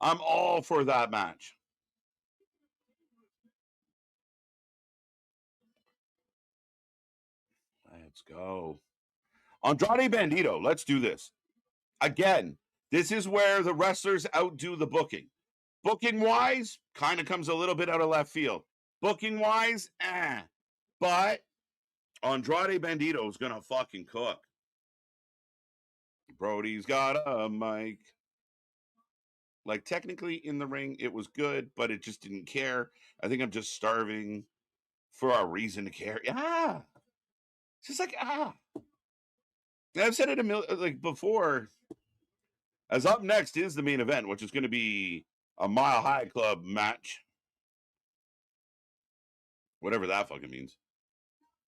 I'm all for that match. Let's go. Andrade Bandito, let's do this. Again, this is where the wrestlers outdo the booking. Booking-wise, kind of comes a little bit out of left field. Booking-wise, But Andrade Bandito is going to fucking cook. Brody's got a mic. Like, technically, in the ring, it was good, but it just didn't care. I think I'm just starving for a reason to care. Yeah. It's just like, I've said it before. As up next is the main event, which is going to be a Mile High Club match. Whatever that fucking means.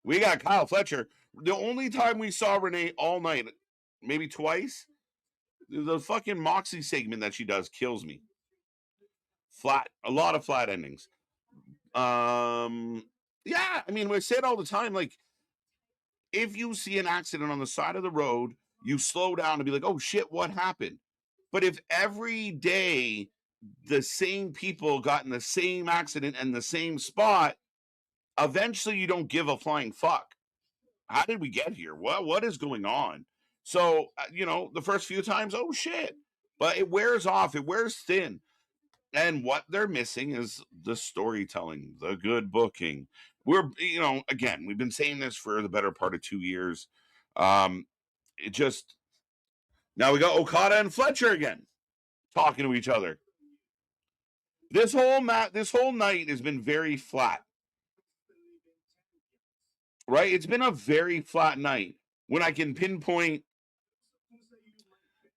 We got Kyle Fletcher. The only time we saw Renee all night, maybe twice, the fucking Moxie segment that she does kills me. Flat. A lot of flat endings. Yeah, I mean, we say it all the time. Like, if you see an accident on the side of the road, you slow down and be like, oh shit, what happened? But if every day the same people got in the same accident and the same spot, eventually you don't give a flying fuck. How did we get here? What is going on? So, the first few times, oh shit. But it wears off. It wears thin. And what they're missing is the storytelling, the good booking. We're, again, we've been saying this for the better part of 2 years. Now we got Okada and Fletcher again talking to each other. This whole night has been very flat, right? It's been a very flat night. When I can pinpoint,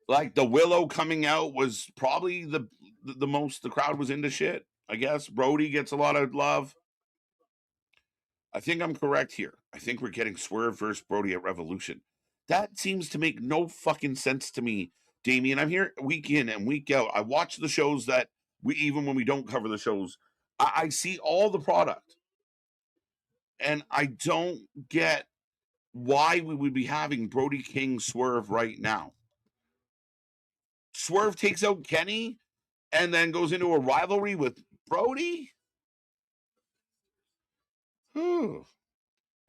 like the Willow coming out was probably the most the crowd was into shit. I guess Brody gets a lot of love. I think I'm correct here. I think we're getting Swerve versus Brody at Revolution. That seems to make no fucking sense to me, Damien. I'm here week in and week out. I watch the shows that even when we don't cover the shows, I see all the product. And I don't get why we would be having Brody King Swerve right now. Swerve takes out Kenny and then goes into a rivalry with Brody. And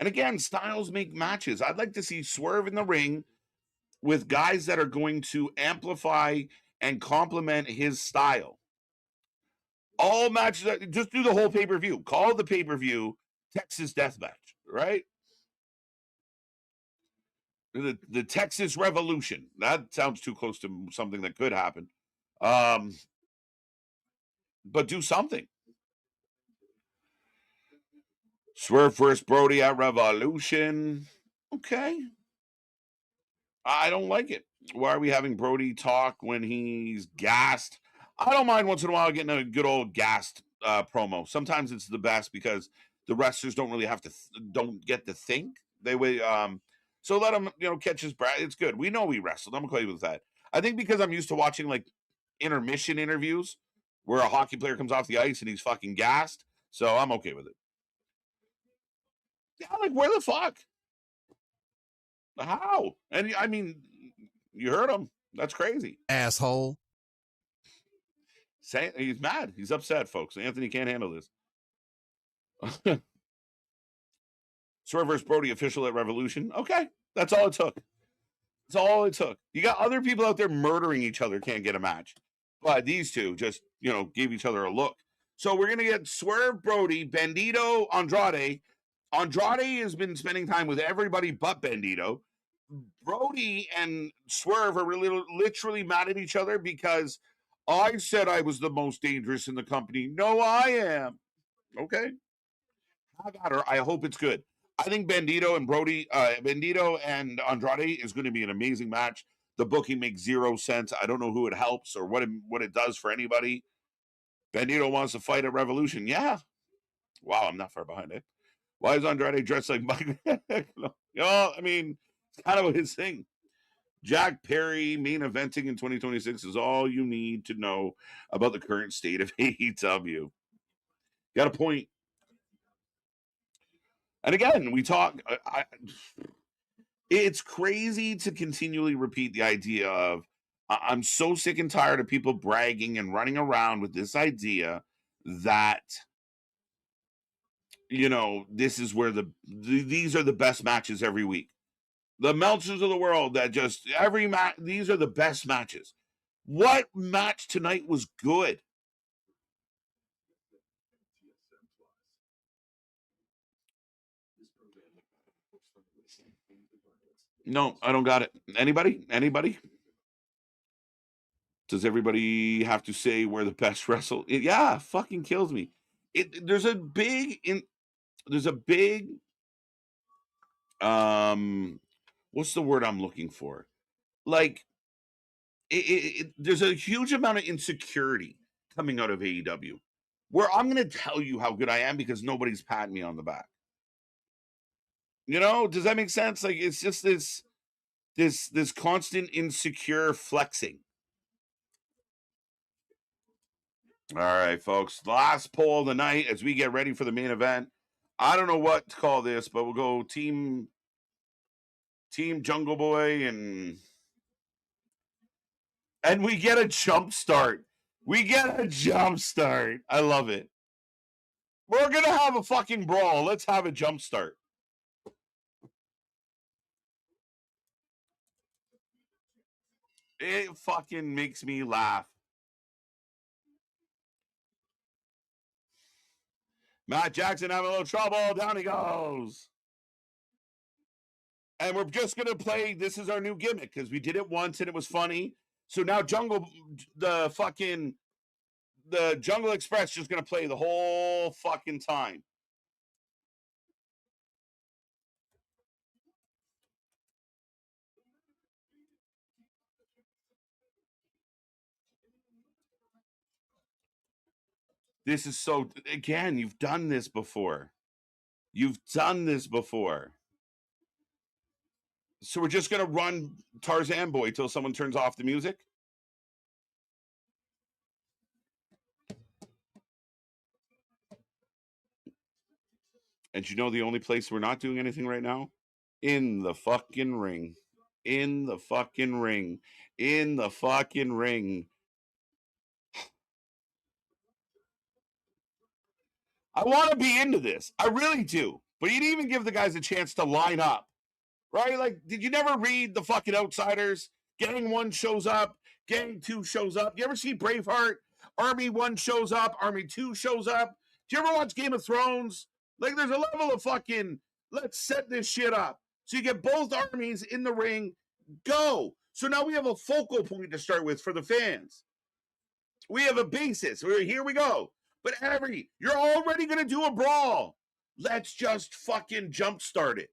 again, styles make matches. I'd like to see Swerve in the ring with guys that are going to amplify and complement his style. All matches, just do the whole pay-per-view. Call the pay-per-view Texas Deathmatch, right? The Texas Revolution. That sounds too close to something that could happen. But do something. Swerve versus Brody at Revolution. Okay. I don't like it. Why are we having Brody talk when he's gassed? I don't mind once in a while getting a good old gassed promo. Sometimes it's the best because the wrestlers don't really have to don't get to think. They wait. So let him catch his breath. It's good. We know he wrestled. I'm okay with that. I think because I'm used to watching like intermission interviews where a hockey player comes off the ice and he's fucking gassed. So I'm okay with it. Yeah, like where the fuck? How? And I mean, you heard him. That's crazy. Asshole. He's mad. He's upset, folks. Anthony can't handle this. Swerve versus Brody official at Revolution. Okay. That's all it took. That's all it took. You got other people out there murdering each other, can't get a match. But these two just, gave each other a look. So we're going to get Swerve, Brody, Bandito, Andrade. Andrade has been spending time with everybody but Bandito. Brody and Swerve are really literally mad at each other because I said I was the most dangerous in the company. No, I am. Okay. I got her. I hope it's good. I think Bandito and Andrade is going to be an amazing match. The booking makes zero sense. I don't know who it helps or what it does for anybody. Bandito wants to fight at Revolution. Yeah. Wow, I'm not far behind it. Why is Andrade dressed like Mike? I mean, it's kind of his thing. Jack Perry main eventing in 2026 is all you need to know about the current state of AEW. Got a point. And again, we talk. It's crazy to continually repeat the idea of I'm so sick and tired of people bragging and running around with this idea that this is where these are the best matches every week. The Meltzers of the world that just every match, these are the best matches. What match tonight was good? No, I don't got it. Anybody? Does everybody have to say where the best wrestle? Yeah, fucking kills me. There's a big what's the word I'm looking for? Like there's a huge amount of insecurity coming out of AEW where I'm going to tell you how good I am because nobody's patting me on the back. Does that make sense? Like it's just this constant insecure flexing. All right, folks. Last poll of the night as we get ready for the main event. I don't know what to call this, but we'll go Team Jungle Boy and we get a jump start. I love it. We're going to have a fucking brawl. Let's have a jump start. It fucking makes me laugh. Matt Jackson having a little trouble. Down he goes. And we're just going to play. This is our new gimmick because we did it once and it was funny. So now the the Jungle Express just going to play the whole fucking time. This is so, again, you've done this before. You've done this before. So we're just going to run Tarzan Boy till someone turns off the music? And you know the only place we're not doing anything right now? In the fucking ring. In the fucking ring. In the fucking ring. I want to be into this. I really do. But you didn't even give the guys a chance to line up. Right? Like, did you never read the fucking Outsiders? Gang 1 shows up. Gang 2 shows up. You ever see Braveheart? Army 1 shows up. Army 2 shows up. Do you ever watch Game of Thrones? Like, there's a level of fucking, let's set this shit up. So you get both armies in the ring. Go. So now we have a focal point to start with for the fans. We have a basis. Here we go. But you're already going to do a brawl. Let's just fucking jumpstart it.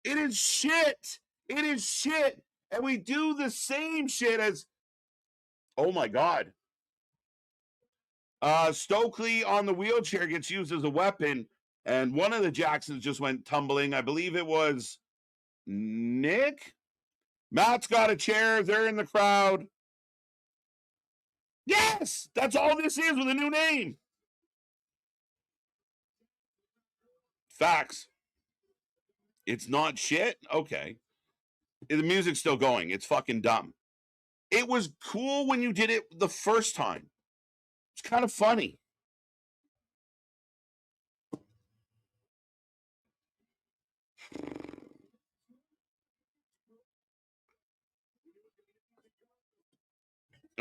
It is shit. It is shit. And we do the same shit as, oh my God. Stokely on the wheelchair gets used as a weapon, and one of the Jacksons just went tumbling. I believe it was Nick. Matt's got a chair. They're in the crowd. Yes, that's all this is with a new name. Facts. It's not shit? Okay. The music's still going. It's fucking dumb. It was cool when you did it the first time. It's kind of funny.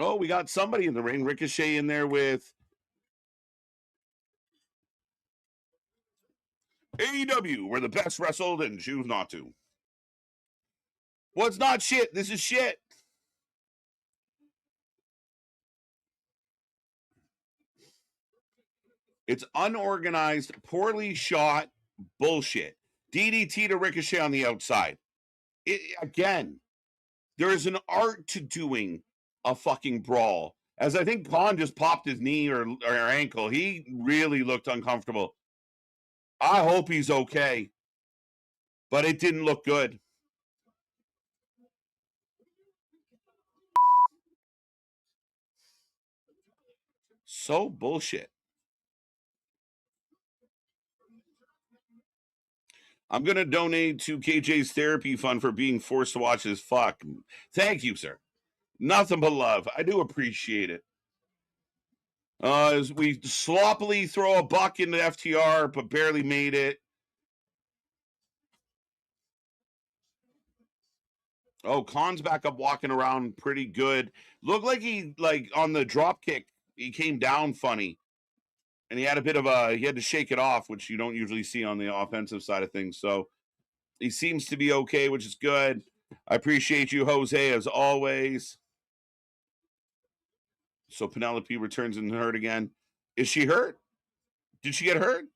Oh, we got somebody in the ring. Ricochet in there with AEW, where the best wrestled and choose not to. Well, it's not shit. This is shit. It's unorganized, poorly shot bullshit. DDT to Ricochet on the outside. Again, there is an art to doing a fucking brawl. As I think Khan just popped his knee or ankle, he really looked uncomfortable. I hope he's okay, but it didn't look good. So bullshit. I'm going to donate to KJ's therapy fund for being forced to watch this fuck. Thank you, sir. Nothing but love. I do appreciate it. As we sloppily throw a buck into FTR, but barely made it. Oh, Khan's back up walking around pretty good. Looked like he, on the drop kick, he came down funny. And he had he had to shake it off, which you don't usually see on the offensive side of things. So he seems to be okay, which is good. I appreciate you, Jose, as always. So Penelope returns and hurt again. Is she hurt? Did she get hurt?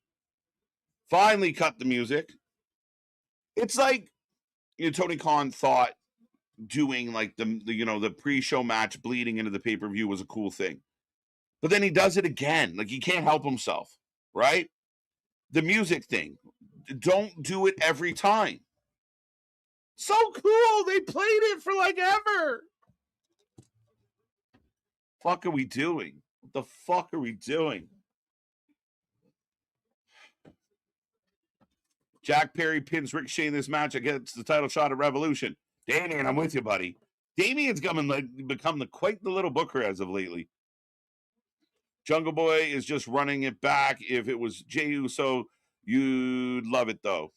Finally cut the music. It's like, Tony Khan thought doing like the pre-show match bleeding into the pay-per-view was a cool thing. But then he does it again. Like, he can't help himself, right? The music thing. Don't do it every time. So cool. They played it for like ever. Fuck are we doing? What the fuck are we doing? Jack Perry pins Ricochet in this match against the title shot at Revolution. Damian, I'm with you, buddy. Damian's become quite the little booker as of lately. Jungle Boy is just running it back. If it was Jey Uso, you'd love it, though.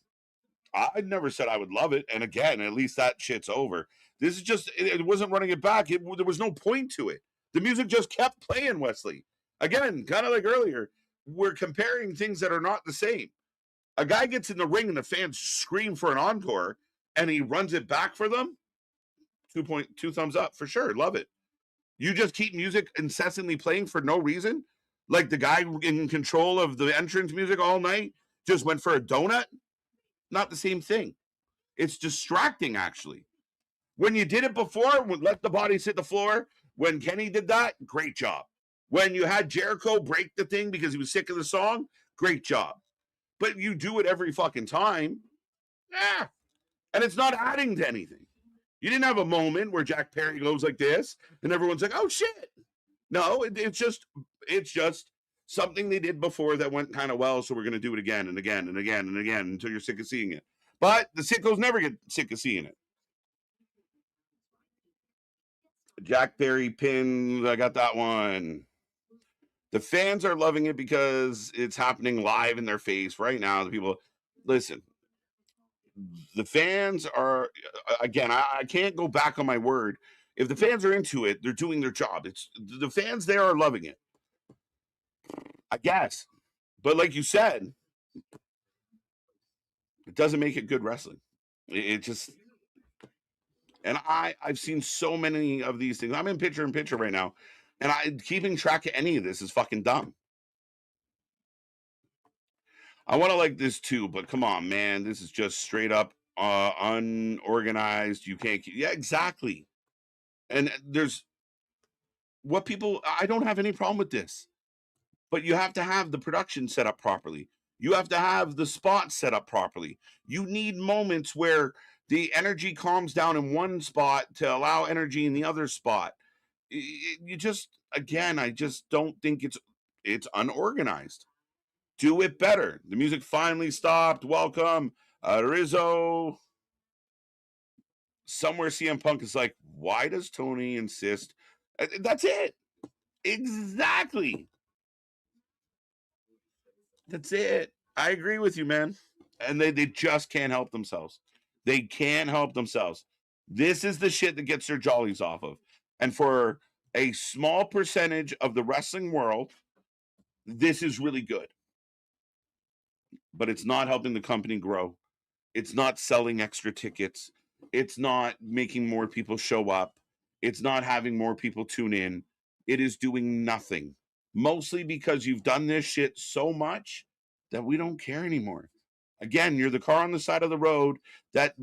I never said I would love it. And again, at least that shit's over. This is just, it wasn't running it back. There was no point to it. The music just kept playing, Wesley. Again, kind of like earlier, we're comparing things that are not the same. A guy gets in the ring and the fans scream for an encore, and he runs it back for them. 2 thumbs up for sure. Love it. You just keep music incessantly playing for no reason? Like the guy in control of the entrance music all night just went for a donut? Not the same thing. It's distracting, actually. When you did it before, let the bodies hit the floor, when Kenny did that, great job. When you had Jericho break the thing because he was sick of the song, great job. But you do it every fucking time, and it's not adding to anything. You didn't have a moment where Jack Perry goes like this, and everyone's like, "Oh shit!" No, it's just something they did before that went kind of well, so we're going to do it again and again and again and again until you're sick of seeing it. But the sickos never get sick of seeing it. Jack Perry pins, I got that one. The fans are loving it because it's happening live in their face right now. The people, listen, the fans are, again, I can't go back on my word. If the fans are into it, they're doing their job. It's the fans there are loving it, I guess. But like you said, it doesn't make it good wrestling. It just, and I've seen so many of these things. I'm in picture right now, and keeping track of any of this is fucking dumb. I want to like this too, but come on, man, this is just straight up unorganized. You can't. Yeah, exactly. And there's what people. I don't have any problem with this, but you have to have the production set up properly. You have to have the spot set up properly. You need moments where the energy calms down in one spot to allow energy in the other spot. You just, again, I just don't think it's unorganized. Do it better. The music finally stopped. Welcome, Rizzo. Somewhere CM Punk is like, why does Tony insist? That's it. Exactly. That's it. I agree with you, man. And they just can't help themselves. They can't help themselves. This is the shit that gets their jollies off of. And for a small percentage of the wrestling world, this is really good. But it's not helping the company grow. It's not selling extra tickets. It's not making more people show up. It's not having more people tune in. It is doing nothing. Mostly because you've done this shit so much that we don't care anymore. Again, you're the car on the side of the road that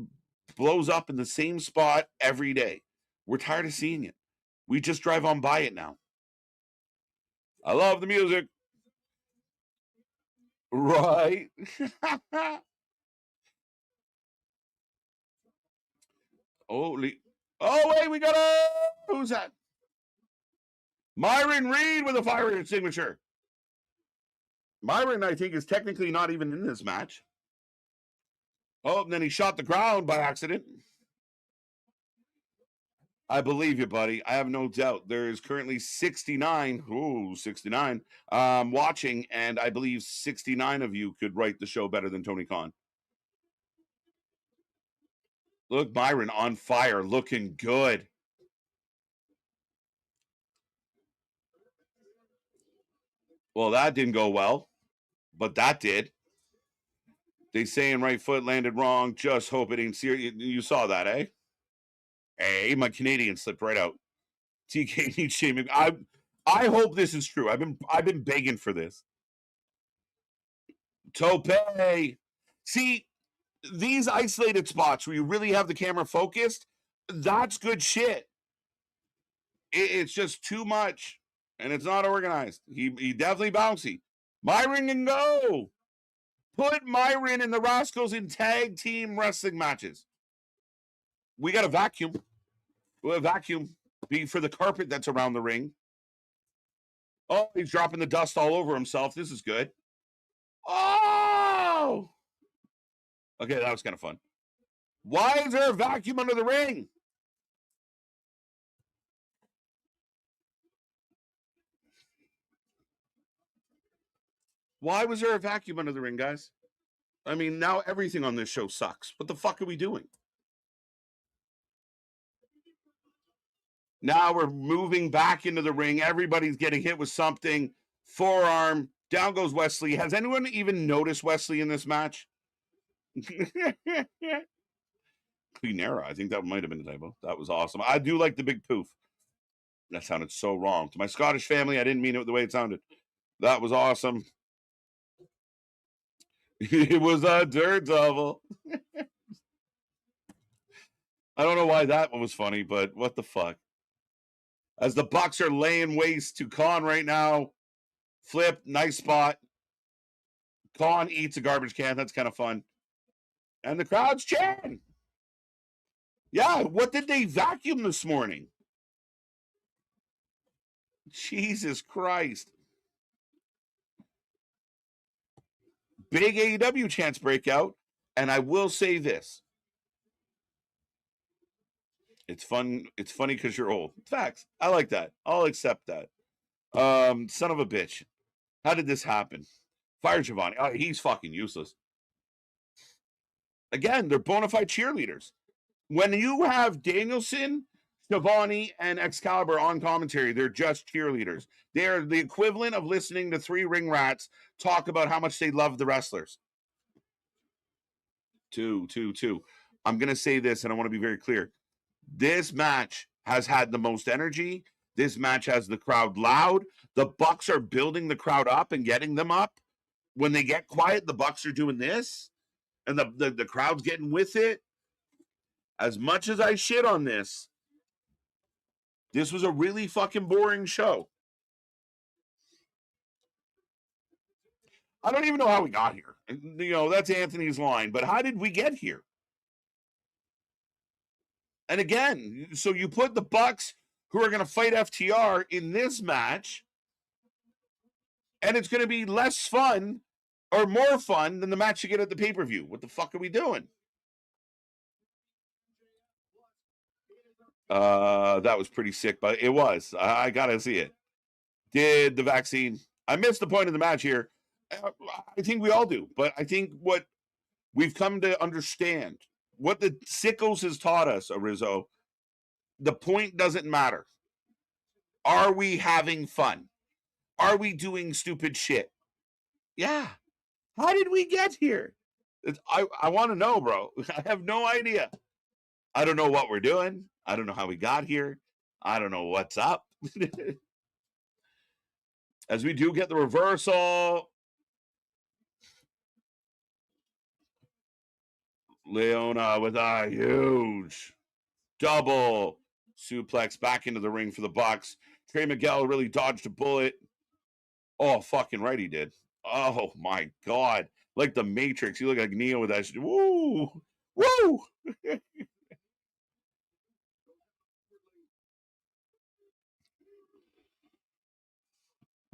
blows up in the same spot every day. We're tired of seeing it. We just drive on by it now. I love the music. Right? Holy. Oh, wait, we got a. Who's that? Myron Reed with a fire signature. Myron, I think, is technically not even in this match. Oh, and then he shot the ground by accident. I believe you, buddy. I have no doubt. There is currently 69. Ooh, 69. Watching, and I believe 69 of you could write the show better than Tony Khan. Look, Myron on fire, looking good. Well, that didn't go well, but that did. They saying right foot landed wrong. Just hope it ain't serious. You saw that, eh? Hey, my Canadian slipped right out. TK needs shaming. I hope this is true. I've been begging for this. Tope. See, these isolated spots where you really have the camera focused, that's good shit. It's just too much, and it's not organized. He definitely bouncy. Myron can go. Put Myron and the Rascals in tag team wrestling matches. We got a vacuum. We'll vacuum be for the carpet that's around the ring. Oh, he's dropping the dust all over himself. This is good. Oh! Okay, that was kind of fun. Why is there a vacuum under the ring? Why was there a vacuum under the ring, guys? I mean, now everything on this show sucks. What the fuck are we doing? Now we're moving back into the ring. Everybody's getting hit with something. Forearm. Down goes Wesley. Has anyone even noticed Wesley in this match? Clean era. I think that might have been a typo. That was awesome. I do like the big poof. That sounded so wrong. To my Scottish family, I didn't mean it the way it sounded. That was awesome. It was a daredevil. I don't know why that one was funny, but what the fuck. As the Bucks are laying waste to Khan right now. Flip, nice spot. Khan eats a garbage can. That's kind of fun. And the crowd's cheering. Yeah, what did they vacuum this morning? Jesus Christ. Big AEW chance breakout. And I will say this. It's fun. It's funny because you're old. Facts. I like that. I'll accept that. Son of a bitch. How did this happen? Fire Giovanni. Oh, he's fucking useless. Again, they're bona fide cheerleaders. When you have Danielson, Giovanni, and Excalibur on commentary, they're just cheerleaders. They're the equivalent of listening to three ring rats talk about how much they love the wrestlers. Two. I'm going to say this, and I want to be very clear. This match has had the most energy. This match has the crowd loud. The Bucks are building the crowd up and getting them up. When they get quiet, the Bucks are doing this, and the crowd's getting with it. As much as I shit on this was a really fucking boring show. I don't even know how we got here. You know, that's Anthony's line, but how did we get here? And again, so you put the Bucks, who are going to fight FTR, in this match, and it's going to be less fun or more fun than the match you get at the pay-per-view. What the fuck are we doing? That was pretty sick, but it was. I gotta see it. Did the vaccine? I missed the point of the match here. I think we all do, but I think what we've come to understand, what the sickos has taught us, Arizzo, the point doesn't matter. Are we having fun? Are we doing stupid shit? Yeah. How did we get here? I want to know, bro. I have no idea. I don't know what we're doing. I don't know how we got here. I don't know what's up. As we do get the reversal. Leona with a huge double suplex back into the ring for the Bucks. Trey Miguel really dodged a bullet. Oh, fucking right he did. Oh, my God. Like the Matrix. You look like Neo with that shit. Woo! Woo!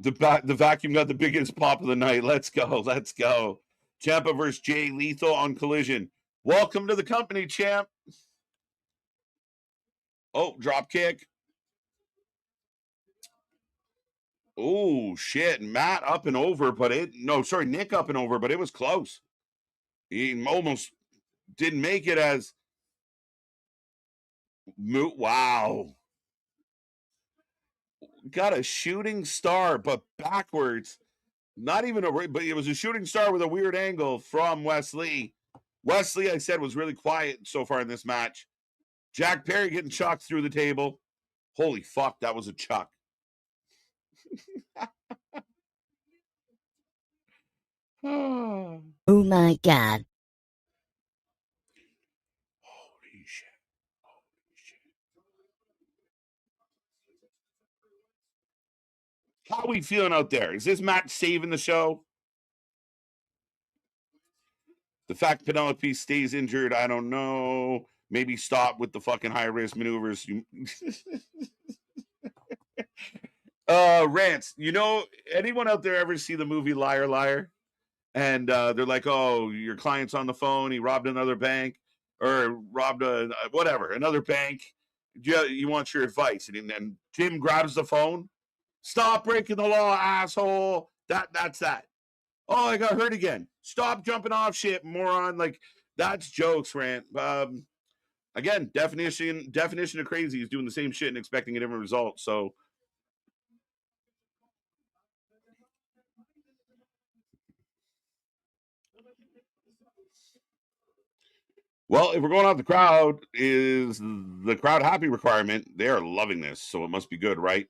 The vacuum got the biggest pop of the night. Let's go. Let's go. Ciampa versus Jay Lethal on Collision. Welcome to the company, champ. Oh, drop kick. Oh, shit. Matt up and over, but Nick up and over, but it was close. He almost didn't make it as wow. Got a shooting star, but backwards. Not even but it was a shooting star with a weird angle from Wesley. Wesley, I said, was really quiet so far in this match. Jack Perry getting chucked through the table. Holy fuck, that was a chuck. Oh my God. Holy shit. How are we feeling out there? Is this match saving the show? The fact Penelope stays injured, I don't know. Maybe stop with the fucking high risk maneuvers. Rants. You know, anyone out there ever see the movie Liar Liar? And they're like, oh, your client's on the phone. He robbed another bank or robbed another bank. You want your advice. And Jim grabs the phone. Stop breaking the law, asshole. That's that. Oh, I got hurt again. Stop jumping off shit, moron. Like, that's jokes, Rant. Again, definition of crazy is doing the same shit and expecting a different result. So Well, if we're going off the crowd, is the crowd happy requirement? They are loving this, so it must be good, right?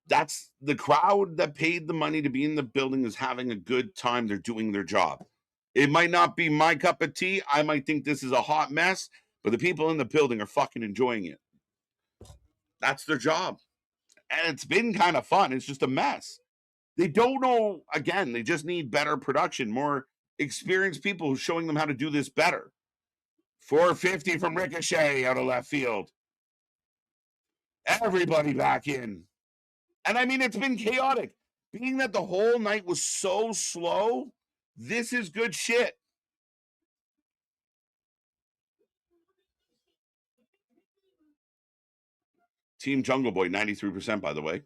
That's the crowd that paid the money to be in the building is having a good time. They're doing their job. It might not be my cup of tea. I might think this is a hot mess, but the people in the building are fucking enjoying it. That's their job. And it's been kind of fun. It's just a mess. They don't know, again, they just need better production, more experienced people showing them how to do this better. 450 from Ricochet out of left field. Everybody back in. And I mean, it's been chaotic. Being that the whole night was so slow, this is good shit. Team Jungle Boy, 93%, by the way.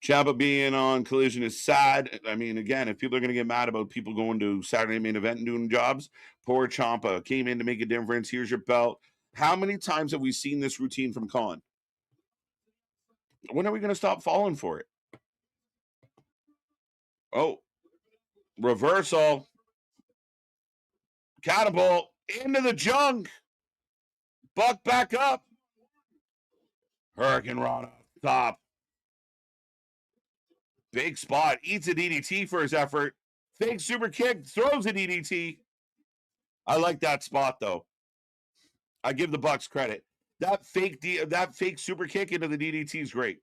Ciampa being on Collision is sad. I mean, again, if people are going to get mad about people going to Saturday main event and doing jobs, poor Ciampa came in to make a difference. Here's your belt. How many times have we seen this routine from Khan? When are we going to stop falling for it? Oh, reversal. Catapult into the junk. Buck back up. Hurricane Rana, top. Big spot. Eats a DDT for his effort. Fake super kick. Throws a DDT. I like that spot, though. I give the Bucks credit. That fake super kick into the DDT is great.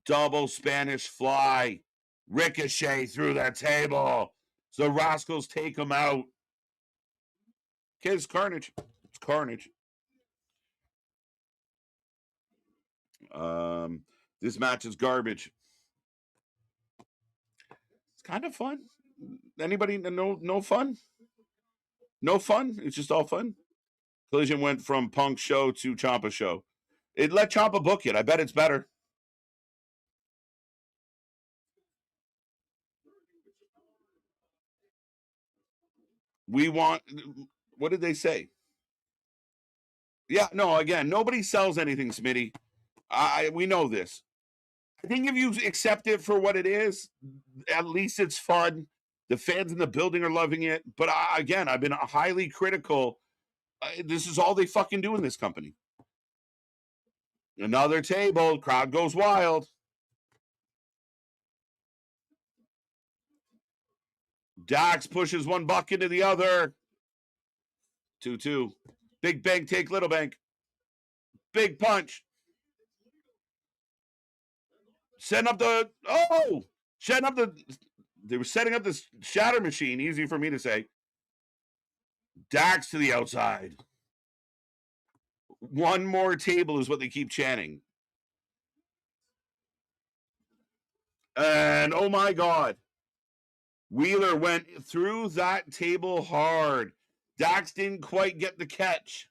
Double Spanish fly. Ricochet through that table. So the Rascals take him out. Okay, it's carnage. It's carnage. This match is garbage. It's kind of fun. Anybody? No fun? No fun? It's just all fun? Collision went from Punk show to Ciampa show. It let Ciampa book it. I bet it's better. We want, what did they say? Yeah, no, again, nobody sells anything, Smitty. We know this. I think if you accept it for what it is, at least it's fun. The fans in the building are loving it. But again, I've been highly critical. This is all they fucking do in this company. Another table. Crowd goes wild. Dax pushes one buck into the other. 2-2. Big bank take little bank. Big punch. Setting up the they were setting up this shatter machine. Easy for me to say. Dax to the outside. One more table is what they keep chanting. And oh my God. Wheeler went through that table hard. Dax didn't quite get the catch.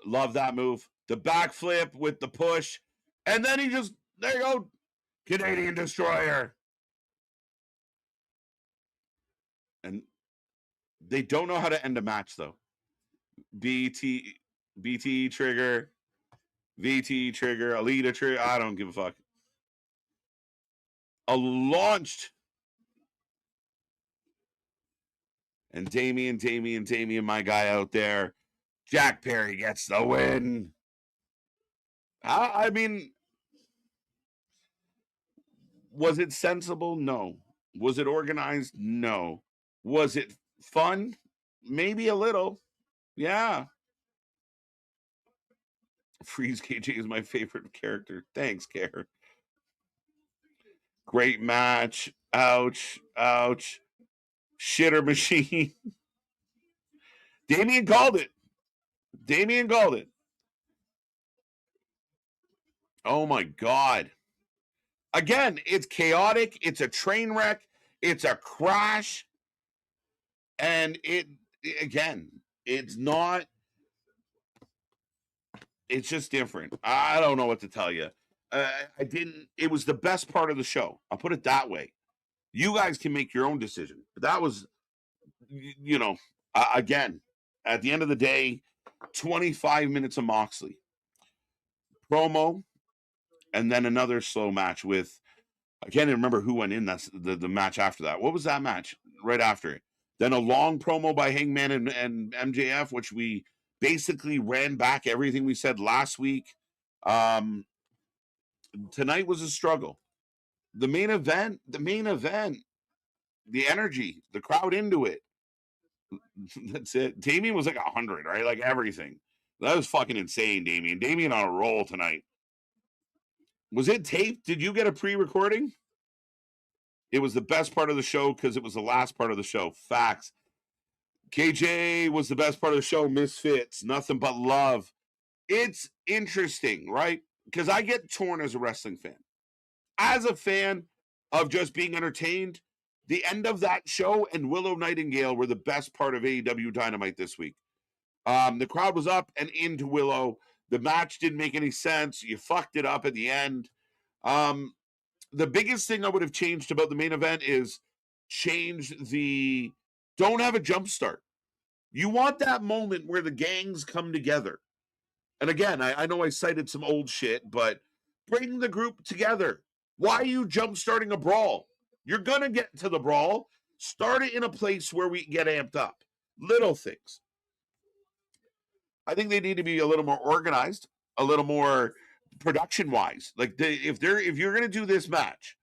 Love that move. The backflip with the push. And then he just, there you go. Canadian Destroyer. And they don't know how to end a match, though. BT trigger, VT trigger, Alita trigger. I don't give a fuck. A launched. And Damian, my guy out there. Jack Perry gets the win. I mean, was it sensible? No. Was it organized? No. Was it fun? Maybe a little. Yeah. Freeze KJ is my favorite character. Thanks, Care. Great match. Ouch. Ouch. Shitter machine. Damian called it. Oh my God. Again, it's chaotic. It's a train wreck. It's a crash. And it's not. It's just different. I don't know what to tell you. It was the best part of the show. I'll put it that way. You guys can make your own decision. But that was, again, at the end of the day, 25 minutes of Moxley. Promo, and then another slow match with I can't even remember who went in that's the match after that. What was that match right after it? Then a long promo by Hangman and MJF, which we basically ran back everything we said last week. Tonight was a struggle. The main event, the energy, the crowd into it. That's it. Damien was like 100, right? Like everything. That was fucking insane, Damien. Damien on a roll tonight. Was it taped? Did you get a pre-recording? It was the best part of the show because it was the last part of the show. Facts. KJ was the best part of the show. Misfits, nothing but love. It's interesting, right? Because I get torn as a wrestling fan. As a fan of just being entertained, the end of that show and Willow Nightingale were the best part of AEW Dynamite this week. The crowd was up and into Willow. The match didn't make any sense. You fucked it up at the end. The biggest thing I would have changed about the main event is don't have a jump start. You want that moment where the gangs come together. And again, I know I cited some old shit, but bring the group together. Why are you jump starting a brawl? You're going to get to the brawl. Start it in a place where we get amped up. Little things. I think they need to be a little more organized, a little more production-wise. Like if you're going to do this match,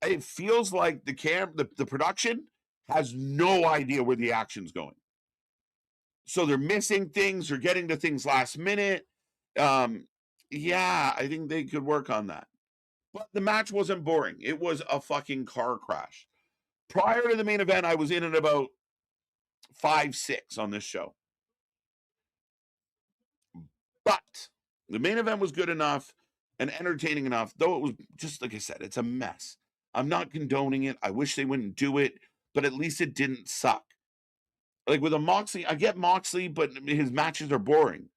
it feels like the production has no idea where the action's going. So they're missing things. They're getting to things last minute. Yeah, I think they could work on that. But the match wasn't boring. It was a fucking car crash. Prior to the main event, I was in at about 5-6 on this show. But the main event was good enough and entertaining enough, though it was just, like I said, it's a mess. I'm not condoning it. I wish they wouldn't do it, but at least it didn't suck. Like with a Moxley, I get Moxley, but his matches are boring.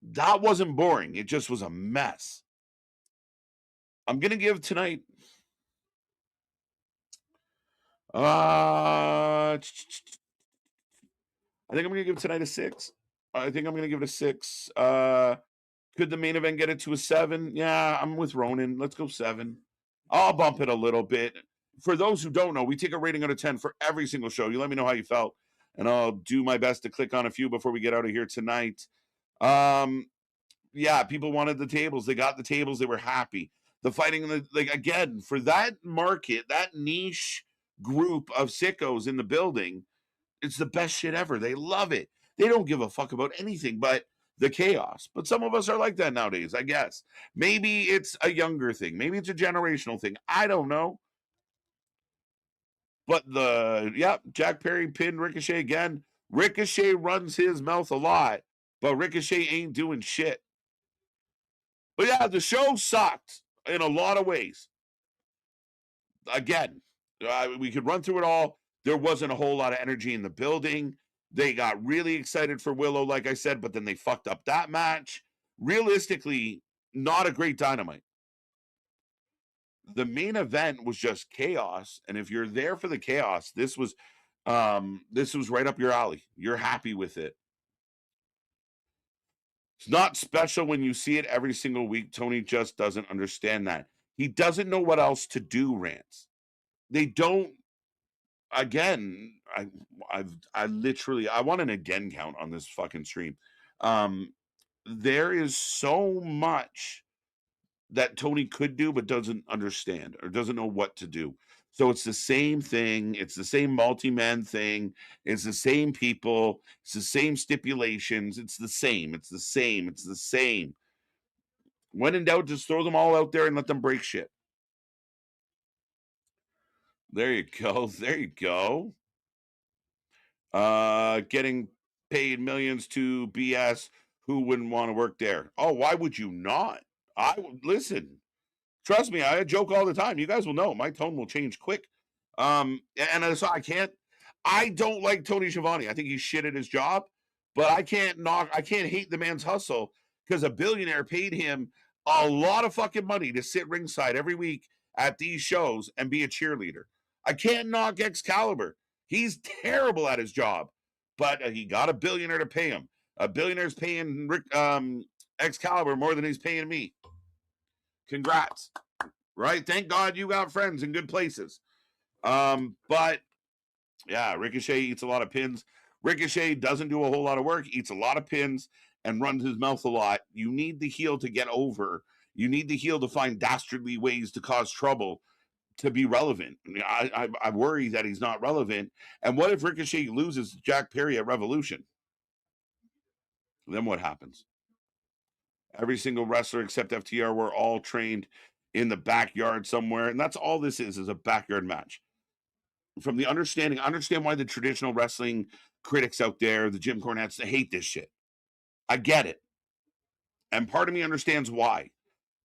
That wasn't boring. It just was a mess. I'm going to give tonight I think I'm going to give tonight a 6. I think I'm going to give it a 6. Could the main event get it to a 7? Yeah, I'm with Ronan. Let's go 7. I'll bump it a little bit. For those who don't know, we take a rating out of 10 for every single show. You let me know how you felt, and I'll do my best to click on a few before we get out of here tonight. Yeah, people wanted the tables. They got the tables. They were happy. The fighting, again, for that market, that niche group of sickos in the building, it's the best shit ever. They love it. They don't give a fuck about anything but the chaos. But some of us are like that nowadays, I guess. Maybe it's a younger thing. Maybe it's a generational thing. I don't know. But Jack Perry pinned Ricochet again. Ricochet runs his mouth a lot, but Ricochet ain't doing shit. But yeah, the show sucked in a lot of ways. Again, we could run through it all. There wasn't a whole lot of energy in the building. They got really excited for Willow, like I said, but then they fucked up that match. Realistically, not a great Dynamite. The main event was just chaos, and if you're there for the chaos, this was right up your alley. You're happy with it. It's not special when you see it every single week. Tony just doesn't understand that. He doesn't know what else to do, Rants. They don't. Again, I literally want an again count on this fucking stream. There is so much that Tony could do but doesn't understand or doesn't know what to do. So it's the same thing. It's the same multi-man thing. It's the same people. It's the same stipulations. It's the same. It's the same. It's the same. When in doubt, just throw them all out there and let them break shit. There you go. There you go. Getting paid millions to BS. Who wouldn't want to work there? Oh, why would you not? Listen. Trust me, I joke all the time. You guys will know my tone will change quick. And so I don't like Tony Schiavone. I think he's shit at his job, but I can't hate the man's hustle because a billionaire paid him a lot of fucking money to sit ringside every week at these shows and be a cheerleader. I can't knock Excalibur. He's terrible at his job, but he got a billionaire to pay him. A billionaire's paying Excalibur more than he's paying me. Congrats. right? Thank God you got friends in good places. But yeah, Ricochet eats a lot of pins. Ricochet doesn't do a whole lot of work, eats a lot of pins, and runs his mouth a lot. You need the heel to get over. You need the heel to find dastardly ways to cause trouble to be relevant. I mean, I worry that he's not relevant. And what if Ricochet loses Jack Perry at Revolution? Then what happens? Every single wrestler except FTR were all trained in the backyard somewhere, and that's all this is a backyard match. From the understanding, I understand why the traditional wrestling critics out there, the Jim Cornettes, they hate this shit. I get it. And part of me understands why.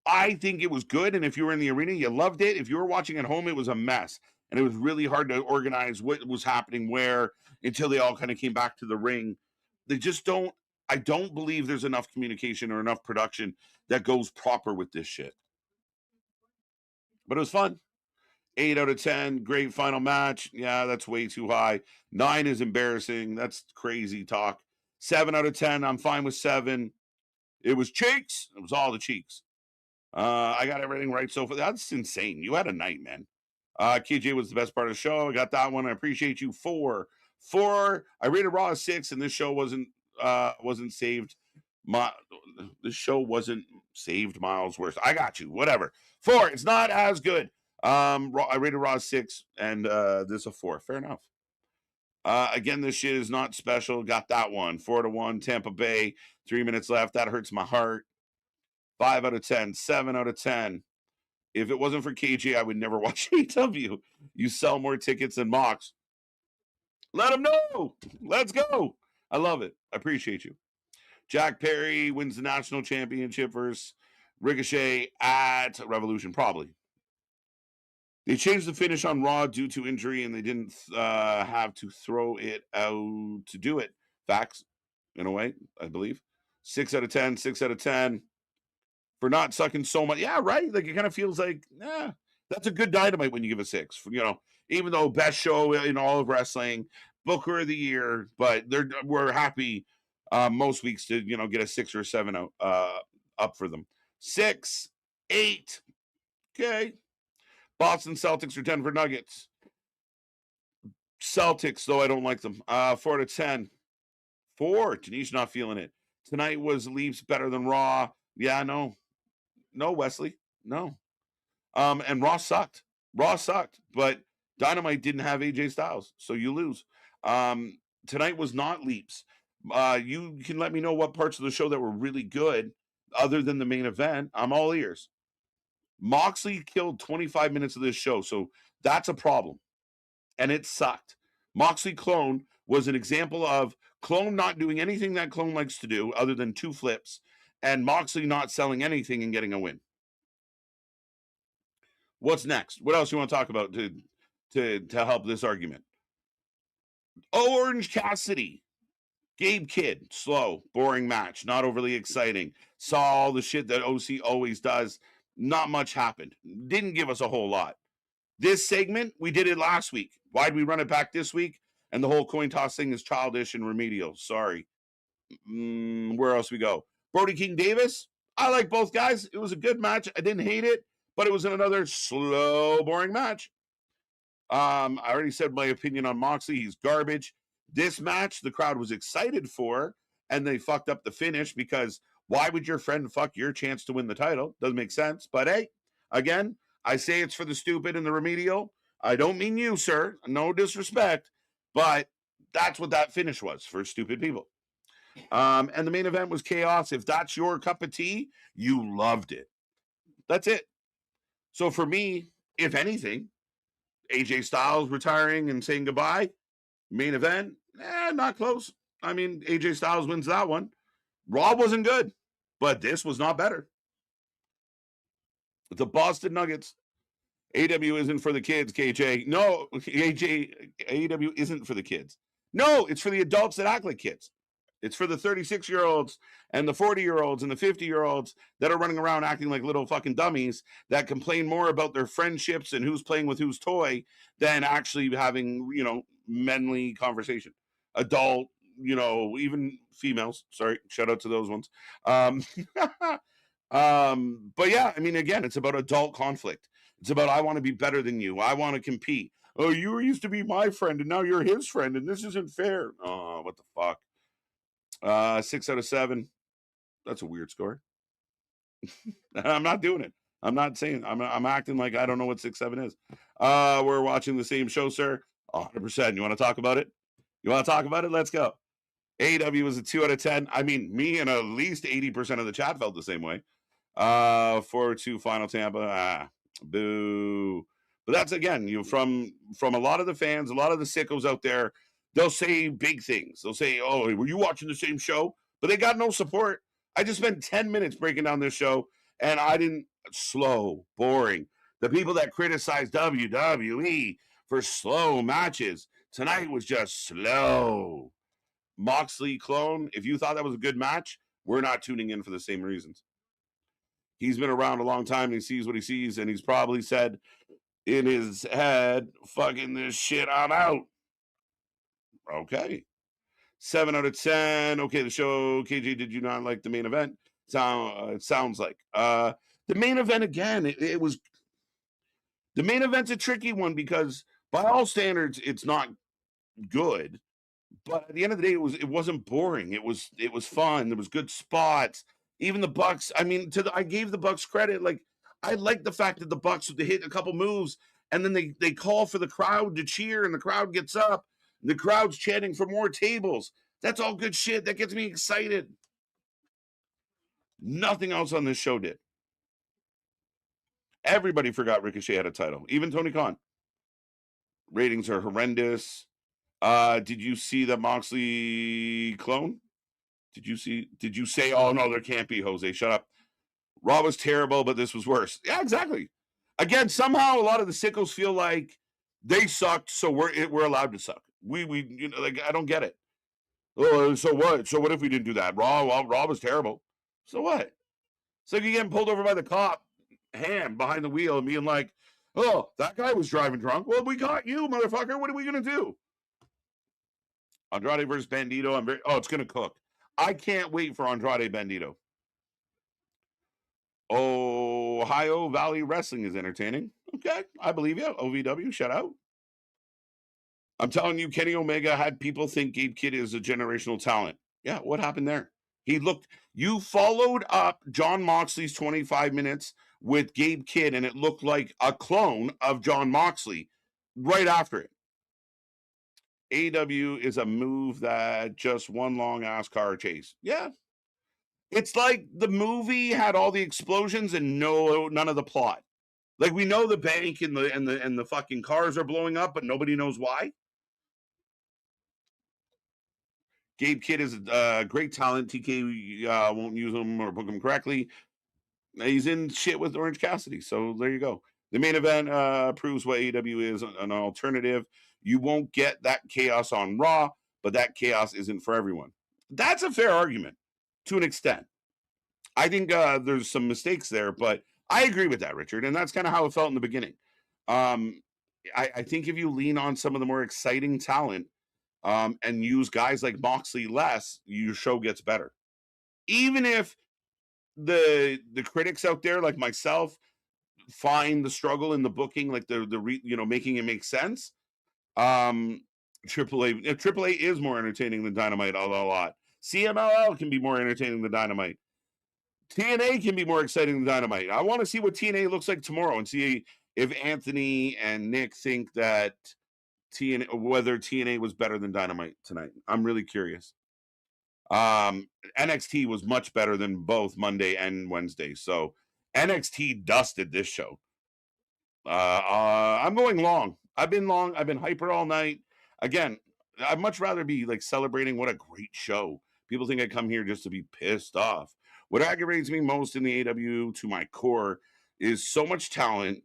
I think it was good, and if you were in the arena, you loved it. If you were watching at home, it was a mess. And it was really hard to organize what was happening where until they all kind of came back to the ring. They just don't, I don't believe there's enough communication or enough production that goes proper with this shit. But it was fun. 8 out of 10, great final match. Yeah, that's way too high. 9 is embarrassing. That's crazy talk. 7 out of 10, I'm fine with 7. It was cheeks. It was all the cheeks. I got everything right so far. That's insane. You had a night, man. KJ was the best part of the show. I got that one. I appreciate you. 4. I rated Raw 6, and this show wasn't saved. This show wasn't saved miles worse. I got you. Whatever. 4. It's not as good. I rated Raw 6, and this a 4. Fair enough. Again, this shit is not special. Got that one. 4-1. Tampa Bay. 3 minutes left. That hurts my heart. 5 out of 10. 7 out of 10. If it wasn't for KJ, I would never watch AEW. You sell more tickets than Mox. Let him know. Let's go. I love it. I appreciate you. Jack Perry wins the national championship versus Ricochet at Revolution, probably. They changed the finish on Raw due to injury, and they didn't have to throw it out to do it. Facts, in a way, I believe. 6 out of 10, 6 out of 10. For not sucking so much. Yeah, right? Like, it kind of feels like, that's a good Dynamite when you give a 6. You know, even though best show in all of wrestling, Booker of the Year, but we're happy most weeks to, get a 6 or a 7 out, up for them. 6, 8. Okay. Boston Celtics or Denver Nuggets. Celtics, though I don't like them. 4 out of 10. 4. Denise not feeling it. Tonight was Leafs better than Raw. Yeah, no. No, Wesley. No. And Raw sucked. But Dynamite didn't have AJ Styles, so you lose. Tonight was not Leaps. You can let me know what parts of the show that were really good other than the main event. I'm all ears. Moxley killed 25 minutes of this show, so that's a problem. And it sucked. Moxley Clone was an example of Clone not doing anything that Clone likes to do other than 2 flips, and Moxley not selling anything and getting a win. What's next? What else you want to talk about to help this argument? Orange Cassidy. Gabe Kidd. Slow, boring match. Not overly exciting. Saw all the shit that OC always does. Not much happened. Didn't give us a whole lot. This segment, we did it last week. Why'd we run it back this week? And the whole coin toss thing is childish and remedial. Sorry. Where else we go? Brody King Davis. I like both guys. It was a good match. I didn't hate it, but it was another slow, boring match. I already said my opinion on Moxley. He's garbage. This match, the crowd was excited for, and they fucked up the finish because why would your friend fuck your chance to win the title? Doesn't make sense. But hey, again, I say it's for the stupid and the remedial. I don't mean you, sir. No disrespect, but that's what that finish was for stupid people. And the main event was chaos. If that's your cup of tea, you loved it. That's it. So for me, if anything, AJ Styles retiring and saying goodbye. Main event, not close. I mean, AJ Styles wins that one. Raw wasn't good, but this was not better. The Boston Nuggets. AEW isn't for the kids, KJ. No, AEW isn't for the kids. No, it's for the adults that act like kids. It's for the 36-year-olds and the 40-year-olds and the 50-year-olds that are running around acting like little fucking dummies that complain more about their friendships and who's playing with whose toy than actually having, manly conversation. Adult, even females. Sorry, shout out to those ones. But yeah, I mean, again, it's about adult conflict. It's about, I want to be better than you. I want to compete. Oh, you used to be my friend and now you're his friend and this isn't fair. Oh, what the fuck? 6 out of 7. That's a weird score. I'm not doing it. I'm not saying, I'm acting like I don't know what 6-7 is. We're watching the same show, sir. 100%. You want to talk about it? You want to talk about it? Let's go. AEW was a 2 out of 10. I mean, me and at least 80% of the chat felt the same way. 4-2 final Tampa. Boo. But that's, again, from a lot of the fans, a lot of the sickos out there, they'll say big things. They'll say, oh, were you watching the same show? But they got no support. I just spent 10 minutes breaking down this show, and I didn't, slow, boring. The people that criticize WWE for slow matches, tonight was just slow. Moxley clone, if you thought that was a good match, we're not tuning in for the same reasons. He's been around a long time and he sees what he sees, and he's probably said in his head, fucking this shit, I'm out. Okay. 7 out of 10. Okay, the show, KJ, did you not like the main event? It sounds like. The main event, again, it was, the main event's a tricky one because by all standards, it's not good. But at the end of the day, it wasn't boring. It was fun. There was good spots. Even the Bucks. I mean, I gave the Bucks credit. Like, I like the fact that the Bucks would hit a couple moves and then they call for the crowd to cheer and the crowd gets up. And the crowd's chanting for more tables. That's all good shit. That gets me excited. Nothing else on this show did. Everybody forgot Ricochet had a title. Even Tony Khan. Ratings are horrendous. Did you see the Moxley clone? Did you say, oh no, there can't be, Jose, shut up. Raw was terrible, but this was worse. Yeah, exactly. Again, somehow a lot of the sickos feel like they sucked, so we're allowed to suck. We like, I don't get it. Oh, so what? So what if we didn't do that? Raw was terrible. So what? It's like you getting pulled over by the cop, hand behind the wheel, and being like, oh, that guy was driving drunk. Well, we got you, motherfucker. What are we gonna do? Andrade versus Bandito. It's gonna cook. I can't wait for Andrade Bandito. Ohio Valley Wrestling is entertaining. Okay, I believe you. OVW, shout out. I'm telling you, Kenny Omega had people think Gabe Kidd is a generational talent. Yeah, what happened there? You followed up Jon Moxley's 25 minutes with Gabe Kidd, and it looked like a clone of Jon Moxley right after it. AEW is a move that just one long ass car chase. Yeah. It's like the movie had all the explosions and none of the plot. Like, we know the bank and the fucking cars are blowing up, but nobody knows why. Gabe Kidd is a great talent. TK won't use him or book him correctly. He's in shit with Orange Cassidy, so there you go. The main event proves what AEW is an alternative. You won't get that chaos on Raw, but that chaos isn't for everyone. That's a fair argument to an extent. I think there's some mistakes there, but I agree with that, Richard, and that's kind of how it felt in the beginning. I think if you lean on some of the more exciting talent and use guys like Moxley less, your show gets better. Even if the critics out there like myself find the struggle in the booking, like making it make sense. AAA is more entertaining than Dynamite a lot. CMLL can be more entertaining than Dynamite. TNA can be more exciting than Dynamite. I want to see what TNA looks like tomorrow and see if Anthony and Nick think that whether TNA was better than Dynamite tonight. I'm really curious. NXT was much better than both Monday and Wednesday. So NXT dusted this show. I'm going long. I've been long. I've been hyper all night. Again, I'd much rather be like celebrating what a great show. People think I come here just to be pissed off. What aggravates me most in the AEW to my core is so much talent.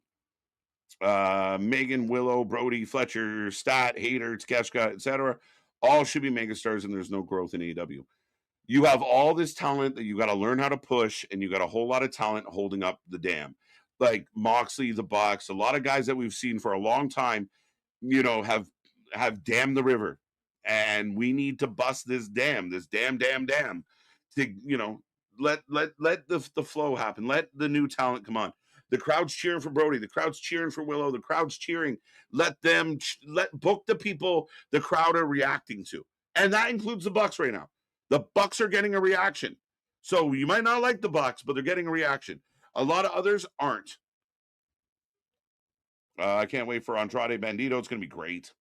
Megan, Willow, Brody, Fletcher, Stat, Hater, Takeshka, etc. all should be megastars, and there's no growth in AEW. You have all this talent that you got to learn how to push, and you got a whole lot of talent holding up the dam. Like Moxley, the Bucks, a lot of guys that we've seen for a long time, have dammed the river, and we need to bust this dam to let the flow happen. Let the new talent come on. The crowd's cheering for Brody. The crowd's cheering for Willow. The crowd's cheering. Let book the people the crowd are reacting to. And that includes the Bucks right now. The Bucks are getting a reaction. So you might not like the Bucks, but they're getting a reaction. A lot of others aren't. I can't wait for Andrade Bandito. It's going to be great.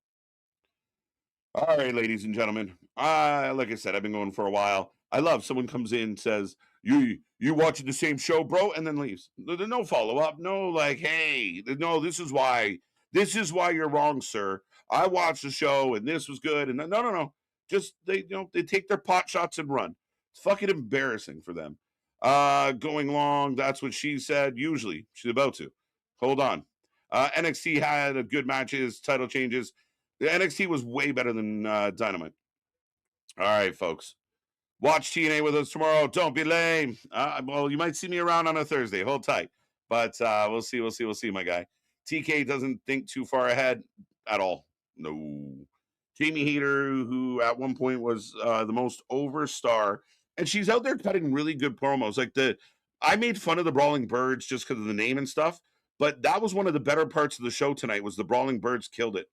All right, ladies and gentlemen. Like I said, I've been going for a while. I love someone comes in, says, you watching the same show, bro, and then leaves. There's no follow-up. No, like, hey, no, this is why you're wrong, sir. I watched the show and this was good. And no. Just they take their pot shots and run. It's fucking embarrassing for them. Going long, that's what she said. Usually, she's about to. Hold on. NXT had good matches, title changes. The NXT was way better than Dynamite. All right, folks. Watch TNA with us tomorrow. Don't be lame. Well, you might see me around on a Thursday. Hold tight. But we'll see, my guy. TK doesn't think too far ahead at all. No. Jamie Hayter, who at one point was the most over star, and she's out there cutting really good promos. I made fun of the Brawling Birds just because of the name and stuff, but that was one of the better parts of the show tonight. Was the Brawling Birds killed it.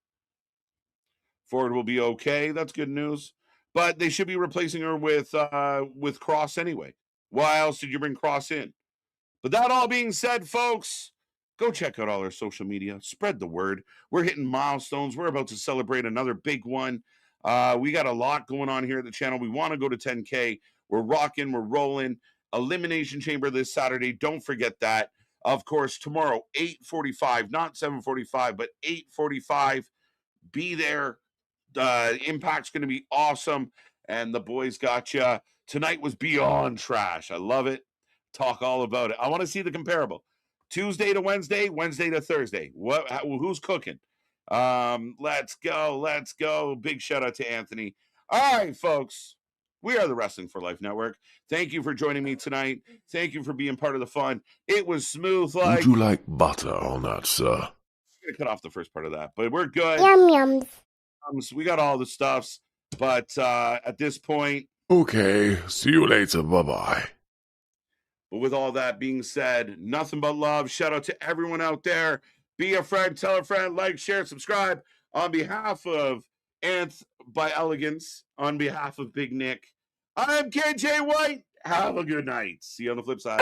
Ford will be okay. That's good news. But they should be replacing her with Cross anyway. Why else did you bring Cross in? But that all being said, folks, go check out all our social media. Spread the word. We're hitting milestones. We're about to celebrate another big one. We got a lot going on here at the channel. We want to go to 10K. We're rocking. We're rolling. Elimination Chamber this Saturday. Don't forget that. Of course, tomorrow, 8:45, not 7:45, but 8:45. Be there. Impact's going to be awesome. And the boys got you. Tonight was beyond trash. I love it. Talk all about it. I want to see the comparable. Tuesday to Wednesday, Wednesday to Thursday. Who's cooking? Let's go. Big shout out to Anthony. All right, folks. We are the Wrestling for Life Network. Thank you for joining me tonight. Thank you for being part of the fun. It was smooth. Would you like butter on that, sir? I'm going to cut off the first part of that, but we're good. Yum yums. So we got all the stuffs, but at this point... Okay, see you later. Bye-bye. But with all that being said, nothing but love. Shout out to everyone out there. Be a friend, tell a friend, like, share, subscribe. On behalf of Anth by Elegance, on behalf of Big Nick, I'm KJ White. Have a good night. See you on the flip side.